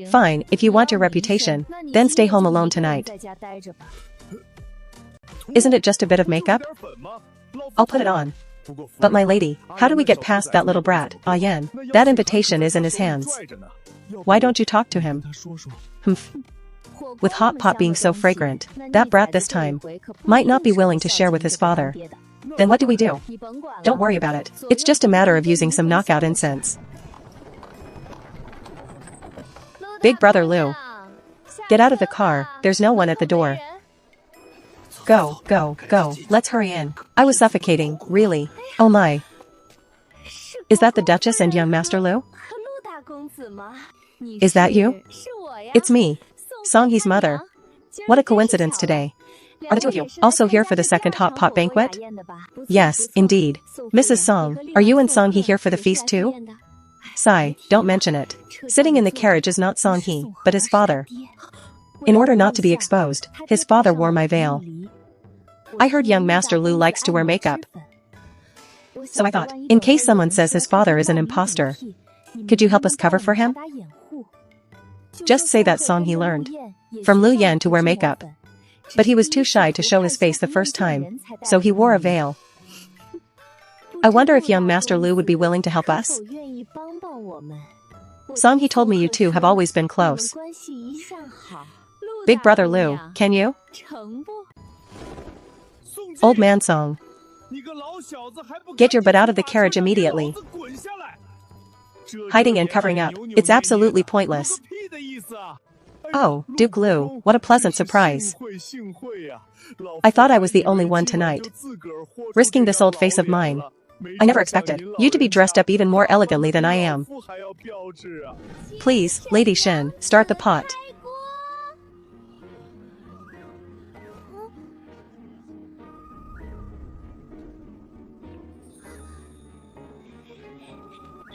Fine, if you want your reputation, then stay home alone tonight. Isn't it just a bit of makeup? I'll put it on. But my lady, how do we get past that little brat, Ayan? That invitation is in his hands. Why don't you talk to him? Humph. With hot pot being so fragrant, that brat this time might not be willing to share with his father. Then what do we do? Don't worry about it. It's just a matter of using some knockout incense. Big brother Lou. Get out of the car, there's no one at the door. Go, go, go, let's hurry in. I was suffocating, really. Oh my. Is that the Duchess and young Master Lou? Is that you? It's me, Songhe's mother. What a coincidence today. Are the two of you also here for the second hot pot banquet? Yes, indeed. Mrs. Song, are you and Songhe here for the feast too? Sigh, don't mention it. Sitting in the carriage is not Songhe, but his father. In order not to be exposed, his father wore my veil. I heard young Master Lu likes to wear makeup. So I thought, in case someone says his father is an imposter, could you help us cover for him? Just say that song he learned from Lu Yan to wear makeup. But he was too shy to show his face the first time, so he wore a veil. I wonder if young Master Lu would be willing to help us? Songhe told me you two have always been close. Big brother Lu, can you? Old man Song. Get your butt out of the carriage immediately. Hiding and covering up, it's absolutely pointless. Oh, Duke Lu, what a pleasant surprise. I thought I was the only one tonight. Risking this old face of mine. I never expected you to be dressed up even more elegantly than I am. Please, Lady Shen, start the pot.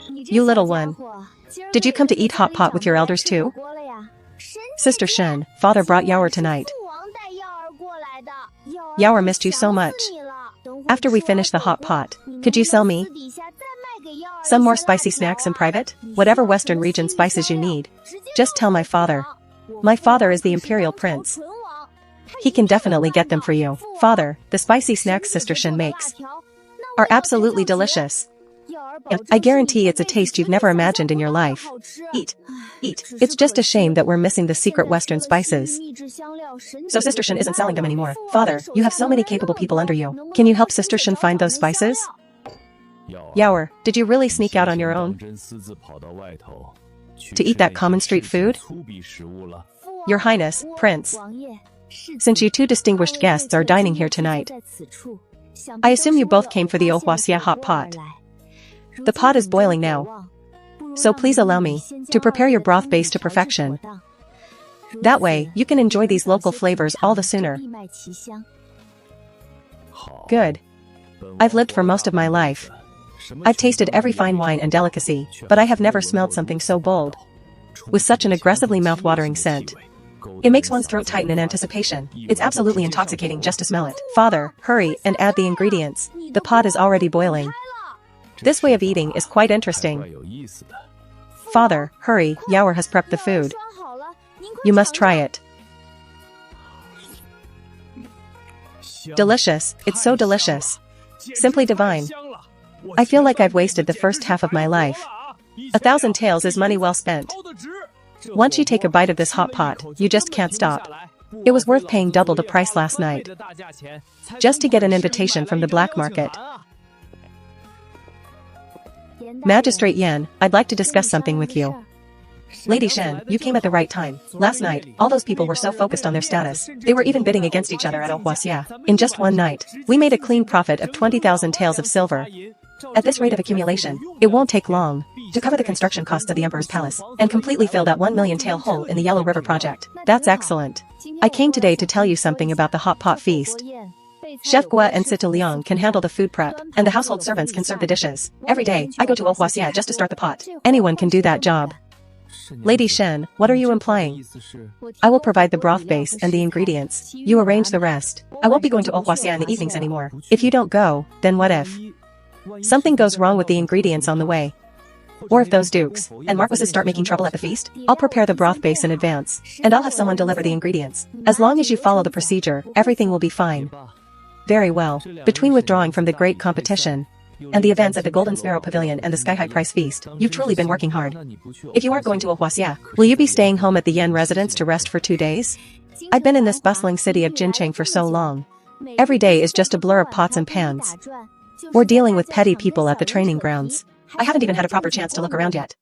You little one. Did you come to eat hot pot with your elders too? Sister Shen, father brought Yaoer tonight. Yaoer missed you so much. After we finish the hot pot, could you sell me some more spicy snacks in private? Whatever Western region spices you need. Just tell my father. My father is the imperial prince. He can definitely get them for you. Father, the spicy snacks Sister Shen makes are absolutely delicious. I guarantee it's a taste you've never imagined in your life. Eat. Eat. It's just a shame that we're missing the secret Western spices. So Sister Shen isn't selling them anymore. Father, you have so many capable people under you. Can you help Sister Shen find those spices? Yaoer, did you really sneak out on your own to eat that common street food? Your Highness, Prince. Since you two distinguished guests are dining here tonight, I assume you both came for the Ohuaxia hot pot. The pot is boiling now, so please allow me to prepare your broth base to perfection. That way, you can enjoy these local flavors all the sooner. Good. I've lived for most of my life. I've tasted every fine wine and delicacy, but I have never smelled something so bold, with such an aggressively mouth-watering scent. It makes one's throat tighten in anticipation. It's absolutely intoxicating just to smell it. Father, hurry and add the ingredients. The pot is already boiling. This way of eating is quite interesting. Father, hurry, Yaoer has prepped the food. You must try it. Delicious, it's so delicious. Simply divine. I feel like I've wasted the first half of my life. 1,000 taels is money well spent. Once you take a bite of this hot pot, you just can't stop. It was worth paying double the price last night, just to get an invitation from the black market. Magistrate Yan, I'd like to discuss something with you. Lady Shen, you came at the right time. Last night, all those people were so focused on their status. They were even bidding against each other at Ohuaxia. In just one night, we made a clean profit of 20,000 taels of silver. At this rate of accumulation, it won't take long to cover the construction costs of the Emperor's Palace and completely fill that 1 million tael hole in the Yellow River project. That's excellent. I came today to tell you something about the hot pot feast. Chef Gua and Sita Liang can handle the food prep, and the household servants can serve the dishes. Every day, I go to Ohuaxia just to start the pot. Anyone can do that job. Lady Shen, what are you implying? I will provide the broth base and the ingredients. You arrange the rest. I won't be going to Ohuaxia in the evenings anymore. If you don't go, then what if something goes wrong with the ingredients on the way? Or if those dukes and marquises start making trouble at the feast, I'll prepare the broth base in advance, and I'll have someone deliver the ingredients. As long as you follow the procedure, everything will be fine. Very well. Between withdrawing from the great competition and the events at the Golden Sparrow Pavilion and the Sky High Price Feast, you've truly been working hard. If you aren't going to Ohuaxia, will you be staying home at the Yen residence to rest for 2 days? I've been in this bustling city of Jincheng for so long. Every day is just a blur of pots and pans. We're dealing with petty people at the training grounds. I haven't even had a proper chance to look around yet.